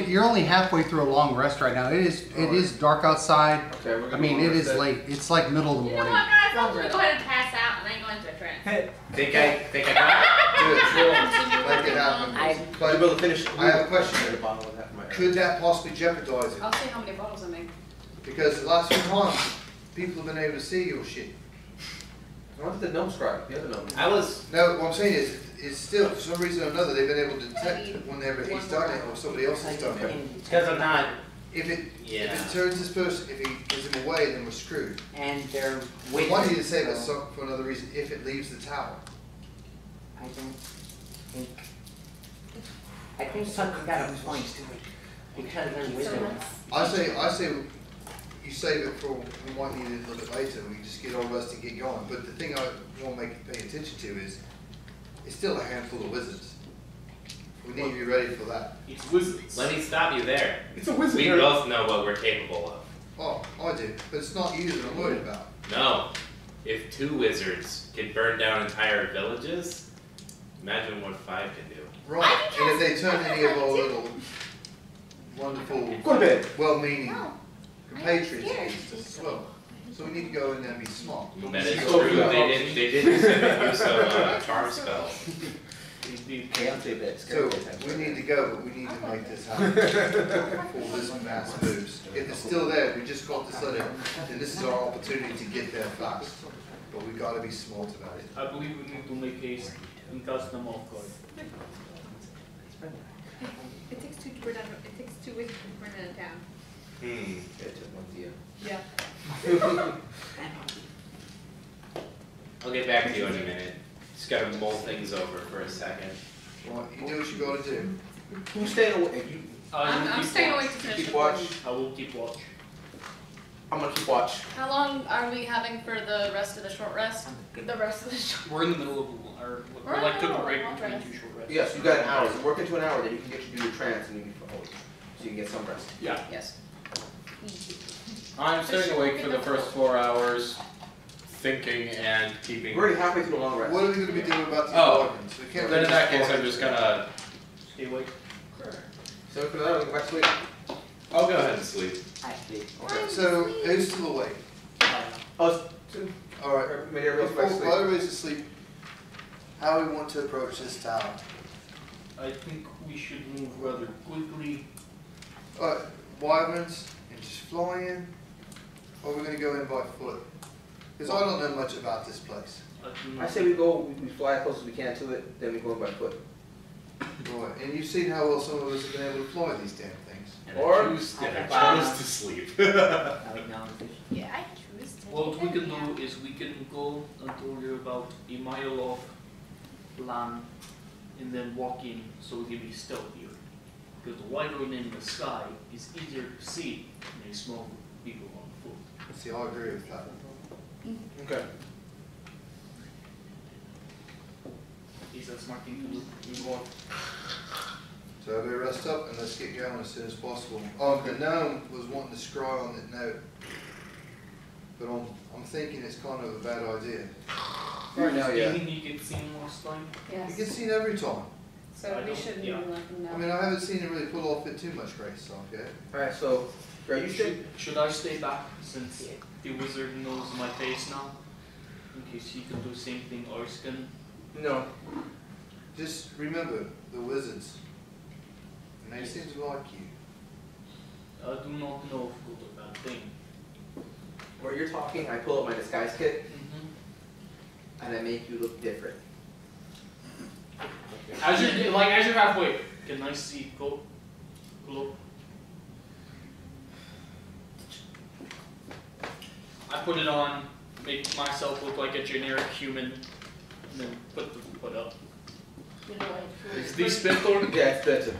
you're only halfway through a long rest right now. It is dark outside. Okay, we're gonna I mean, go it on is that. late. It's like middle of the You know morning. what, guys? I'm gonna go ahead and pass out and then go into a trance. Think I got Do it, sure. Make it happen. I'll be But able to finish. I have a question. At the bottom of that, my- could that possibly jeopardize it? I'll see how many bottles I make. Because the last few times, people have been able to see your shit. I wanted the gnome scribe, the other gnome. I was. No, what I'm saying is, it's still, for some reason or another, they've been able to detect it whenever he's done it or somebody else has done it. Because I'm not. If it Yeah. turns this person, if he gives him away, then we're screwed. And they're We waiting. want you to save us for another reason if it leaves the tower. I don't think. I think something got a point because they're wizards. I say, you save it for, we might need it a little bit later, we just get all rest and get going. But the thing I want to make you pay attention to is, it's still a handful of wizards. We need to be ready for that. It's wizards. Let me stop you there. It's a wizard. We both know what we're capable of. Oh, I do, but it's not you that I'm worried about. No. If 2 wizards can burn down entire villages, imagine what 5 can do. Right, and if they turn any of our little wonderful, Go to bed. well-meaning No. compatriots against us as well. So we need to go in there and be smart. That is true. They did use some charm spells. Can't say that. So we need to go, but we need to make this happen before this mass moves. If it's still there, we just got to set it, and this is our opportunity to get there fast. But we got to be smart about it. I believe we need to make haste and cast them off guard. It takes 2 to burn down. It takes 2 wizards to burn it down. It took one to you. Yeah. I'll get back to you in a minute. Just gotta mull things over for a second. Right, you do what you got to do. Who's staying away? I'm staying awake to finish Keep the watch. I will keep watch. I'm gonna keep watch. How long are we having for the rest of the short rest? The rest of the show. We're in the middle of we're like took a break between 2 short rests. Yes, you got an hour. So work into an hour, then you can get to do your trance and you can, so you can get some rest. Yeah. Yes. I'm staying awake for the first 4 hours, thinking and keeping. We're already halfway through the long rest. What are we going to be doing about the Oh, organs? We can't then in really that just case, I'm just gonna. Stay awake. So for that, we'll go back to sleep. I'll go ahead and sleep. Okay, so who's still awake? Oh, Alright, maybe everyone's back to while sleep. everybody's asleep, how we want to approach this tower? I think we should move rather quickly. Wyverns and just fly in? Or are we going to go in by foot? Because I don't know much about this place. I say we go, we fly as close as we can to it, then we go in by foot. Right, and you've seen how well some of us have been able to fly these damn things. Or- I choose to sleep. Yeah, Yeah, I choose to. What we can do is we can go until we're about a mile off land and then walk in so we can be stealthier. Because the wyvern in the sky is easier to see than a small group of people on foot. See, I agree with that. Okay. Is that smart thing to do? So everybody rest up and let's get going as soon as possible. The gnome was wanting to scry on that note. But I'm thinking it's kind of a bad idea. Right now, yeah. Didn't you get seen last time? You Yes. get seen every time. So I we don't- shouldn't yeah. even let them know. I mean, I haven't seen it really pull off it too much great stuff yet. Alright, so, are you stay? Should I stay back since the wizard knows my face now? In case he can do the same thing ours can? No. Just remember, the wizards. And they seem to like you. I do not know if good or bad thing. Where you're talking, I pull up my disguise kit, Mm-hmm. and I make you look different. As you're halfway, can I see go look? I put it on, make myself look like a generic human, and then put the foot up. Is this better? Yeah, it's better.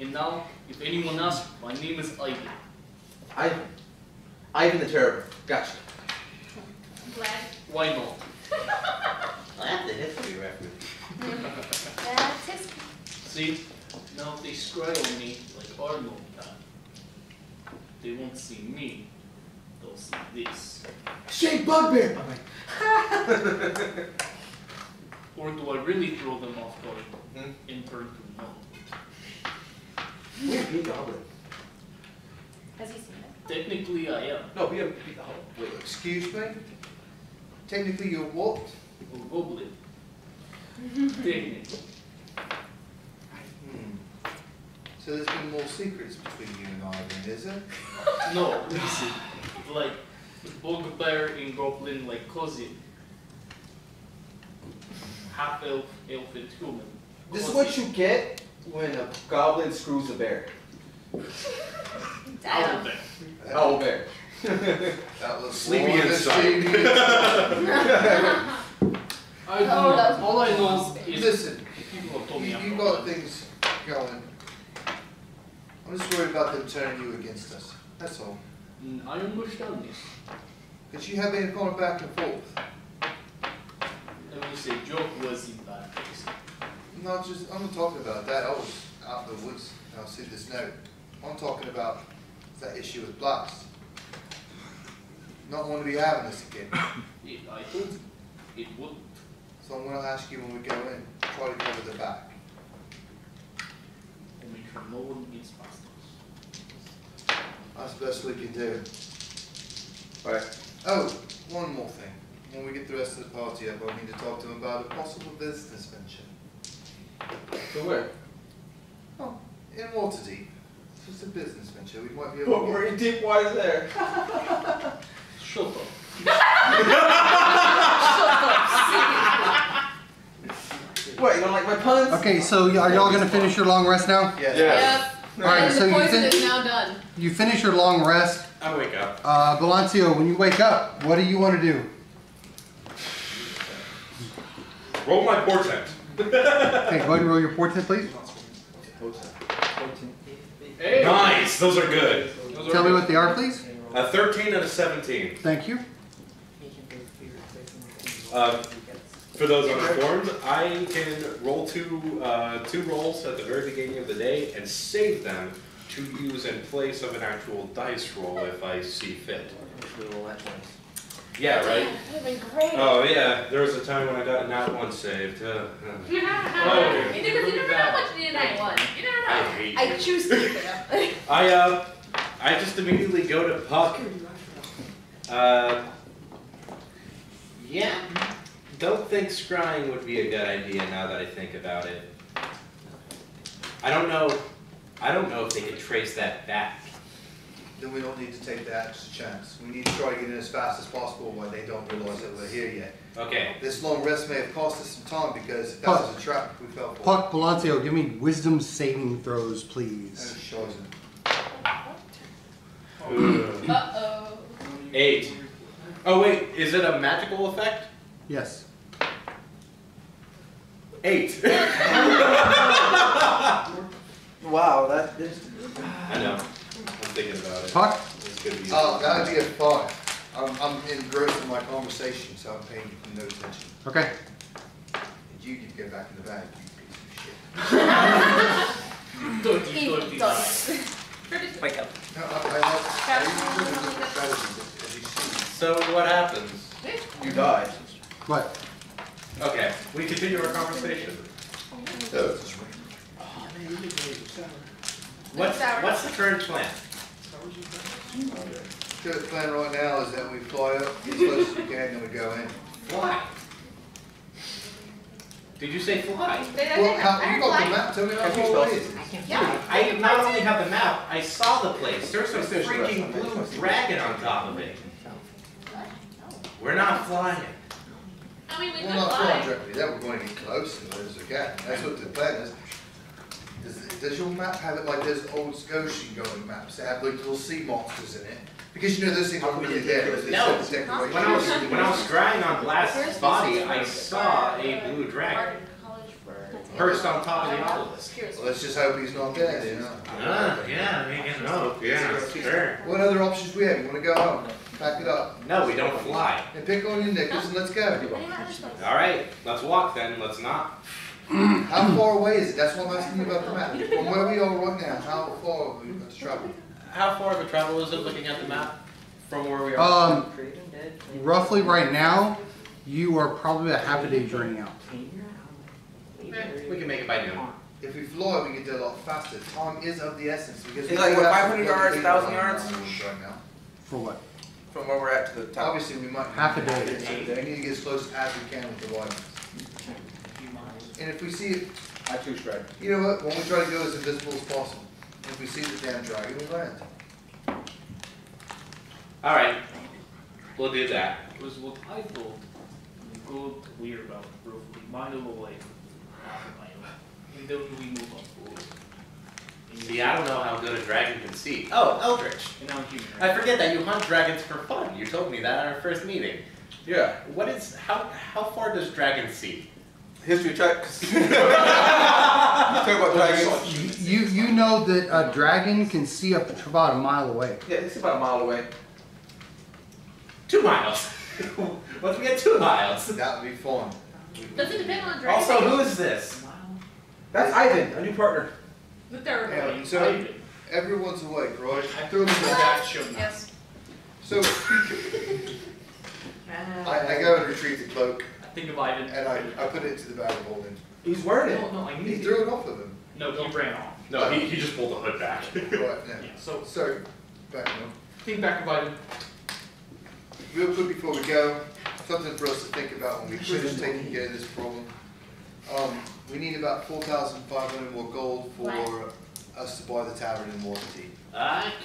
And now, if anyone asks, my name is Ivan. Ivan the Terrible. Gotcha. Glad. Why not? that's a history reference. That's his. See, now if they scry on me like Arnold can, they won't see me, they'll see this. Shake Bugbear! Or do I really throw them off guard and turn to no? We have beat the Goblin. Has he seen it? Technically I am. No, we haven't beat the Goblin. Wait, Excuse me? Technically you're what? A goblin. Technically. So there's been more secrets between you and Ivan, is there? No, listen. Like, bugbear and goblin like cousin. Half elf, elf and human. this is what you get when a goblin screws a bear. Owl bear. Owl bear. That was Sleepy more than inside. sleepy I do Oh, not, that's all I know is Listen, people have told me I'm you've wrong. got things going. I'm just worried about them turning you against us. That's all. I understand this. Because you have been going back and forth. Let me say, joke was in bad taste. I'm not talking about that. I was out in the woods and I see this note. I'm talking about that issue with Blast. Not want to be having this again. I told you, it wouldn't. So I'm going to ask you when we go in, try to cover the back. I'll make sure no one gets past us. That's the best we can do. Right. Oh, one more thing. When we get the rest of the party up, I need to talk to them about a possible business venture. So where? Oh, in Waterdeep. It's just a business venture. We might be But able to we're in deep waters there. Shut up. What, you don't like my puns? Okay, so are y'all gonna finish your long rest now? Yeah. Yeah. All right, And so the you poison fin- is now done. you finish your long rest. I wake up. Balancio, when you wake up, what do you want to do? Roll my portent. Okay, go ahead and roll your portent, please. Hey! Nice, those are good. Tell me what they are, please. A 13 and a 17. Thank you. For those uninformed, I can roll two rolls at the very beginning of the day and save them to use in place of an actual dice roll if I see fit. Yeah, right? That would have been great. Oh yeah, there was a time when I got a nat 1 saved. You never know what you did at one. You never know. I hate I you. choose to keep it up. I just immediately go to Puck. Yeah, don't think scrying would be a good idea now that I think about it. I don't know if they could trace that back. Then we don't need to take that as a chance. We need to try to get in as fast as possible while they don't realize that we're here yet. Okay. This long rest may have cost us some time because if that was a trap, we fell for. Puck, Balancio, give me wisdom saving throws, Oh, please. chosen. Uh-oh. 8. Oh wait, is it a magical effect? Yes. 8. Wow, that is. I know. I'm thinking about it. Puck? It's gonna be Oh, that would be a 5. I'm engrossed in my conversation, so I'm paying no attention. Okay. And you need to go back in the bag, you piece of shit. Dirty. Wake up. No, I use different strategies, as you see. So what happens? You died. What? Okay, we continue our conversation. What's the current plan? The plan right now is that we fly up as close as we can and we go in. Fly. Did you say fly? Well, you got the map, tell me how far away it is. Yeah. I not only have the map, I saw the place. There's a freaking blue dragon on top of it. We're not flying. I mean, we We're could not flying fly. directly there, we're going to get close as close as we can. That's what the plan is. Does your map have it like those old Scotian going maps that have like little sea monsters in it? Because you know those things aren't really there. It's No. just decoration. When I was scrying on Blast's body, I saw a blue dragon perched on top of the obelisk. Well, let's just hope he's not there, you know. Yeah, we can hope. Yeah, sure. What other options we have? You want to go home? Pack it up. No, we don't fly. And pick on your knickers and let's go. All right, let's walk then. Let's not. How far away is it? That's what I'm asking you about the map. From where we are right now, how far have we got to travel? How far of a travel is it looking at the map from where we are? Roughly right now, you are probably a half a day journey out. We can make it by noon. If we fly, we can do a lot faster. Time is of the essence because It's like, what, 500 yards, 1,000 yards? Right now. For what? From where we're at to the top. Obviously, we might Half a day. We need to get as close as we can with the wires. And if we see it, I too stride. you know what? When we try to go as invisible as possible. If we see the damn dragon, we land. All right, we'll do that. Because what I thought, go clear about roughly a mile away, half a mile, and then we move on forward. See, I don't know how good a dragon can see. Oh, Eldritch. And now human. I forget that you hunt dragons for fun. You told me that at our first meeting. Yeah. How far does dragon see? History check. Talk about dragons. You know that a dragon can see up to about a mile away. Yeah, it's about a mile away. 2 miles. Once we get 2 miles. That would be fun. Does it depend on the dragon? Also, who is this? That's Ivan, a new partner. But they're Yeah, so everyone's awake, right? I threw him in the back show now. Yes. So I go and retrieve the cloak I think of Ivan. and I put it into the bag of holding. He's wearing it. No, I He need threw it off of him. No, he ran off. No, he just pulled the hood back. Right, yeah. Yeah, so So, back on. think back of Ivan. Real quick before we go, something for us to think about when we finish taking care of this problem. We need about 4,500 more gold for us to buy the tavern in Waterdeep.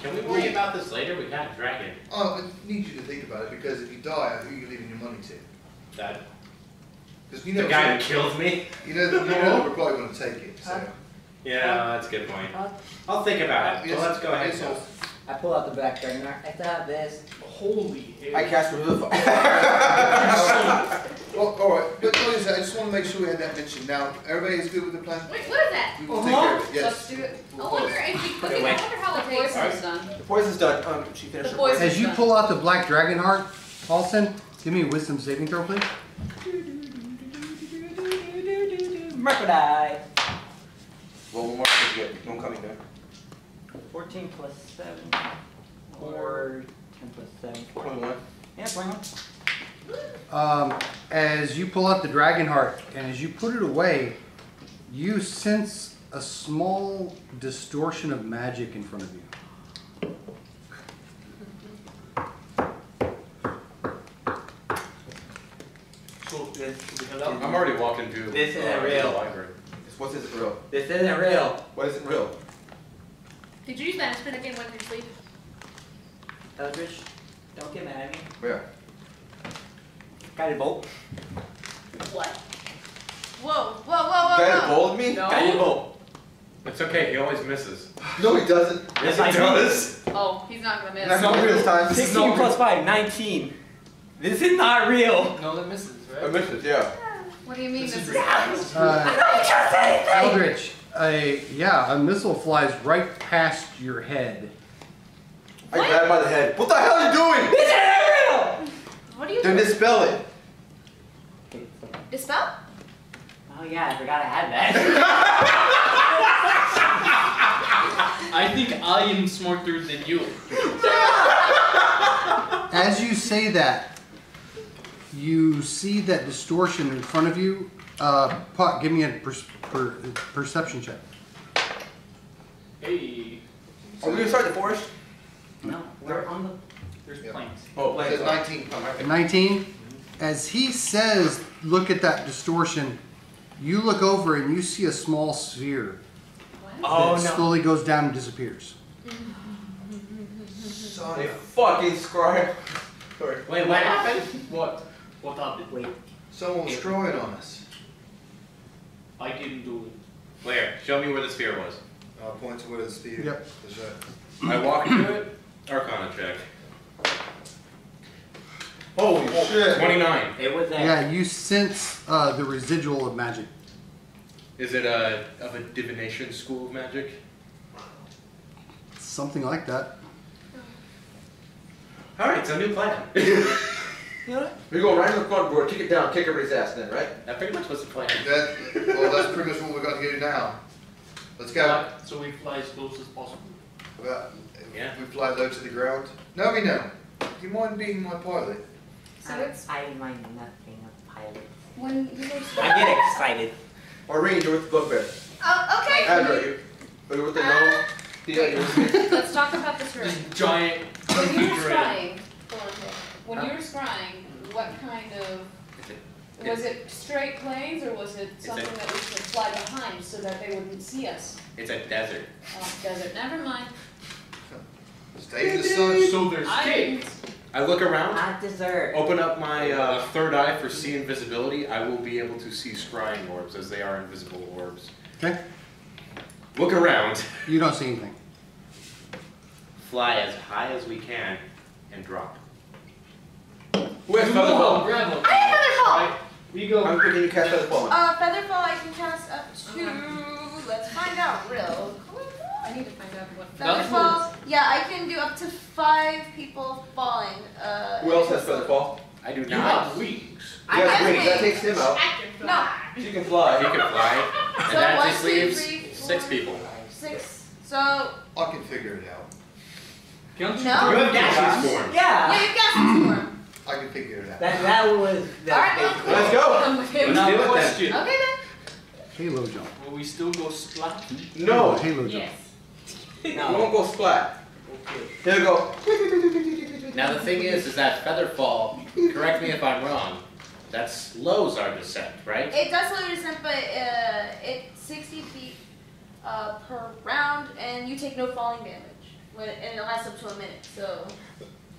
Can we worry about this later? We got a dragon. Oh, I need you to think about it because if you die, who are you leaving your money to? That Because you the know guy who killed me. You know that we're probably going to take it. So. Yeah, that's a good point. I'll think about it. Yes, So let's go ahead. yes, and yes. I pull out the black dragon. I still have this. Holy hell. I cast Revivify. Well, alright, but like I said, I just want to make sure we had that mentioned. Now, everybody is good with the plan? Wait, what is that? We will take care of it, yes. Let's do it. I wonder if we could. I wonder how it The tastes. poison's done. The poison's done. She finished The her poison. poison- As you pull out the black dragon heart, Paulson, give me a wisdom saving throw, please. Mercadie. Well, one more to get. One coming down. 14 plus 7. Or 10 plus 7. 21. Yeah, 21. As you pull out the dragon heart and as you put it away, you sense a small distortion of magic in front of you. So, This, I'm already walking through This isn't the real. library. What is it real? this isn't real. What is it real? Did you use that spin again when you sleep? Eldridge, don't get mad at me. Where? Guided bolt. What? Whoa, whoa, whoa, whoa, Guy that whoa. bowled me? No. Guided bolt. It's okay. He always misses. No, he doesn't. Yes, I he do. does. Oh, he's not gonna miss. Not gonna real this time. 16 plus 5, 19. This is not real. no, that misses, I right? missed it, yeah. What do you mean This this is is ridiculous. Eldritch, a missile flies right past your head. I grabbed by the head. What the hell are you doing? This isn't real. What are you Then doing? dispel it. Dispel? Oh yeah, I forgot I had that. I think I am smarter than you. As you say that, you see that distortion in front of you. Puck, give me a perception check. Hey, Are we gonna start the forest? No, we're on the. there's Yeah. planes. Oh, It says 19. 19. As he says, look at that distortion, you look over and you see a small sphere Oh that no. slowly goes down and disappears. Son They of- fucking scribe. Sorry. Wait, what happened? What? What happened? Wait. Someone was drawing on us. I didn't do it. Where? Show me where the sphere was. I'll point to where the spear Yep. is at. I walk into it. Arcana check. Holy shit. 29. It was there. Yeah, you sense the residual of magic. Is it of a divination school of magic? Something like that. All right, so new plan. We go right in the front door, kick it down, kick everybody's ass then, right? That pretty much was the plan. Well, that's pretty much what we're going to do now. Let's go. So we fly as close as possible. About, Yeah. We fly low to the ground. No, we don't. Do you mind being my pilot? So it's I mind nothing of pilots. when you were I get excited. Or Ranger with the bugbear. Oh, okay. Andrew, you with the no? Yeah, you're with me. Let's talk about this room. This giant When you were dragon. scrying, hold on a second. When you were scrying, what kind of, was it straight planes or was it something that we could fly behind so that they wouldn't see us? It's a desert. Oh, desert, never mind. Stay in the sun. So there's I cake. I look around, Not dessert. open up my third eye for see invisibility. I will be able to see scrying orbs as they are invisible orbs. Okay? Look around. You don't see anything. Fly as high as we can and drop. Who has You feather know how fall? to grab one. I have another fall. Right? We go. How quick can you cast Featherfall? Featherfall I can cast up to, let's find out real quick. I need to find out what. Featherfall, yeah, I can do up to 5 people falling. Who else has Featherfall? I do You not. have wings. You have wings. That takes him out. No. She can fly. He can fly. And So that 1, just 2, leaves 3, 6 4, people. 6. So, I can figure it out. Can't you No. You do have it? gaseous form. yeah, Yeah. you got some form. I can figure it out. That was. Alright, well, Let's go. Let's do it then. Question. Okay then. Halo jump. Will we still go splat? No. Halo jump. Yes. We won't go splat. Okay. Here we go. Now the thing is that Featherfall, correct me if I'm wrong, that slows our descent, right? It does slow your descent, but it's 60 feet per round, and you take no falling damage. And it lasts up to a minute, so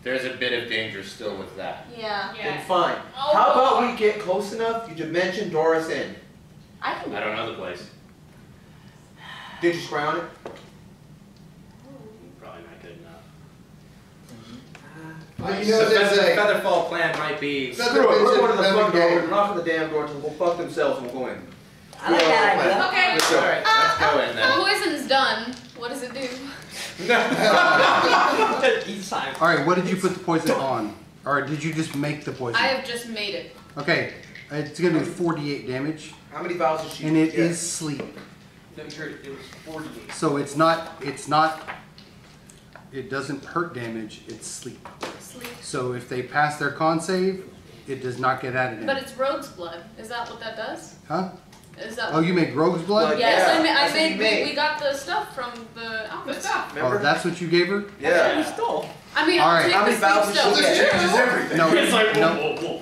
There's a bit of danger still with that. yeah. Then fine. How about we get close enough, you dimension Doris in. I can do I don't know the place. Did you scry on it? Probably not good enough. But you know The what they say. Featherfall plan might be. Feather Screw it. We're vision, going to the never front door. game. We're knocking the damn door until we'll fuck themselves and we'll go in. I like that idea. Okay. Let's go. Alright, let's go in then. Poison's done. What does it do? Each time. All right, what did you put the poison on? Or did you just make the poison? I have just made it. Okay, it's gonna do 48 damage, How many vials did she and it get? is sleep. No, you heard it was 48. So it doesn't hurt damage, it's sleep. Sleep. So if they pass their con save, it does not get added in. But it's rogue's blood. Is that what that does? Huh? Is that? Oh, you make rogue's blood? Yes, Yeah, I that's what you made. made. We got the stuff from the outfit. Remember? Oh, that's what you gave her? Yeah. Stole. I mean, All I'll right. take How the many vials sleep did stuff. she This get? changes everything. No, It's like, no. whoa, whoa, whoa.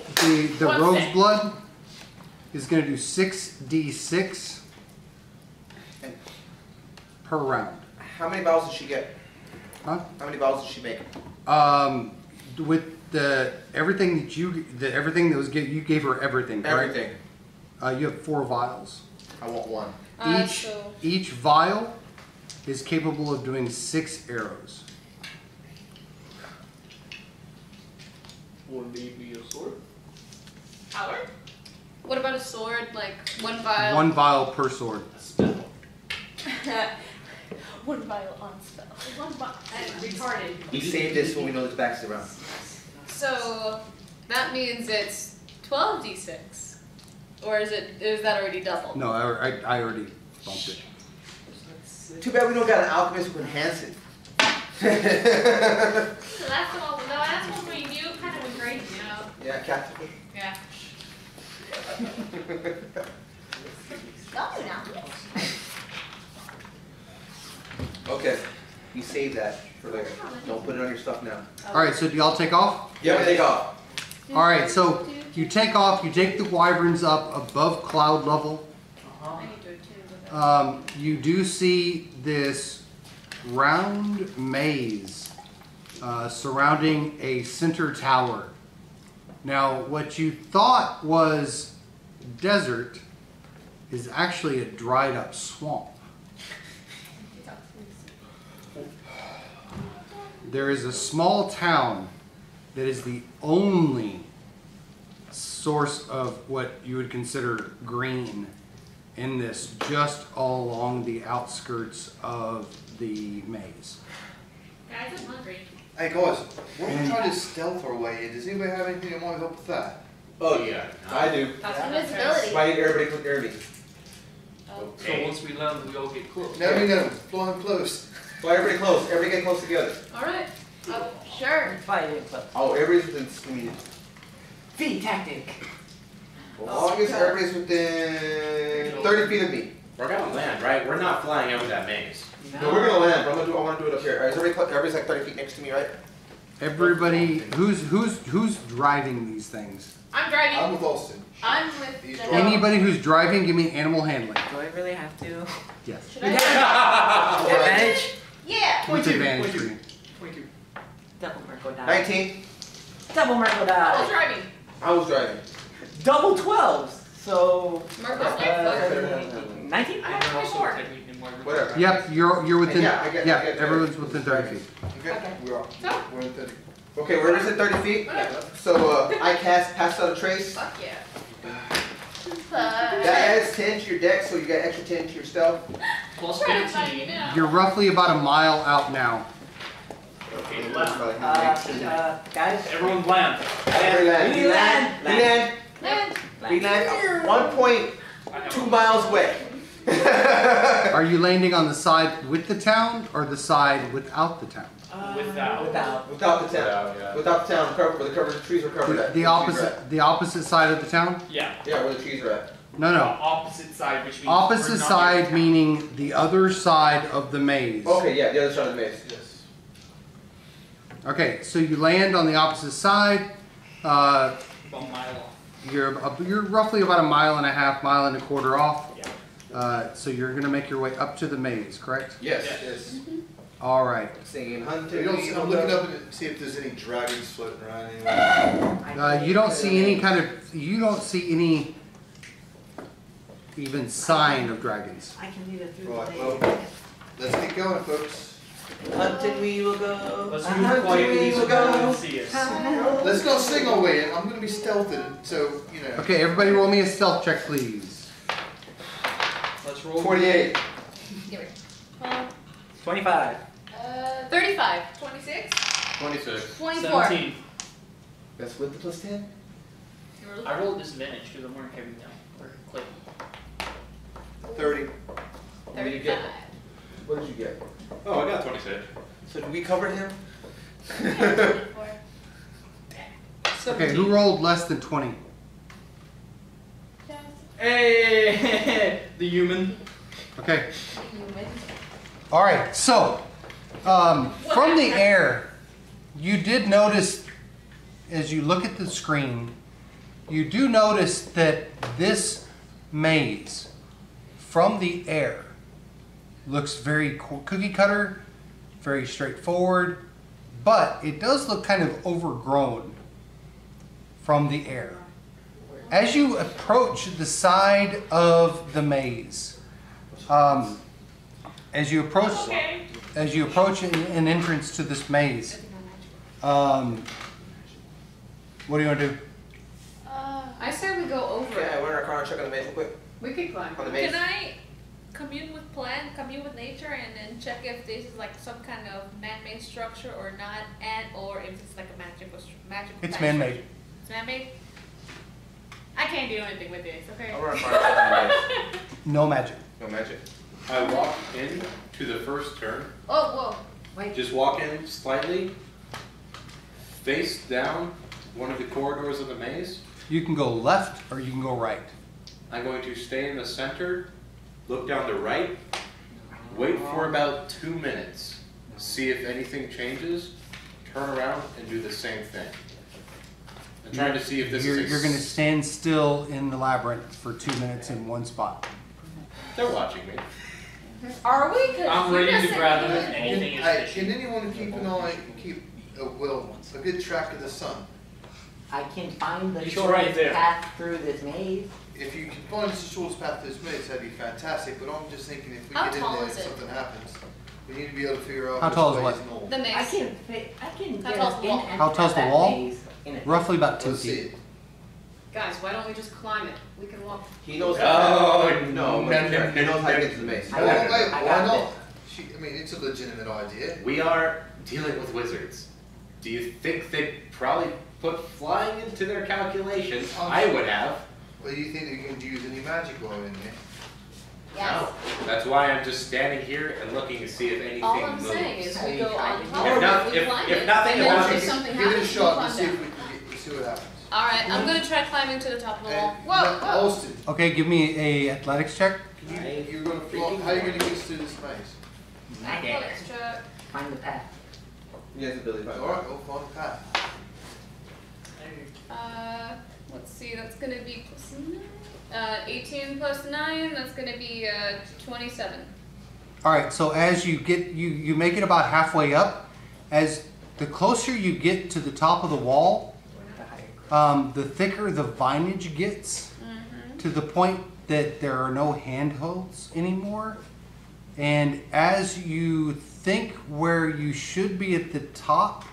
The What's rogue's that? blood is gonna do 6d6 per round. How many vials did she get? Huh? How many vials did she make? With everything that was you gave her everything, correct? Everything. You have 4 vials. I want 1. So Each vial is capable of doing 6 arrows. Or maybe a sword? power. What about a sword? Like 1 vial. 1 vial per sword. Spell. 1 vial on spell. 1 vial. Retarded. We save this when we know this back's around. So that means it's 12d6, or is that already doubled? No, I already bumped it. Too bad we don't got an alchemist who can enhance it. So that's what we do, kind of great, you know. Yeah, Captain. Yeah. Y'all do now. Okay. You save that for later. Don't put it on your stuff now. All right, so do y'all take off? Yeah, we take off. All right, so you take off. You take the wyverns up above cloud level. I need to attune to that. You do see this round maze surrounding a center tower. Now, what you thought was desert is actually a dried up swamp. There is a small town that is the only source of what you would consider green in this, just all along the outskirts of the maze. Guys, I'm hungry. Hey guys, we're trying to stealth our way in. Does anybody have anything that might help with that? Oh yeah, I do. Invisibility. Why did everybody click near me? So once we land, we all get close. No, flying close. Why everybody close? Everybody get close together. All right. Sure. Fighting club. Oh, everybody's within. I mean, Feed tactic. well, as long as everybody's within 30 feet of me. We're gonna land, right? We're not flying over that maze. No, we're gonna land, but I want to do it up here. All right, everybody's like 30 feet next to me, right? Everybody, who's driving these things? I'm driving. I'm with Austin. I'm with He's the driving. Anybody who's driving, give me animal handling. Do I really have to? Yes. Should I? Advantage? Yeah. With advantage for you. 22. Double Merco die. 19. Double Merco I was die. driving. I was driving. Double 12s. So. Marco's 19? I can also technically in my Whatever. Yep, you're within. Yeah, I get everyone's within 30 feet. Okay. We're We're in 30. Okay, we're within 30 feet. Whatever. So I pass out a trace. Fuck yeah. That adds 10 to your deck, so you got extra 10 to your stealth. Plus Trying to find you 15. now. You're roughly about a mile out now. Okay, left. Guys, Everyone land. We land. Land. We land 1.2 miles away. Are you landing on the side with the town or the side without the town? Without. Without the town. Yeah. Without the town, where the trees are covered at. The opposite side of the town? Yeah. Yeah, where the trees are at. No, no. Opposite side, which means Opposite we're not side in- meaning the other side of the maze. Okay, yeah, the other side of the maze. Yes. Okay, so you land on the opposite side. About a mile off. You're roughly about a mile and a half, mile and a quarter off. Yeah. So you're gonna make your way up to the maze, correct? Yes. Yes. All right. Singing We hunting. don't see, I'm looking up and see if there's any dragons floating around anywhere. You don't see any kind of. You don't see any even sign of dragons. I can leave it through Right, the day. well, let's get going, folks. hunting we will go. Let's hunting move quietly we so will no one go. can see us. Let's not sing our way in. I'm going to be stealthing, so, you know. Okay, everybody, roll me a stealth check, please. Let's roll. 48. Give it. 25. 35. 26. 26. 24. 17. That's with the plus 10? I rolled disadvantage because I'm wearing heavy now. Or clip. 30. What did you 35. get? What did you get? Oh, I got 26. So did we cover him? 24. Okay, who rolled less than 20? Hey, the human. Okay. All right. So, from the air, you did notice, as you look at the screen, you do notice that this maze, from the air, looks very cookie cutter, very straightforward, but it does look kind of overgrown from the air. As you approach the side of the maze, as you approach an entrance to this maze, what do you want to do? I say we go over Yeah, it. we're in our car and check on the maze real quick. We could climb. On the maze. Can I commune with nature, and then check if this is like some kind of man-made structure or not, or if it's like a magical It's type man-made. structure? It's man-made. I can't do anything with this. Okay. I'll run a car and check on the maze. No magic. No magic. I walk in to the first turn. Oh, Wait, Just walk in slightly, face down one of the corridors of the maze. You can go left or you can go right. I'm going to stay in the center, look down the right, wait for about 2 minutes, see if anything changes, turn around and do the same thing. I'm trying to see if this You're is going to stand still in the labyrinth for 2 minutes in one spot. They're watching me. Are we? 'Cause I'm you ready just to said grab we it. would- Anything is Hey, fishy. can anyone keep an eye, a good track of the sun? I can find the He's shortest right there. path through this maze. If you can find the shortest path to this maze, that'd be fantastic, but I'm just thinking if we How get in tall there is and it? something happens, we need to be able to figure out How which tall is way what? is north. the I maze. can fit, I can How get tall's us the in wall? and How out tall's of the that wall? maze in a Roughly about 2 Let's see feet. it. Guys, why don't we just climb it? We can walk. He knows Oh, no, no, no, he knows how to no. get to the maze. I Well, got it. wait, I why got not? I mean, it's a legitimate idea. We are dealing with wizards. Do you think they'd probably put flying into their calculations? I would have. Well, you think you can use any magic while in there? Yes. No. That's why I'm just standing here and looking to see if anything All I'm moves. saying is we Hey, go try on to top. If not- we if- climb if it, nothing and then about if it, something Give it a happens, shot we'll and see climb if down. we can see what happens. All right, I'm gonna try climbing to the top of the wall. And Whoa, whoa. Austin, Okay, give me a athletics check. you're gonna fly, how are you gonna get us through this maze? Athletics check. Find the path. He has ability to find Alright, we'll find the path. Let's see, that's gonna be plus 9. 18 plus 9, that's gonna be 27. All right, so as you get, you make it about halfway up. As the closer you get to the top of the wall, the thicker the vinage gets, to the point that there are no handholds anymore. And as you think where you should be at the top,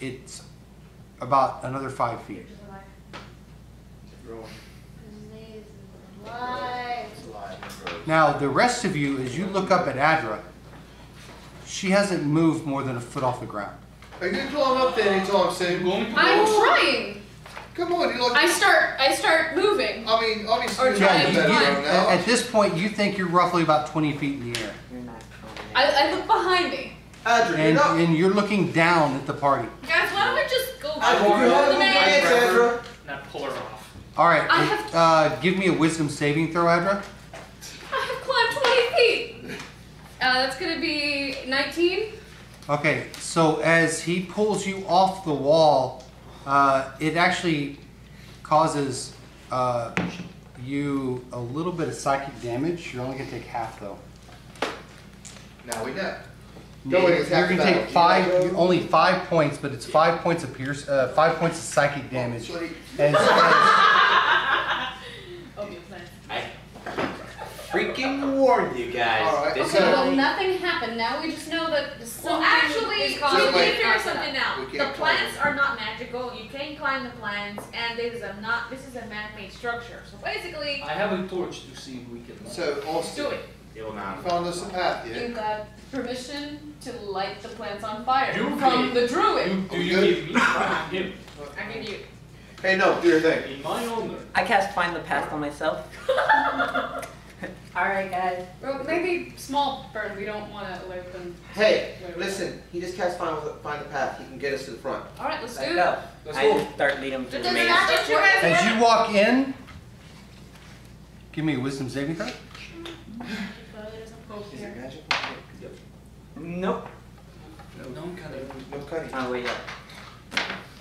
it's about another 5 feet. Now, the rest of you, as you look up at Adra, she hasn't moved more than a foot off the ground. Are you gonna climb up there anytime soon? I'm trying. Come on, you like. I start moving. I mean, obviously, Or you're trying not to better climb. now. At this point, you think you're roughly about 20 feet in the air. I look behind me. Adra, And, and you're looking down at the party. Guys, why don't we just go Adra, you have the a man? Adra. Now pull her off. All right, I have- give me a wisdom saving throw, Adra. I have climbed 20 feet. That's gonna be 19. Okay, so as he pulls you off the wall, it actually causes you a little bit of psychic damage. You're only gonna take half though. Now we know. You're gonna take only 5 points, but it's 5 points of 5 points of psychic damage. As I freaking warned you guys. Alright, This Okay, is- well nothing happened. Now we just know that Well, something actually, is we causing So need wait. to figure something out. We The can't plants climb. are not magical. You can climb the plants, and this is a man-made structure. So basically, I have a torch to see if we can. So, do Austin, it. It will not. you found us a path, yeah? You got permission to light the plants on fire You from did. the druid. Do you give me him? I give you. Hey, no, do your thing. In my honor. I cast Find the Past on myself. Alright, guys. Well, maybe small bird. We don't want to alert them. Hey, listen, he just cast find the path. He can get us to the front. All right, let's do Let's it. go. Let's I go. just start leading them to Does the the main. magic you guys as want? you walk in, give me a wisdom saving throw. Is it magic? Nope. No cutting. No cutting. Oh, wait, yeah.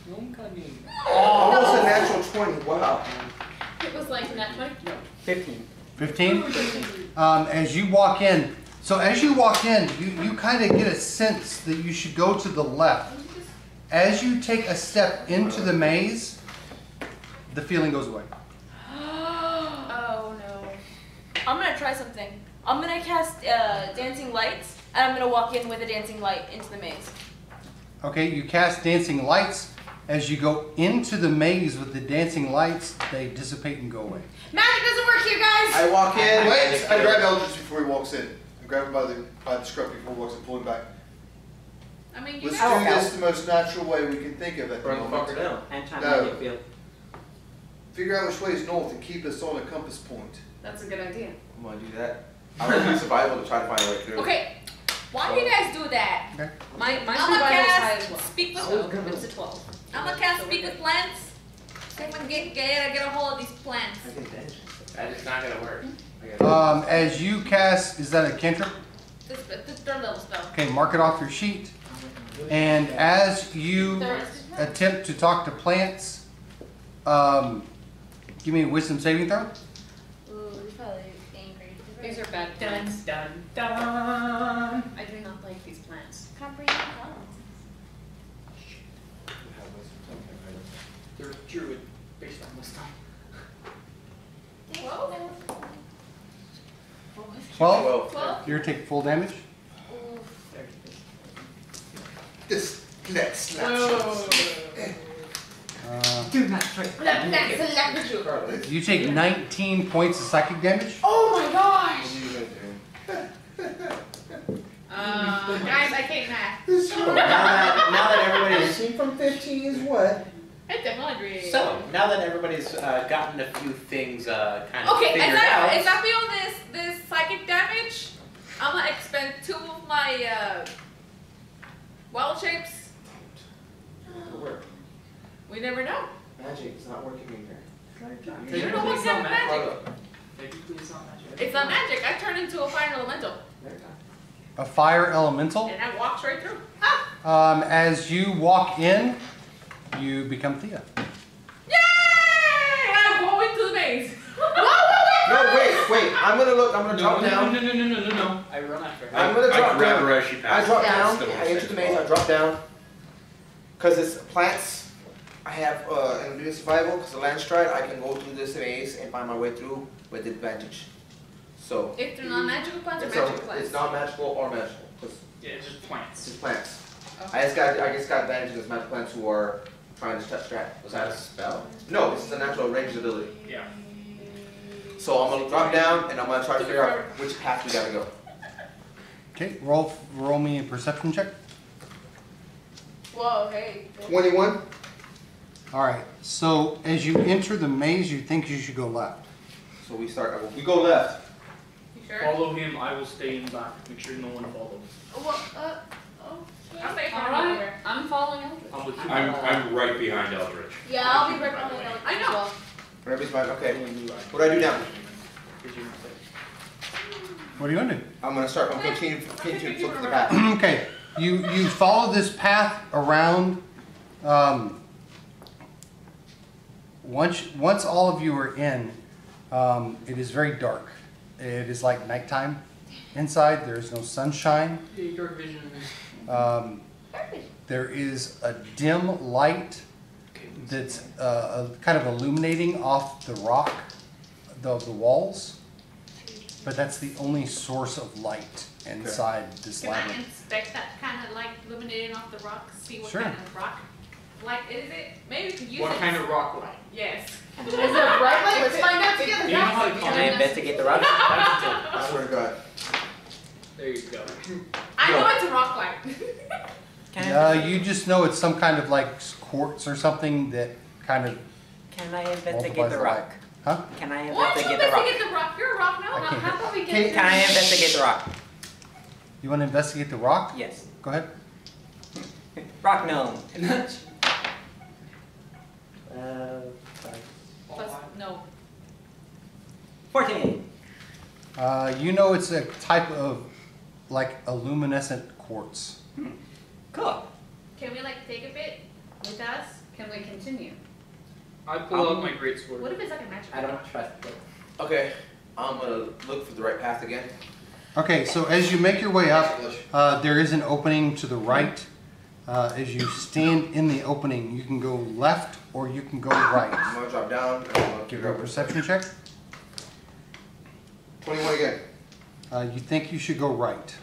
No cutting. Almost a natural 20. Wow. It was like that 20. 15. 15. As you walk in, so as you walk in, you kind of get a sense that you should go to the left. As you take a step into the maze, the feeling goes away. Oh no. I'm gonna try something. I'm gonna cast dancing lights, and I'm gonna walk in with a dancing light into the maze. Okay, you cast dancing lights. As you go into the maze with the dancing lights, they dissipate and go away. Magic doesn't work here, guys. I walk in. Wait, I grab Eldridge before he walks in. I grab him by the scruff before he walks in, pull him back. I mean, you Let's guys. do this the most natural way we can think of at the Burn the moment. fucker down. And time No. magic field. Figure out which way is north and keep us on a compass point. That's a good idea. I'm gonna do that. I'm gonna do survival to try to find a way through. Okay, why do you guys do that? My I'm survival gonna is high as cast well. speak with. So it's a 12. I'm gonna cast speak with plants. See if we can get a hold of these plants. That is not gonna work. As you cast, is that a cantrip? This third level spell. Okay, mark it off your sheet. And as you attempt to talk to plants, give me a wisdom saving throw. Ooh, he's probably angry. These are bad Dun plants. dun dun. I do not like these plants. Comprehend colors. They're druid based on this time. 12. 12? You're gonna take full damage. This next snapshot. Do not try. You take 19 points of psychic damage. Oh my gosh! Guys, I can't math. Now that everybody's 15 from 15 is what? I definitely agree. so now that everybody's gotten a few things kind of Okay, figured as out. I feel this psychic damage, I'm gonna expend 2 of my wild shapes. It'll work. We never know. Magic is not working in here. You don't know what kind of magic. Hold up. Technically, it's not magic. It's not magic. I turn into a fire elemental, There you go. A fire elemental. and I walk straight through. As you walk in, you become Thea. Yay! I'm going to the maze. No, wait. I'm gonna look. I'm gonna No, drop no, down. no. I run after her. I'm gonna drop I grab down. her as she I passes. drop That's down. the most I enter the safe maze. I spot. drop down. Cause it's plants. I have and doing survival. Cause the land stride, I can go through this maze and find my way through with advantage. So If they're not magical plants, or it's, magical plants. it's not magical or magical. Cause Yeah, it's just plants. it's plants. Okay. I just got advantage against magic plants who are trying to touch strat. Was that a spell? No, this is a natural ranged ability. Yeah. So I'm gonna drop down and I'm gonna try to figure out which path we gotta go. Okay, roll me a perception check. Whoa, hey. 21. All right, so as you enter the maze, you think you should go left. So we go left. You sure? Follow him, I will stay in back. Make sure no one follows. Well, I'll stay for Alright, I'm following Eldridge. I'm with you. I'm right behind Eldridge. yeah, I'll be right behind you. I know. Everybody's fine. Okay. What do I do now? What are you gonna do? I'm gonna start. I'm gonna continue to flip to the path. Okay, you follow this path around. Once all of you are in, it is very dark. It is like nighttime inside. There is no sunshine. Yeah, dark vision. There is a dim light that's kind of illuminating off the rock, the walls. But that's the only source of light inside this Can I labyrinth. inspect that kind of like illuminating off the rock? See what Sure. kind of rock light is it? Maybe we could use What it. kind of rock light? Yes. Is there a bright light? Let's find out together. Do you know how to Can I investigate the rock? That's it. I swear to God. There you go. I know it's a rock light. Can I, You just know it's some kind of like quartz or something that kind of can I investigate multiplies the the rock? light. Huh? Can I Why don't you investigate the rock? investigate the rock? You're a rock now. I can't. How about we get Can I investigate the rock? You want to investigate the rock? Yes. Go ahead. Rock gnome. Plus, no. 14. You know it's a type of like a luminescent quartz. Cool. Can we like take a bit with us? Can we continue? I pull out my great sword. What if it's like a magic? I don't trust it. Okay. I'm gonna look for the right path again. Okay, so as you make your way up, there is an opening to the right. As you stand in the opening, you can go left or you can go I'm right. gonna drop down. And I'm gonna Give figure me a out which. perception check. 21 again. You think you should go right.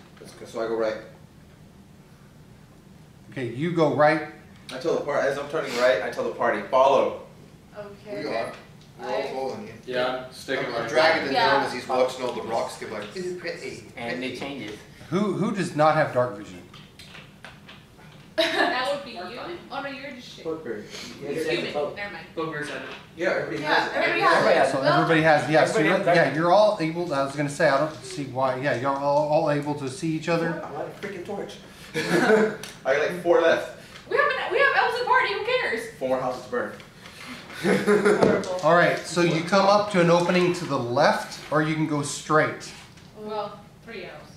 So I go right. Okay, you go right. I tell the party as I'm turning right. I tell the party follow. Okay. We are. We're all following you. Yeah, I'm sticking I'm right. dragging the Yeah. gnome as he's watching all the rocks get like, this is pretty. And it changes. Who does not have dark vision? That would be you. Oh no, you're just shit. Bugbear. Human. Never mind. Bugbear's at it. Yeah, everybody Yeah, has it. everybody has Everybody it. has So Well, everybody has, yeah, so Everybody you're, has dark yeah, you're all able, I was gonna say, I don't see why, yeah, you're all able to see each other. I light a freaking torch. I got like 4 left. We have elves at party. Who cares? 4 more houses to burn. horrible. All right, so you come up to an opening to the left, or you can go straight. Well, 3 elves.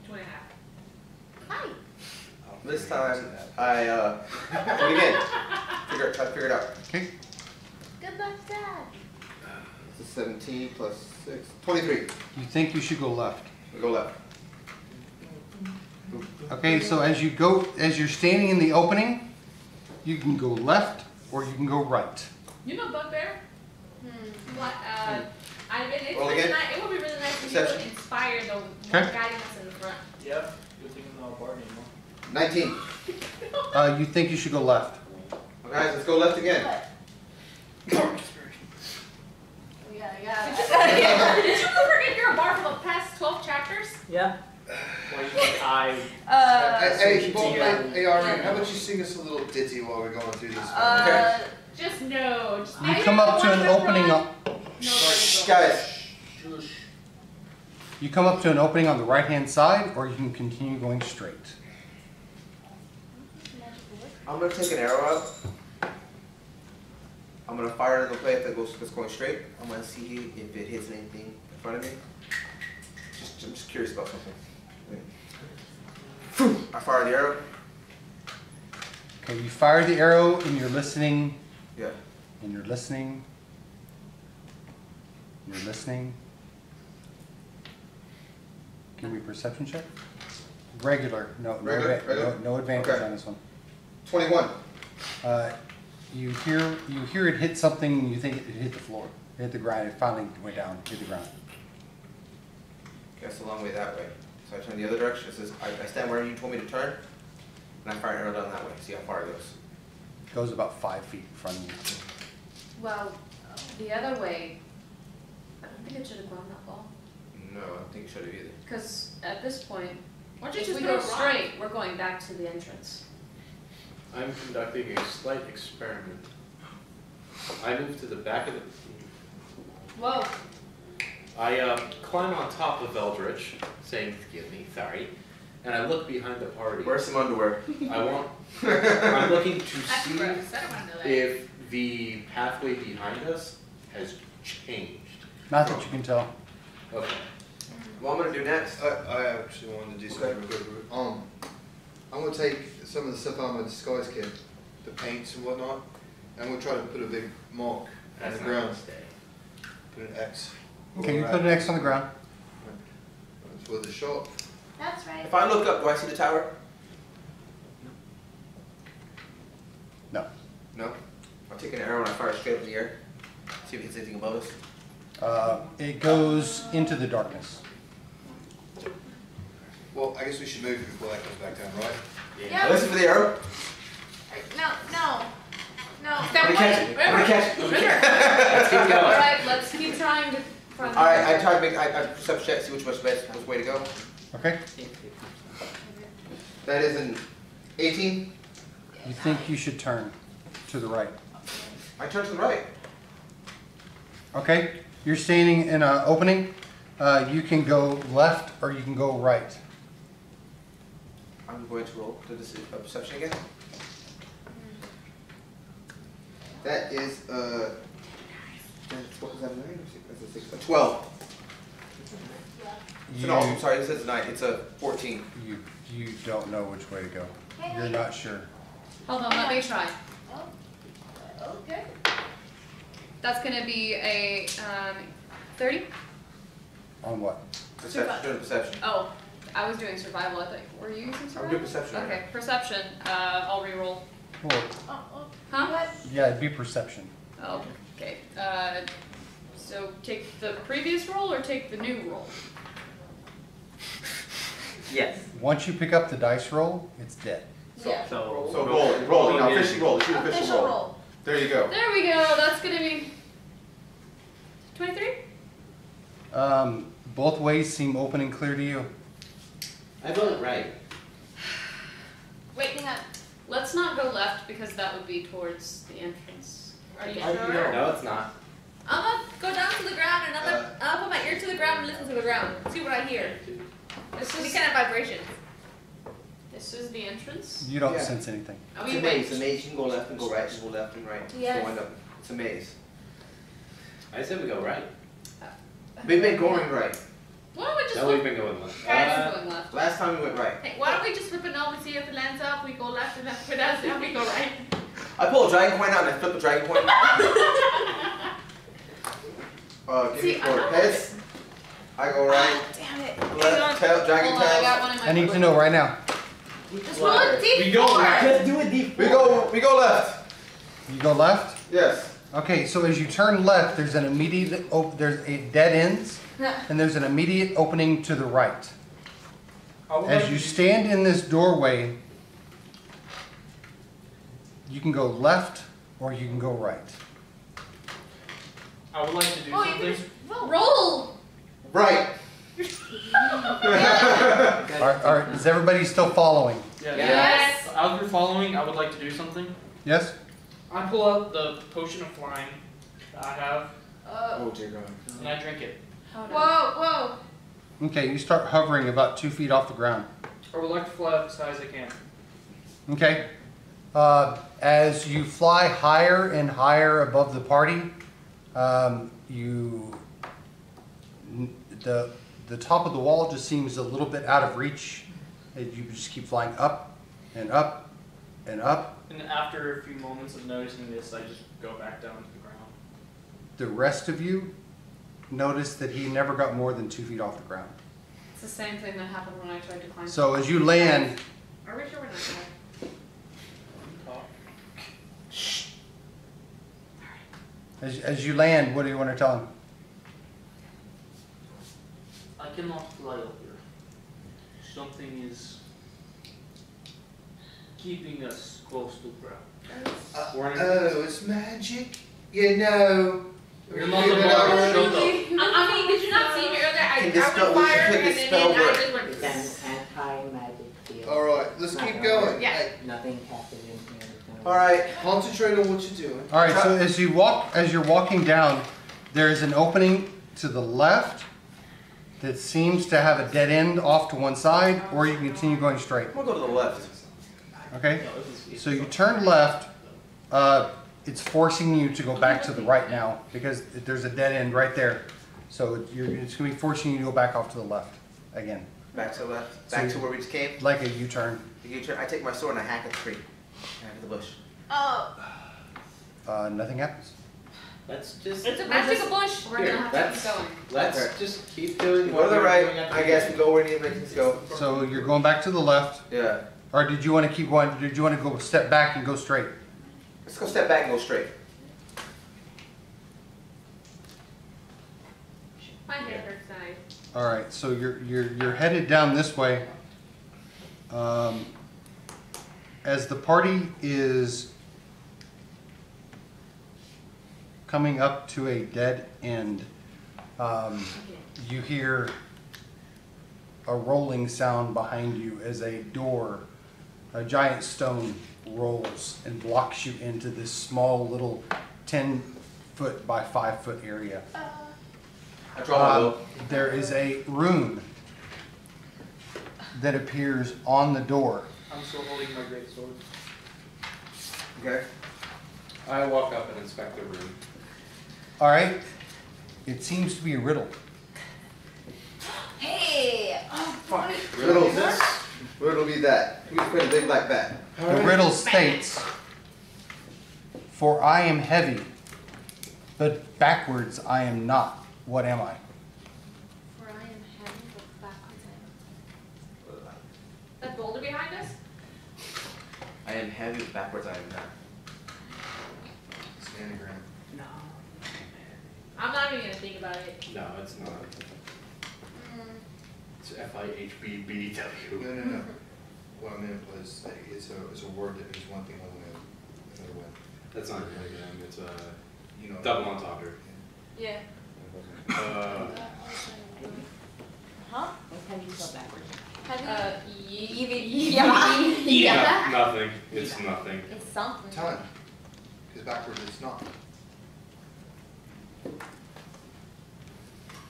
2.5. Hi. This time I do it again. Try to figure it out. Okay. Good luck, Dad. It's a 17 plus 6. 23. You think you should go left. We go left. Okay, so as you're standing in the opening, you can go left or you can go right. You know Bugbear? What? It Roll would be again. nice. It would be really nice if you Perception. would inspire the one Okay. guiding us in the front. Yep. Good thing I'm not a bard anymore. 19. You think you should go left. Well, guys, let's go left again. Yeah. Did you forget you're a bard for the past 12 chapters? Yeah. Why do you think I... Hey, Bob, hey, Armin, how about you sing us a little ditty while we're going through this? Just no. Just You maybe come up to one an in the opening. front. Shh, guys. You come up to an opening on the right-hand side, or you can continue going straight. I'm gonna take an arrow out. I'm gonna fire it in the place that's going straight. I'm gonna see if it hits anything in front of me. I'm just curious about something. I fire the arrow. Okay, you fire the arrow and you're listening, Yeah. and you're listening. You're listening. Give me a perception check. Regular, Regular? no advantage Okay. on this one. 21. You hear it hit something, and you think it hit the floor. It hit the ground, it finally went down, hit the ground. Okay, that's a long way that way. So I turn the other direction. It says I stand where you told me to turn, and I fire an arrow down that way. See how far it goes. Goes about 5 feet in front of you. Well, the other way, I don't think it should have gone that long. No, I don't think it should have either. Because at this point, Why don't you if just we throw go a rock? straight, we're going back to the entrance. I'm conducting a slight experiment. I move to the back of the. Whoa. I climb on top of Eldritch, saying, "Forgive me, sorry," and I look behind the party. Wear some underwear. I'm looking to That's see gross. I don't want to know that. if the pathway behind us has changed. Not that you can tell. Okay. What I'm gonna do next? I actually wanted to do something real quick. I'm gonna take some of the stuff out of my disguise kit, the paints and whatnot, and we'll try to put a big mark on That's the not a ground. mistake. Put an X. Okay, you put an X on the ground. That's where the shot. That's right. If I look up, do I see the tower? No. No? I'll take an arrow and I fire it straight up in the air. See if it hits anything above us. It goes into the darkness. Well, I guess we should move before that comes back down, right? Yeah. Listen for the arrow. No. Step I'm gonna catch it. I'm gonna catch it. I'm gonna catch it. Let's keep going. Alright, let's keep trying to find Alright, I try to make, I perception check, see which was best, which way to go. Okay? That is an 18. You think you should turn to the right. I turn to the right. Okay? You're standing in an opening. You can go left or you can go right. I'm going to roll to this perception again. That is what was that, 9 or 6? That's a 6. 12. No, I'm sorry, this is 9. It's a 14. You don't know which way to go. You're not sure. Hold on, let me try. Okay. That's gonna be a 30? On what? Perception, doing perception. Oh, I was doing survival. I thought, were you using survival? I'm doing perception. Okay, perception. I'll reroll. Well, Huh? yeah, it'd be perception. Oh, okay. So take the previous roll or take the new roll? Yes. Once you pick up the dice roll, it's dead. Yeah. So roll. Now officially roll. Shoot official Official roll. roll. There you go. There we go. That's gonna be 23? Both ways seem open and clear to you. I voted right. Wait, hang on. Let's not go left because that would be towards the entrance. Are you I- sure? No, it's not. I'm gonna go down to the ground and I'll put my ear to the ground and listen to the ground. See what I hear. This Any is kind of vibration. this is the entrance. You don't Yeah. sense anything. I It's mean, a maze. wait. It's a maze. You can go left and go right. You can go left and right. Yes. So wind up. It's a maze. I said we go right. We've been going right. Why don't we just No, we've flip? been going left. Guys, going left. Last time we went right. Hey, why don't we just flip it over and see if it lands up? We go left and if it does, then we go right. I pull a dragon point out and I flip a dragon point. Give See, me I'm 4 not- heads. I go right. Damn it. Left, tail, dragon Hold on, I got tails. one in my I need to book. know right now. Just roll a D4. Just do a D4. We go left. You go left? Yes. Okay, so as you turn left, there's an immediate, there's a dead ends, and there's an immediate opening to the right. As you stand in this doorway, you can go left or you can go right. I would like to do Oh, you something. can just roll. Right. Is everybody still following? Yeah. Yes. As you're following, I would like to do something. Yes? I pull out the potion of flying that I have, Oh dear God. and I drink it. Whoa. Okay, you start hovering about 2 feet off the ground. I would like to fly up as high as I can. Okay? As you fly higher and higher above the party, the top of the wall just seems a little bit out of reach. And you just keep flying up and up and up. And after a few moments of noticing this, I just go back down to the ground. The rest of you notice that he never got more than 2 feet off the ground. It's the same thing that happened when I tried to climb. So as you land, Are we sure we're not going? as you land, what do you want to tell him? I cannot fly up here. Something is keeping us close to the ground. Oh, it's magic. You know. You're not the bar who showed up. I mean, did you not see me earlier? I Dispel- was we should fired put and dispel then I word. just went. It's an anti-magic field. Alright, let's keep going. Yeah. Hey, Nothing happens in here. Alright. concentrate on what you're doing. All right, so as you're walking down, there is an opening to the left that seems to have a dead end off to one side, or you can continue going straight. I'm gonna go to the left. Okay? So you turn left. It's forcing you to go back to the right now because there's a dead end right there. So it's going to be forcing you to go back off to the left again, Back to the left. Back to where we just came. like a U-turn. The U-turn. I take my sword and I hack a tree. I hack the bush. Oh. Nothing happens. Let's just. It's a magical bush. We're Here, gonna have to that's- keep going. Let's just keep doing Go what to the we're right. doing at the I guess we beginning. go where it makes us go. So you're going back to the left, Yeah. or did you want to keep going? Did you want to go step back and go straight? Let's go step back and go straight. My hair hurts tonight. All right, so you're headed down this way. As the party is coming up to a dead end, you hear a rolling sound behind you as a door, a giant stone, rolls and blocks you into this small little 10-foot by 5-foot area. I draw my bow. There is a rune that appears on the door. I'm still holding my great sword. Okay. I walk up and inspect the room. All right, it seems to be a riddle. Hey. Oh, Fuck. boy. Riddle this. Riddle be that. Who's putting big like that? The riddle states, "For I am heavy, but backwards I am not. What am I?" For I am heavy, but backwards I am. That boulder behind us? I am heavy, backwards I am not. Stanogram. No. I'm not even gonna think about it. No, it's not. It's FIHBBW. No. What I meant was that it's a word that means one thing another way. That's not really them. It's a You know. double entendre. Yeah. Huh? What time do you spell backwards? Heavy. Yeah. Nothing. It's nothing. It's something. Ton. Because backwards it's not.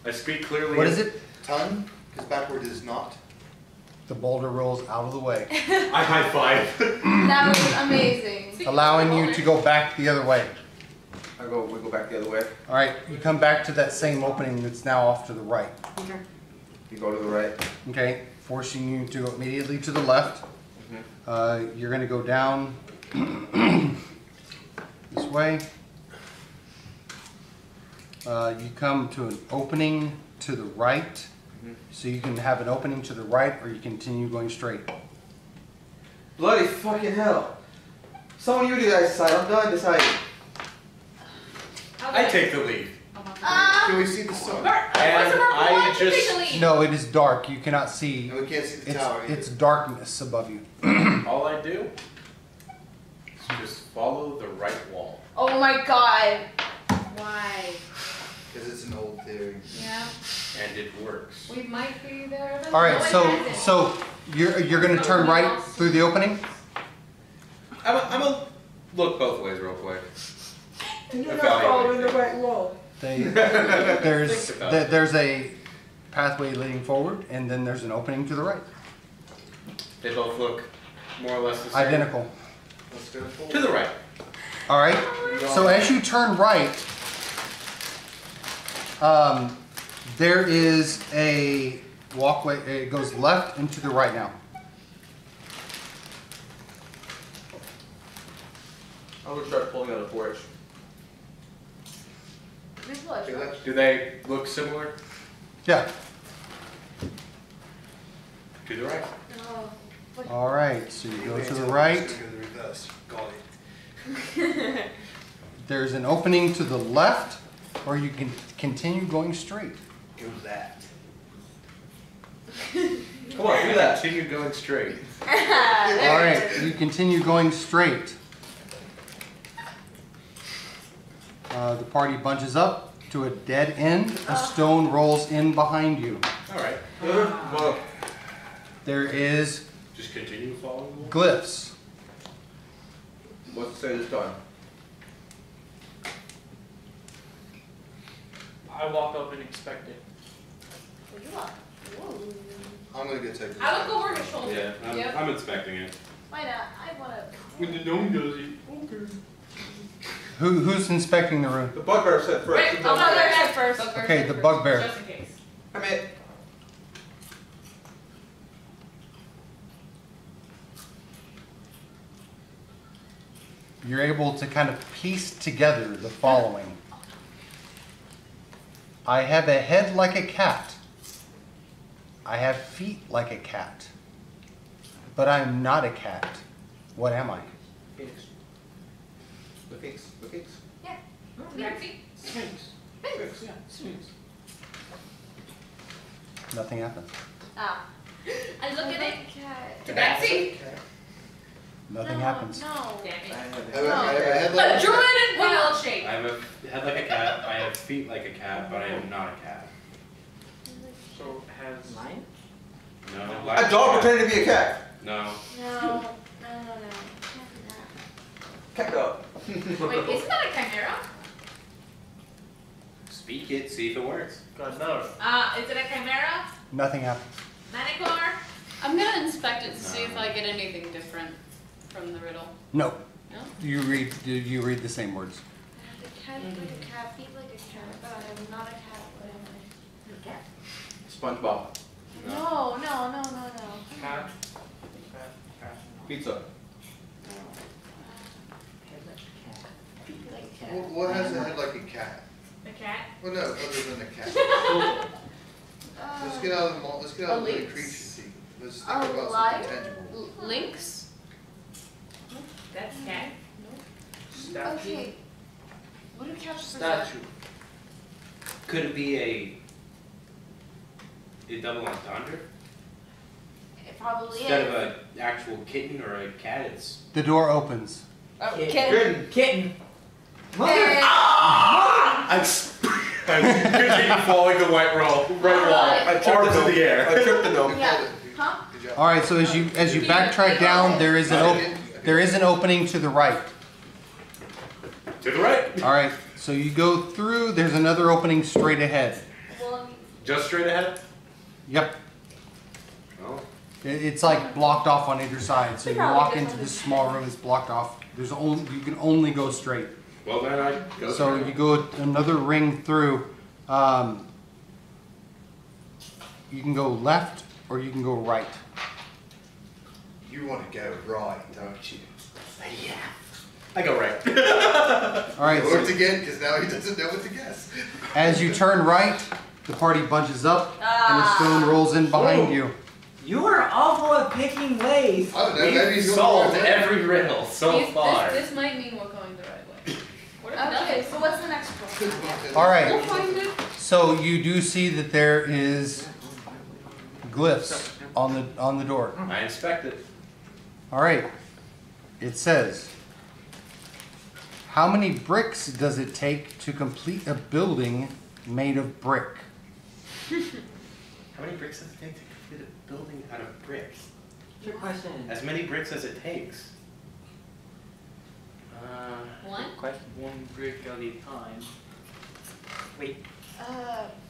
I speak clearly. What is it? Ton. Because backward is not. The boulder rolls out of the way, I high five. That was amazing. allowing you to go back the other way. We go back the other way. All right, you come back to that same opening that's now off to the right. You go to the right. Okay, forcing you to go immediately to the left. You're going to go down this way. You come to an opening to the right. So you can have an opening to the right, or you continue going straight. Bloody fucking hell. Someone you guys decide. I'm done deciding. I take the lead. Can we see the sun? And I just. No, it is dark. You cannot see. And we can't see the It's, tower either. it's darkness above you. All I do is just follow the right wall. Oh my god. Why? Because it's an old theory. Yeah. And it works. We might be there. All right, so you're going to turn right through the opening. I'm a look both ways real quick. You're not following the right wall. There's a pathway leading forward, and then there's an opening to the right. They both look more or less the same. Identical. Let's go forward. To the right. All right. So as you turn right, there is a walkway. It goes left and to the right now. I'm gonna start pulling out a torch. Do they look similar? Yeah. To the right. All right. So you go to the right. Go to the reverse. Got it. There's an opening to the left, or you can continue going straight. Go left. Come on, do that. Continue going straight. All right. You continue going straight. The party bunches up to a dead end. A stone rolls in behind you. Alright. Well, There is Just continue following the glyphs. what's it say this time? I walk up and inspect it. Where you are? Whoa. I'm gonna go take this. I look over his shoulder. Yeah, Yep. I'm inspecting it. Why not? I wanna. When the gnome does it. Okay. Who's inspecting the room? The bugbear said first. Wait, He I'll told me. go there first. Okay, the bugbear. Just in case. I mean, You're able to kind of piece together the following. I have a head like a cat. I have feet like a cat. But I'm not a cat. What am I? Phoenix. The Phoenix. The Phoenix. Yeah. Maxie. Sphinx. Phoenix. Yeah, Sphinx. Nothing happens. Ah. I look at it. Cat. To Maxie. Nothing happens. No. Damn it. I have a head A like a druid in wild shape. I have a head like a cat, I have feet like a cat, but I am not a cat. So it has. Mine? No. A dog pretending to be a cat. No. No. Can't do that. Cat dog. Wait, isn't that a chimera? Speak it, see if it works. God no. Is it a chimera? Nothing happens. Manicore? I'm gonna inspect it to see if I get anything different from the riddle. No. No? You read the same words. The cat is like a cat, feet like a cat, but I am not a cat. What am I? The cat. SpongeBob. No. Cat. Pizza. Head like a cat. Feet like a cat. What has a head like a cat? A cat? Well, no, other than a cat. Let's Uh, get out of the let's get out of the lynx. creature thing. Let's think A about lion? something tangible. Lynx? That's cat. Statue. okay. What do cats Statue. Could it be a double entendre? It probably Instead is. of an actual kitten or a cat, it's The door opens. Kitten. Kitten. Hey. I'm continue following the right wall. I tripped Arms in the air. I tripped the gnome. Yeah. Huh? Good job. All right. So as you backtrack down, there is an opening to the right. To the right. All right. So you go through. There's another opening straight ahead. Well, I mean, Just straight ahead? Yep. Oh. It's like blocked off on either side. So you walk into this small room. It's blocked off. You can only go straight. Well, then I go So through. you go another ring through. You can go left or you can go right. You want to go right, don't you? Yeah. I go right. All right. It So worked again because now he doesn't know what to guess. as you turn right, the party bunches up and a stone rolls in behind you. You are awful at picking ways. I don't know. Maybe We've he's solved going every riddle so far. This might mean we're going the right way. What if it okay, doesn't? so what's the next one? All right. We'll find it. So you do see that there is glyphs on the door. I inspect it. All right. It says, how many bricks does it take to complete a building made of brick? How many bricks does it take to complete a building out of bricks? What's your question? As many bricks as it takes. One? Question. One brick at a time. Wait.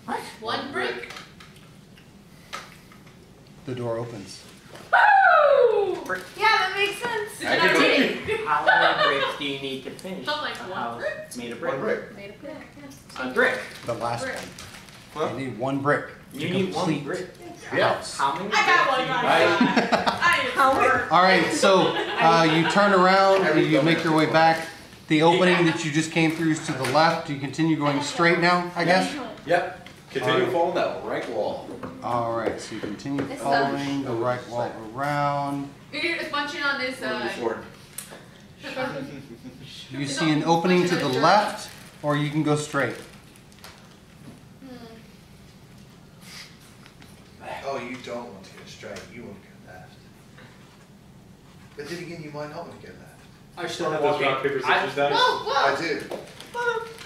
What? One brick? The door opens. Woo! Yeah, that makes sense. I can wait. How many bricks do you need to finish? I'm like, a one house brick? made of One brick? brick. Made a brick, yeah. A brick. The last Brick. one. You need one brick to You need one complete brick. the house. How many? I got one, bricks guys. I How many? All right, so you turn around and you make your way back. The opening that you just came through is to the left. You continue going straight now, I guess? Yep. Continue following that right wall. All right, so you continue This following the right wall around. You're just punching on this side. Sword. You see an opening to the left, or you can go straight. Oh, you don't want to go straight. You want to go left. But then again, you might not want to go left. I still have those rock, paper, scissors dice. I do.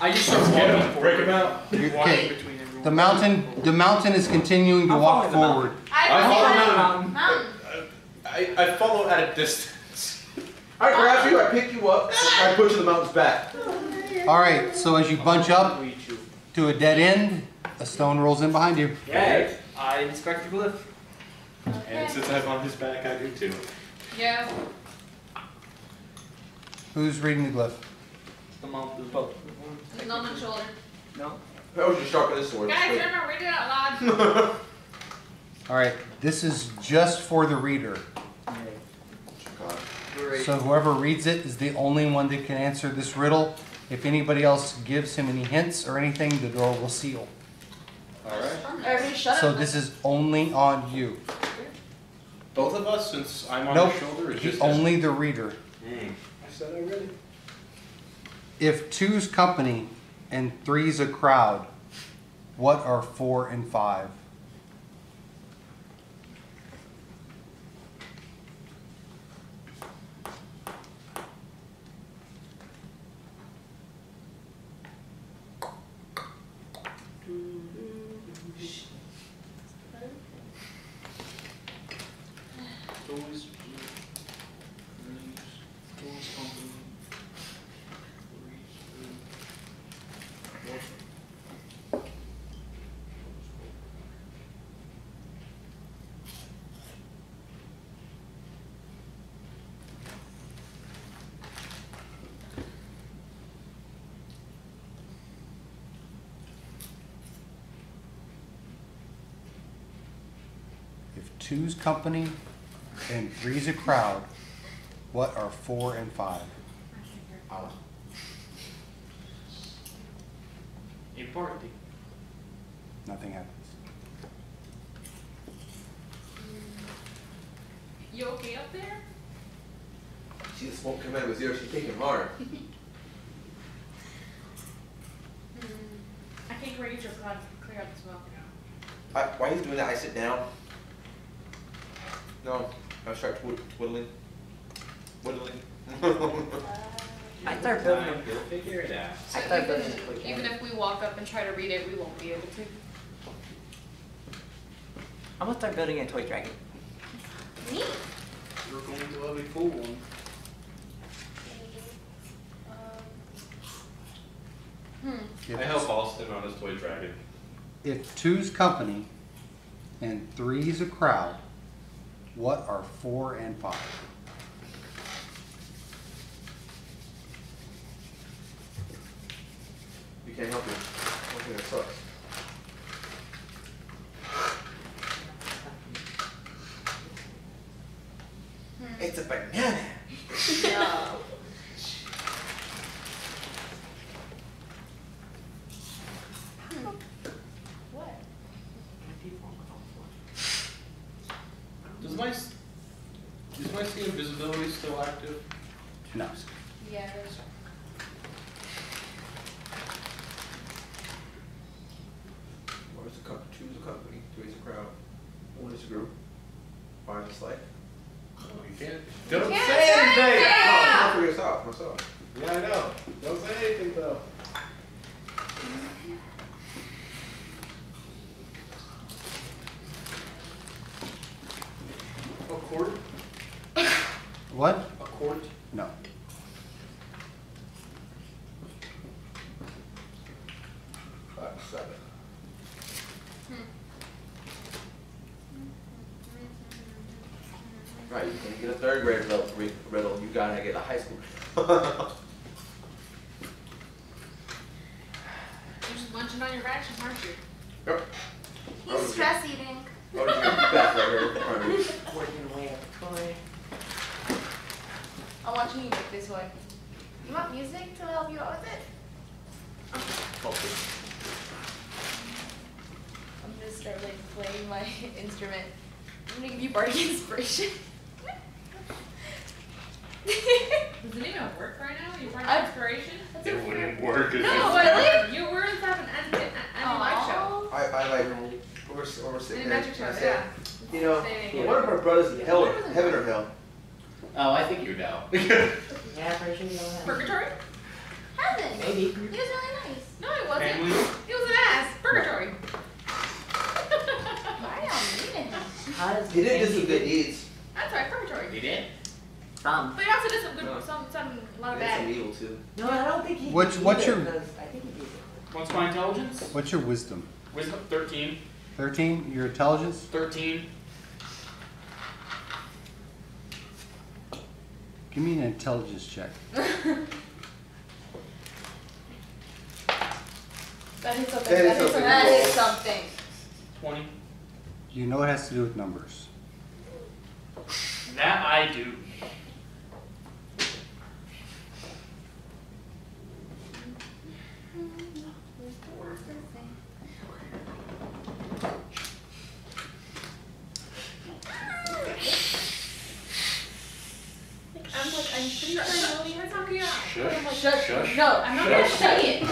I just start walking forward. Break them out. Okay. The mountain is continuing to walk forward. I follow at a distance. I grab you, I pick you up, I push the mountains back. All right, so as you bunch up to a dead end, a stone rolls in behind you. Okay. I inspect the glyph. And since I'm on his back, I do too. Yeah. Who's reading the glyph? The mount, the boat. There's no on my shoulder. No. How would you sharpen this sword? Guys, remember, read it out loud. All right, this is just for the reader. Great. So whoever reads it is the only one that can answer this riddle. If anybody else gives him any hints or anything, the door will seal. Alright. Everybody shut So up. this is only on you. Both of us, since I'm on Nope, his shoulder, it's just only the reader. I said I read it. If 2's company and 3's a crowd, what are 4 and 5? If 2's company and 3's a crowd, what are 4 and 5? A party. Nothing happens. You okay up there? See the smoke come out of his ear, she's taking hard. I can't reach your blood. Clear out the smoke. While he's doing that, I sit down. No, I start twiddling. I start building. You'll figure it out. I start building. Even if we walk up and try to read it, we won't be able to. I'm gonna start building a toy dragon. Neat. We're going to have a full one. I help Austin on his toy dragon. If 2's company and 3's a crowd, what are 4 and 5? You can't help it. One thing that sucks. It's a banana. No. What? Is my see invisibility still active? No. Yeah. Choose a company, 2's a crowd, 1 is a group, 5 is like. You can't. Don't can't say say anything! anything! No, I'll figure this out myself. Yeah, I know. Don't say anything though. A quart? What? A quart? No. Seven. Right, you can get a 3rd grade riddle, you gotta get a high school. You're just munching on your rations, aren't you? Yep. He's stress eating. Oh, you got back right here in front of me. Working away at the toy. I'm watching you make this way. You want music to help you out with it? I'm gonna start like playing my instrument. I'm gonna give you bardic inspiration. Does it even work right now? You find inspiration? It wouldn't work. No, really? Your words have an anti-life show. I like, we're sitting An there, magic show, I said, yeah. you know, one of our brothers in hell, heaven or hell. Oh, I think you know. Yeah, pretty sure you don't have. Purgatory? Heaven. Maybe. He was really nice. No, it wasn't. Family. It was an ass. Purgatory. Why y'all mean him? How does He did do some Andy good deeds. That's right, purgatory. He did? Some. But he also did some good, No. some, a lot of He did some bad. evil too. No, I don't think he What's did your- either, 'cause I think he did it. What's my intelligence? What's your wisdom? Wisdom 13. 13? Your intelligence? 13. Give me an intelligence check. That is something. That is That is something. something. That is something. 20. You know it has to do with numbers. That I do. I'm pretty sure I know you're talking about. Shush. Shut. Shush. No, I'm not gonna say it.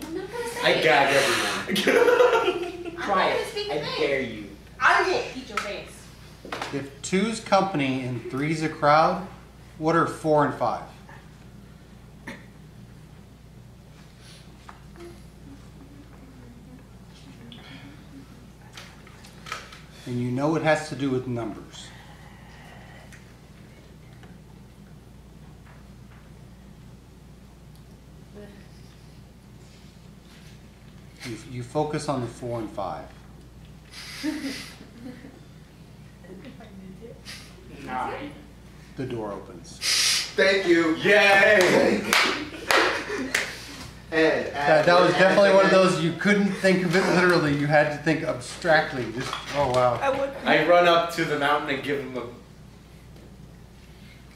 I'm not gonna say I it. gag everyone. Try gonna it. speak I the name. dare you. I will eat your face. If 2's company and 3's a crowd, what are 4 and 5? And you know it has to do with numbers. You focus on the 4 and 5. 9. The door opens. Thank you. Yay! And That was definitely one of those you couldn't think of it literally. You had to think abstractly. Just, oh wow. I run up to the mountain and give him a.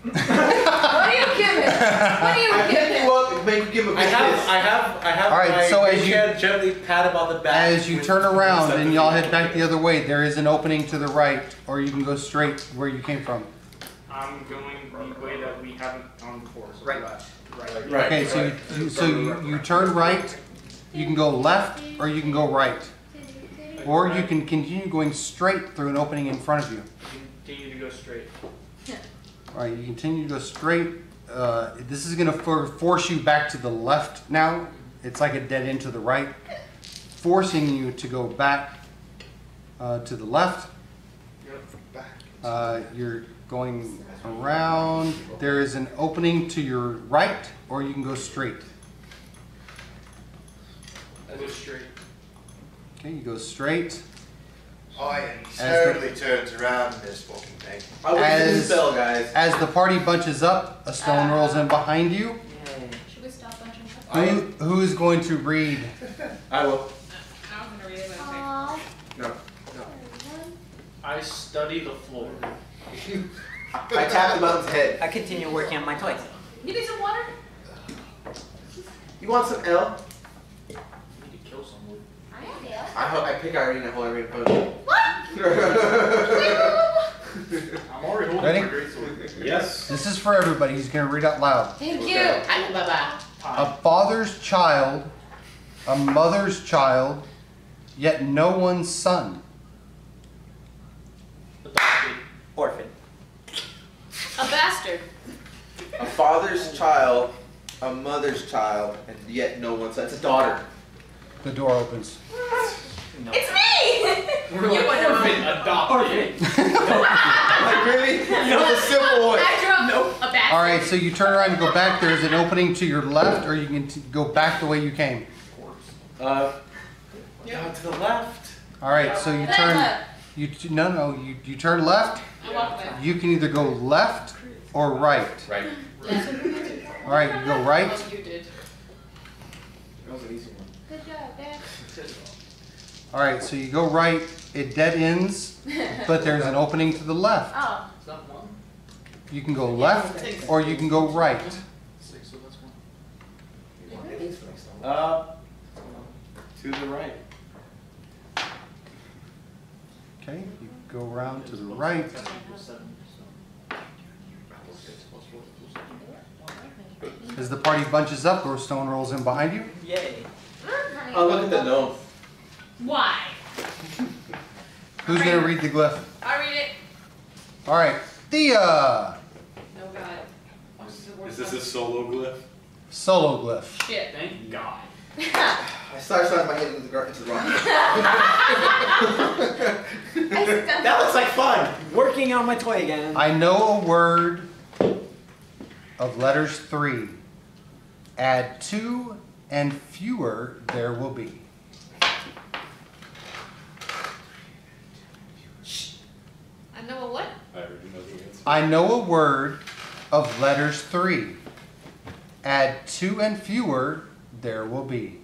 What are you giving? What are you I pick giving? you up and make you give a I big have All right, my so as big you- hand gently pat him on the back. As you with- turn around with and y'all something. head back the other way, there is an opening to the right, or you can go straight where you came from. I'm going the way that we haven't gone before. So Right. left. Right. Right. Okay, so you turn right, you can go left, or you can go right. Or you can continue going straight through an opening in front of you. Continue to go straight. All right, you continue to go straight. This is going to force you back to the left now. It's like a dead end to the right, forcing you to go back to the left. You're going around. There is an opening to your right, or you can go straight. I go straight. Okay, you go straight. I am totally turned around in this fucking thing. I was in the As- spell, guys. As the party bunches up, a stone rolls in behind you. Yay. Should we stop bunching up? Who is going to read? I will. I was gonna read it, but okay. Aww. No. I study the floor. I tapped the mountain's head. I continue working on my toys. You need some water? You want some L? I need to kill someone. I am there. I pick Irene, I hold Irene opposed. I'm already holding Ready? my greatsword. Yes. This is for everybody. He's going to read out loud. Thank Okay. you. A father's child, a mother's child, yet no one's son. Adopted. Orphan. A bastard. A father's child, a mother's child, and yet no one's. That's a daughter. The door opens. No. It's me! We're like orphan adopted. Like really? It's a simple one. Nope. A bastard. All right, so you turn around and go back. There's an opening to your left, or you can go back the way you came. Down to the left. All right, so you turn. You turn left. I walk away. You can either go left or right. Right. All right, you go right. Oh, you did. That was an easy one. Good job, Dad. All right, so you go right. It dead ends, but there's an opening to the left. Oh. Is that one? You can go left or you can go right. 6, so that's one. To the right. Okay, you go around to the right. 7, As the party bunches up, a stone rolls in behind you. Yay. Oh, look at the gnome. Why? Who's going to read the glyph? I read it. All right, Thea. No God. This is the worst Is this a solo glyph? Solo glyph. Shit. Thank God. I started slamming my head into the rock. That looks like fun. Working on my toy again. I know a word of letters 3. Add 2 and fewer there will be. I know a what? I already know the answer. I know a word of letters 3. Add 2 and fewer there will be.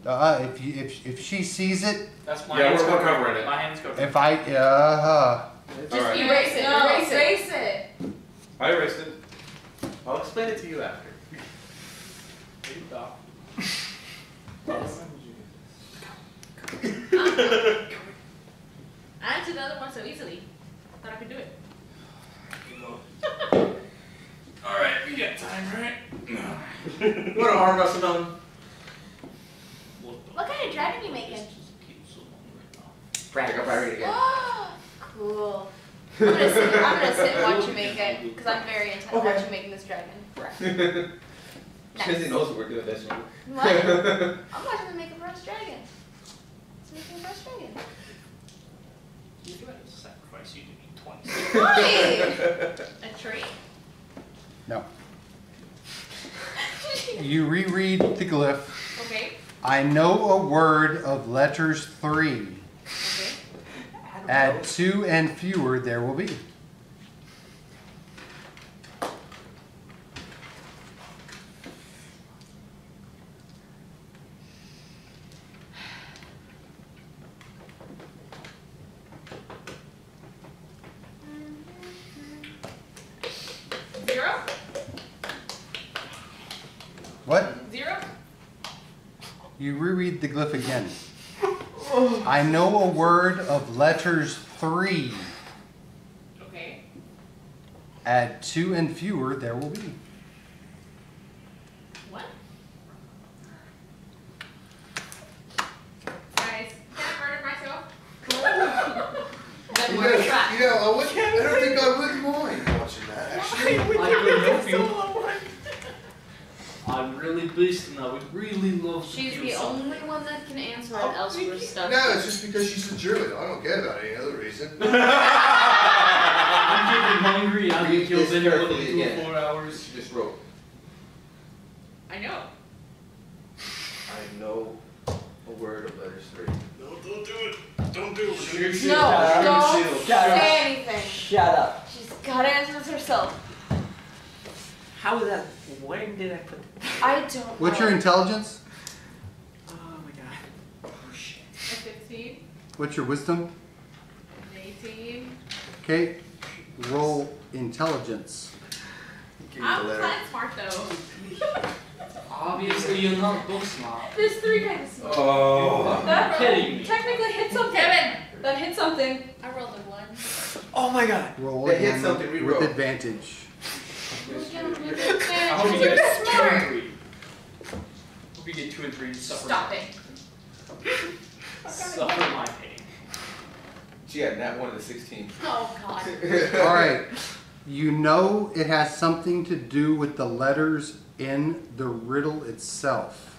If she sees it, That's my Yeah, hand's we're covered. covering it. My hand's covered. if I Just Alright. erase it. No, Erase it. erase it. I erased it. I'll explain it to you after. There you go. I answered the other one so easily. Thought I could do it. Alright, we got time, right? What an arm wrestle done. What kind of dragon you making? I got Barry again. Cool. I'm gonna sit and watch you make it, because I'm very into watching you making this dragon. Chizzy knows what we're doing this one. What? I'm watching them make a bronze dragon. It's making a bronze dragon. You do have to sacrifice you to me twice. Why? A tree. no. You reread the glyph. Okay. I know a word of letters 3. Okay. Add 2 and fewer there will be. Zero? What? 0? You reread the glyph again. I know a word of letters 3. Okay. Add 2 and fewer there will be. What? Guys, can I murder myself? Then You murder trap. know, I don't think I would mind watching that, actually. I could help you. I'm really beast and I would really love to She's kill the something. only one that can answer all Elseworth stuff. No, it's just because she's a druid. I don't care about any other reason. I'm getting hungry. I haven't Read killed this anyone carefully in again. 4 hours. She just wrote, I know. I know a word of letters 3. No, don't do it. Don't do it. No, don't Shut up. say anything. Shut up. She's gotta answer this herself. How was that? Where did I put it? I don't know. What's your intelligence? Oh my god. Oh shit. A 15. What's your wisdom? An 18. Okay. Roll intelligence. Give me the I'm letter. kind of smart though. Obviously, you're not book smart. There's 3 kinds of stuff. Oh. That kidding me. technically hit something. Kevin! That hit something. I rolled a 1. Oh my god. Roll They hit again something, with reroll. advantage. I'll You're get 2 smart. and 3. Hope you get 2 and 3 and suffer. Stop it. Suffer my pain. She had that one of the 16. Oh god. All right. You know it has something to do with the letters in the riddle itself.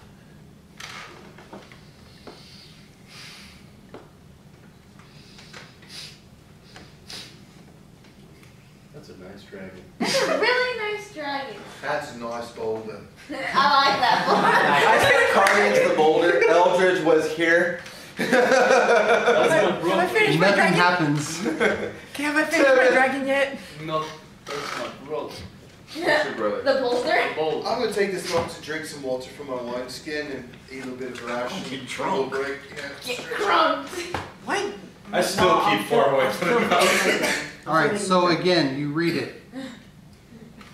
That's a nice dragon. That's a really nice dragon. That's a nice boulder. I like that one. I said carving into the boulder. Eldridge was here. That's my brother. Finish my Nothing dragon. happens. Can I finish my dragon yet? No, that's my brother. What's your brother? The boulder? Bold. I'm going to take this moment to drink some water from my wineskin and eat a little bit of ration. Get for a little drunk. break. Get drunk. What? I still keep far away from the mouth. All right. So again, you read it.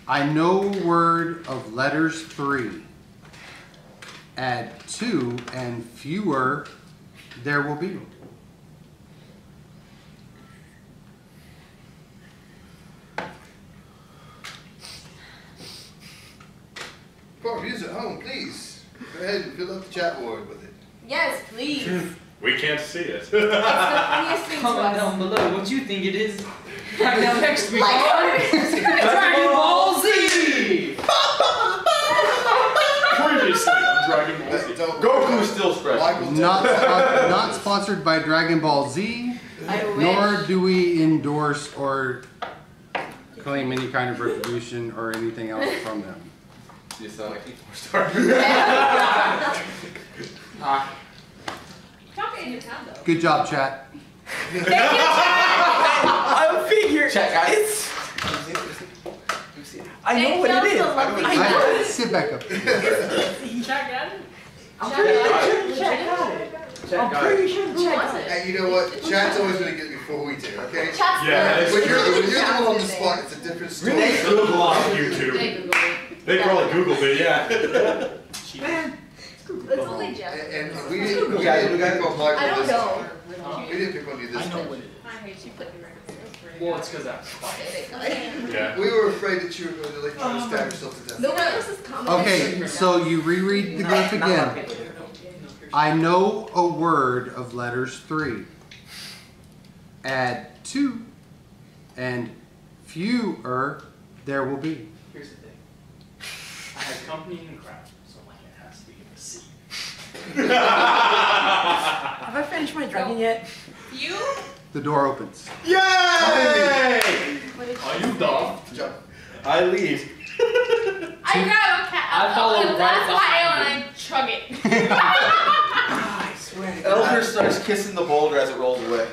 I know a word of letters 3. Add 2 and fewer there will be. For reviews at home, please. Go ahead and fill up the chat board with it. Yes, please. It's We can't see it. the funniest thing to Comment down us. below what you think it is. Now next week Dragon Ball Z! Previously on Dragon Ball Z. Goku is still fresh. Not sponsored by Dragon Ball Z, nor do we endorse or claim any kind of retribution or anything else from them. You sound like a star. Good job, chat. I'm figuring. Chat, guys. It's. I know what it is. I sit back up. Check that. I'm pretty sure the chat got it. I'm pretty sure the chat got it. Hey, you know what? Chat's always gonna get before we do, okay? Chat's Yeah, When you're the one on the spot, it's a different story. Google off YouTube. They probably Googled it, yeah. Man, it's only Jeff. And we didn't pick on Michael I don't this know. time. We didn't pick on you this I know time. what it is. Well, it's because that's Yeah. We were afraid that you were going to like try to stab yourself to death. No one else is commenting. Okay, so you reread the glyph again. I know a word of letters 3. Add 2, and fewer there will be. Here's the thing. I had company and crowd, so like it has to be in the C. Have I finished my dragon yet? You? The door opens. Yay! Are you dumb? Jump. I leave. I grab a cat. I follow right That's my behind ale and I chug it. I swear to Elder starts kissing the boulder as it rolls away.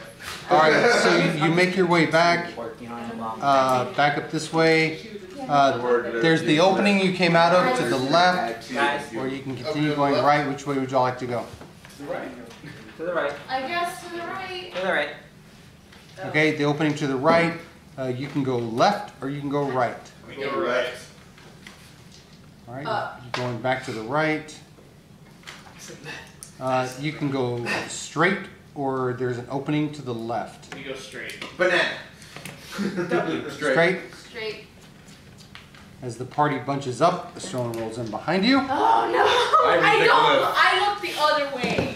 All right, so you make your way back, Working on it long. back up this way. There's the opening you came out of to the left, or you can continue going right. Which way would you all like to go? To the right. I guess to the right. To the right. Okay, the opening to the right, you can go left or you can go right. We go right. All right, going back to the right. You can go straight or there's an opening to the left. We go straight. Banana. Straight. Straight. As the party bunches up, the stone rolls in behind you. Oh no! I look the other way.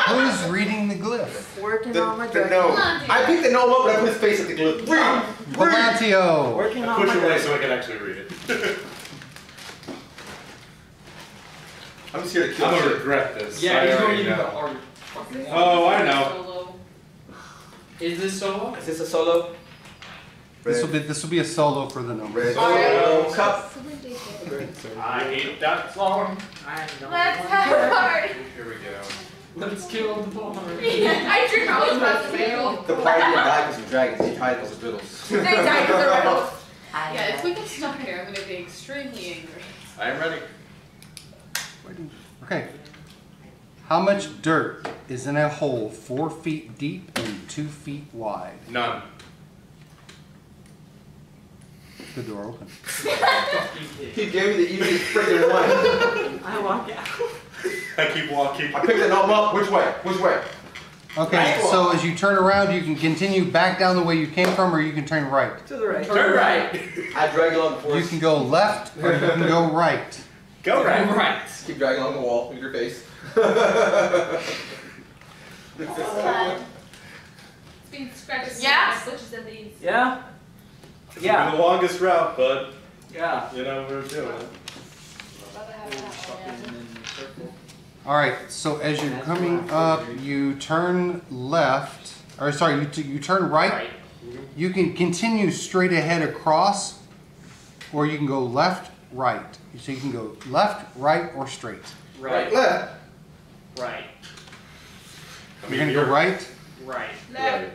Who's reading the glyph? Working on my The dragon. gnome. I picked the gnome up, but I put his face at the glyph. Volantio. Working I on push my away dragon. so I can actually read it. I'm just here to kill I'm gonna shit. regret this. Yeah, I he's going already to do the know. harder. Oh, I know. Is this solo? Is this a solo? This will be a solo for the gnome. Red Alright. cup. I hate that song. Let's have a party. Here we go. Let's kill the bar. I drink all the rest of the ale. The party didn't die because of dragons, they died because of riddles. They died because of riddles. Yeah, if we get stuck here, I'm gonna be extremely angry. I am ready. Okay. How much dirt is in a hole 4 feet deep and 2 feet wide? None. The door opens. He gave me the easiest freaking one. I walk out. I keep walking. I picked the gnome up. Which way? Which way? Okay, so as you turn around, you can continue back down the way you came from, or you can turn right. To the right. Turn right. I drag along the force. You can go left, or you can go right. Go right. Right. Keep dragging along the wall with your face. It's being scratched. Yeah. Switches in these. Yeah. It's Yeah. the longest route, but Yeah. you know we're doing it. All right, so as you're coming up, you turn left, or sorry, you turn right. You can continue straight ahead across, or you can go left, right. So you can go left, right, or straight. Right. Left. Right. You're gonna go right. Right. Left.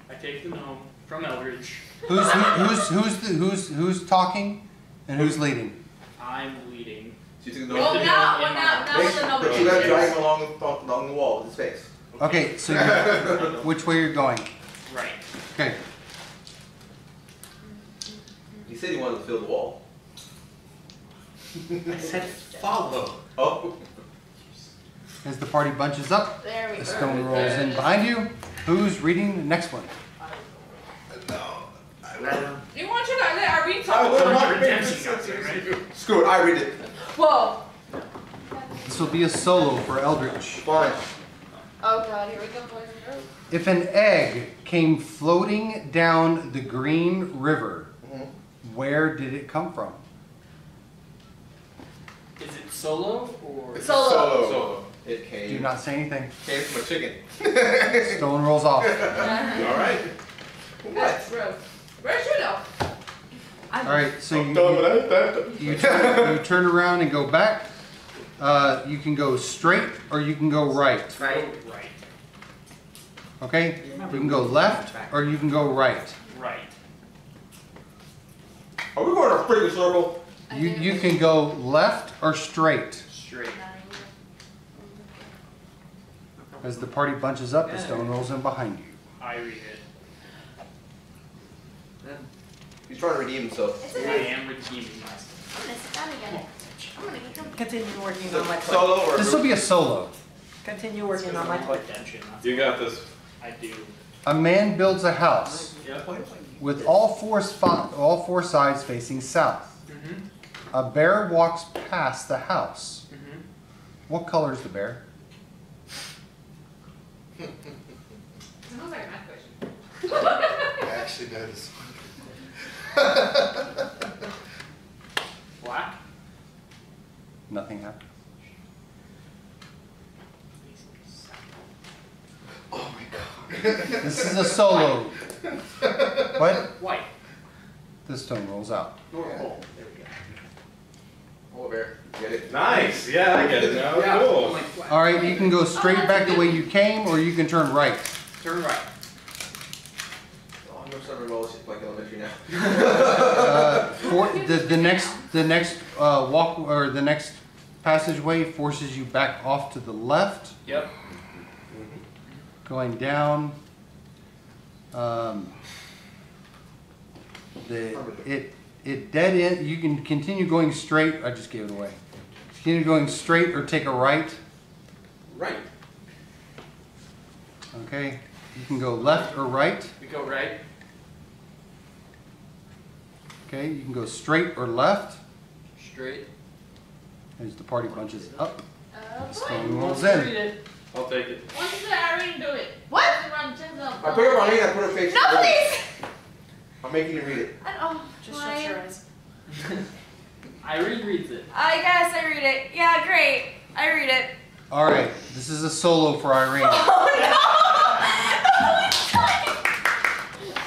I take the gnome from Eldridge. Who's talking, and who's leading? I'm leading. So you took the Well, gnome. now with the But you gotta drag him along the wall with his face. Okay, so which way you're going? Right. Okay. He said he wanted to fill the wall. I said follow. Oh. As the party bunches up, There we the go. stone rolls in behind you. Who's reading the next one? You want you to let our read I talk? will not Redemption got there, right? Screw it, I read it. Whoa. This will be a solo for Eldritch. Fine. Oh god, here we go, boys and girls. If an egg came floating down the green river, where did it come from? Is it solo or? It's Solo. Solo. It Do came. not say anything. Came from a chicken. Stone rolls off. All right. That's gross. Where should I? Alright, so I'm done with that. you turn around and go back. You can go straight or you can go right. Right. Right. Okay? You can go left or you can go right. Right. Are we going in a freaking circle? You can go left or straight. Straight. As the party bunches up, the stone rolls in behind you. I read it. He's trying to redeem himself. It's I okay. am redeeming myself. I'm gonna sit down again. I'm gonna get comfy. Continue working Is on it my toy. solo or This will be a solo. Continue working on my toy. Redemption. You got this. I do. A man builds a house Yep. with all four sides facing south. Mm-hmm. A bear walks past the house. Mm-hmm. What color is the bear? Sounds like a math question. I actually know this one. Black. Nothing happened. Oh my god. This is a solo. What? White. The stone rolls out. Normal. There we go. Oh, bear. Get it? Nice. Yeah, I get it now. Yeah. Cool. Like black. All right, you can go straight back the way you came, or you can turn right. Turn right. Oh, I'm gonna start rolling shit like elementary now. For the next walk or the next passageway forces you back off to the left, Yep. going down. It dead end. You can continue going straight. I just gave it away. Continue going straight or take a right. Right. Okay. You can go left or right. We go right. Okay. You can go straight or left. Straight. As the party bunches up. Oh boy. Stone rolls Read in. it. I'll take it. Once you say Irene, do it. What? I put it on me, I put her face. No, please! I'm making you read it. Just shut your eyes. Irene reads it. I guess I read it. Yeah, great. I read it. All right. This is a solo for Irene. Oh no!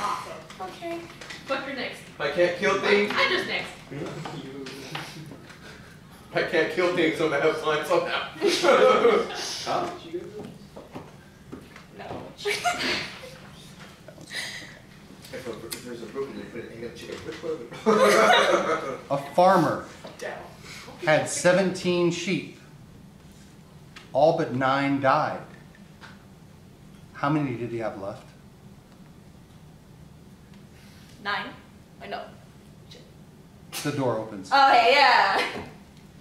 Awesome. Okay. Fuck your next. I can't kill things. I'm just next. I can't kill things, so I'm gonna have fun somehow. Huh? No. If there's a broken, they put it in a chicken. A farmer had 17 sheep. All but 9 died. How many did he have left? 9. I know. The door opens. Oh yeah.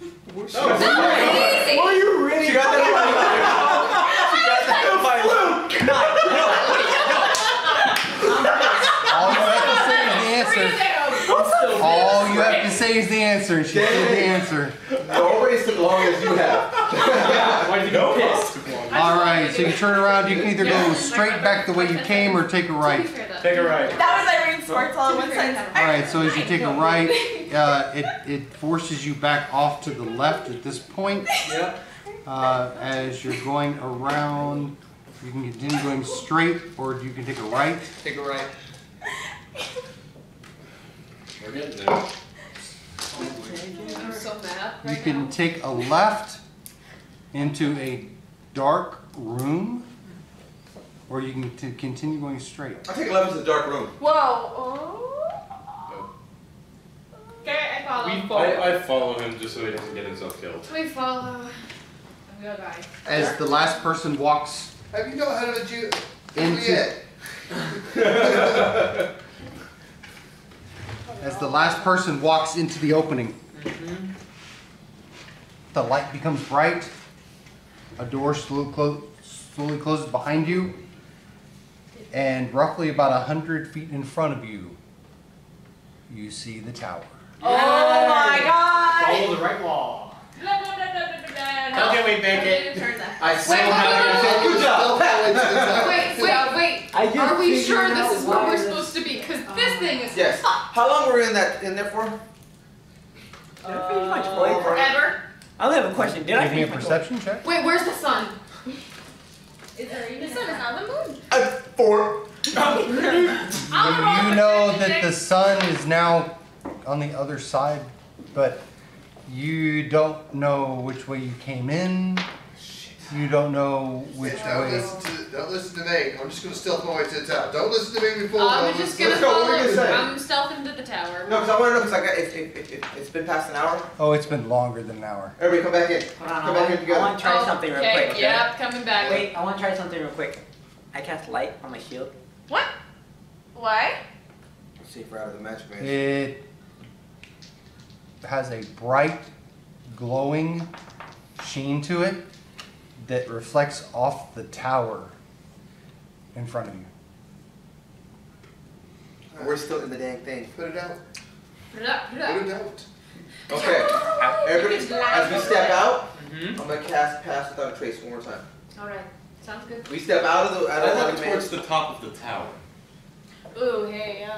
Easy. Were you really? She got that All you have to say is the answer, and she said the answer. Nobody's as long as you have. Why did you go pissed? All right, so you turn around. You can either go straight back the way you came or take a right. Take a right. That was Irene's smarts all on one side. All right, so as you take a right, it forces you back off to the left at this point. Yep. As you're going around, you can continue going straight, or you can take a right. Take a right. We're getting there. I'm so mad You right can now. take a left into a dark room, or you can continue going straight. I take 11 to the dark room. Whoa. Oh. Okay, I follow. I follow him just so he doesn't get himself killed. We follow. And we'll die. As the last person walks Have you not heard of a Jew? into, as the last person walks into the opening, the light becomes bright. A door slowly closes behind you, and roughly about 100 feet in front of you, you see the tower. Oh my god! Follow the right wall. No. How can we make it? Turn that. I said, good job. Wait. Are we sure this is where we're supposed to be? Because this thing is Yes. How long were we in there for? forever. I only have a question. Did I Give me a finish my perception check. Wait, where's the sun? The sun is not the moon. 4. You know that the sun is now on the other side, but you don't know which way you came in. You don't know which way. Don't listen to me. I'm just going to stealth my way to the tower. Don't listen to me before. I'm just gonna Let's go, what follow. are you gonna say? I'm stealthing to the tower. No, because I want to know, because it's been past an hour. Oh, it's been longer than an hour. Everybody come back in. Hold on, Come back in I together. want to try something real quick. Okay? Yep, coming back. Wait, I want to try something real quick. I cast light on my shield. What? Why? Let's see if we're out of the match, man. It has a bright, glowing sheen to it that reflects off the tower in front of you. We're still in the dang thing. Put it out. Put it up. Put it out. Okay. Everybody, as we step out, Mm-hmm. I'm going to cast Pass Without a Trace one more time. Alright, sounds good. We step out of the I look man. towards the top of the tower. Ooh, hey,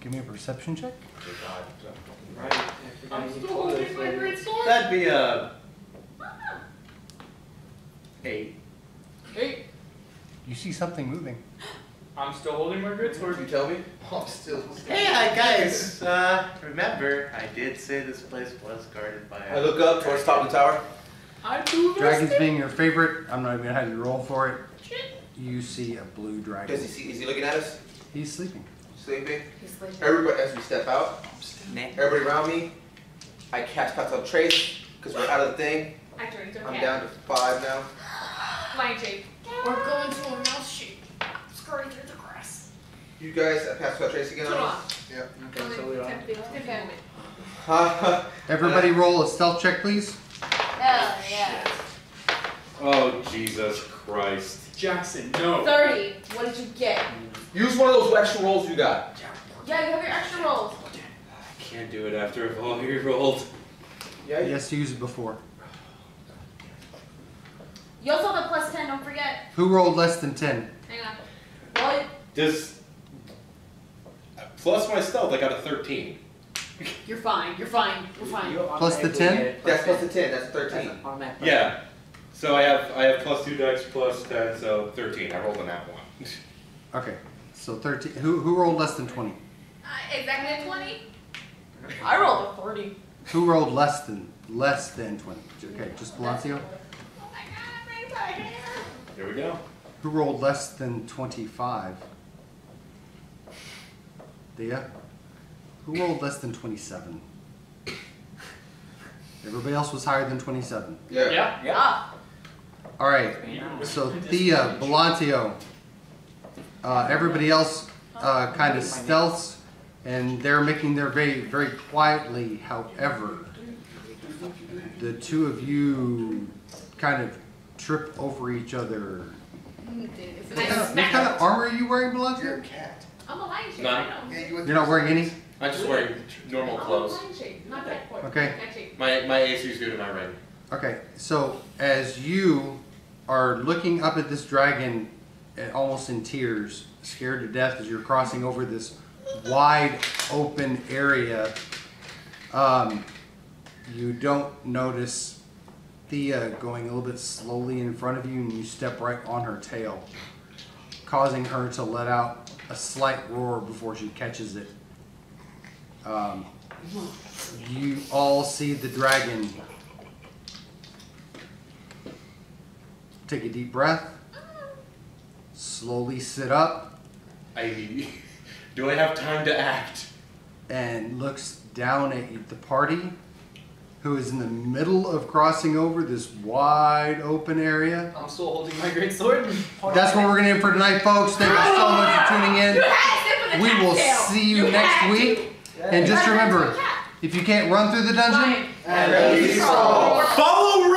Give me a perception check. Right. I'm still holding my great sword. That'd be a 8. Hey. You see something moving. I'm still holding my great sword. You tell me? I'm still. Hey, guys. Remember, I did say this place was guarded by. I look up towards the top of the tower. I do this Dragons thing. being your favorite, I'm not even gonna have you roll for it. Shit. You see a blue dragon. Is he looking at us? He's sleeping. Sleeping? He's sleeping. Everybody, as we step out, everybody around me, I cast Pass Without a Trace, because we're out of the thing. I turned into a I'm cat. down to 5 now. Flying shape. We're going to a mouse shape. Scurry through the grass. You guys Pass Without a Trace again Hold on on. Yeah. Okay, so we are. me? Everybody roll a stealth check, please. Oh, yeah. Oh, Jesus Christ. Jackson, no. 30. What did you get? Use one of those extra rolls you got. Yeah, you have your extra rolls. I can't do it after I've already rolled. Yeah, He has to use it before. You also have a plus 10, don't forget. Who rolled less than 10? Hang on. Well, Does plus my stealth, I got a 13. You're fine. You're fine. We're fine. Plus the 10? That's plus the 10, that's 13. Yeah. So I have plus 2 dice plus 10, so 13. I rolled a nat 1. Okay, so 13. Who rolled less than 20? Exactly 20. I rolled a 30. Who rolled less than 20? Okay, just Balacio. Oh my god, my hair. There we go. Who rolled less than 25? Thea? Who rolled less than 27? Everybody else was higher than 27. Yeah. Yeah. All right, so Thea, Balacio, everybody else kind of stealths, and they're making their way very quietly. However, the two of you kind of trip over each other. What kind of armor are you wearing, You're a Balacio? cat. I'm a lion shape. None. I know. Yeah, You're not wearing any? I'm just wearing normal I'm a clothes. lion shape, not cat boy. Okay. Cat shape. My AC is good to my right. Okay, so as you are looking up at this dragon, almost in tears, scared to death as you're crossing over this wide open area, you don't notice Thea going a little bit slowly in front of you, and you step right on her tail, causing her to let out a slight roar before she catches it. You all see the dragon take a deep breath, slowly sit up, Do I have time to act? and looks down at the party, who is in the middle of crossing over this wide open area. I'm still holding my great sword. That's what we're going to do for tonight, folks. Thank you so much for tuning in. We will see you next week. And just remember, if you can't run through the dungeon, Follow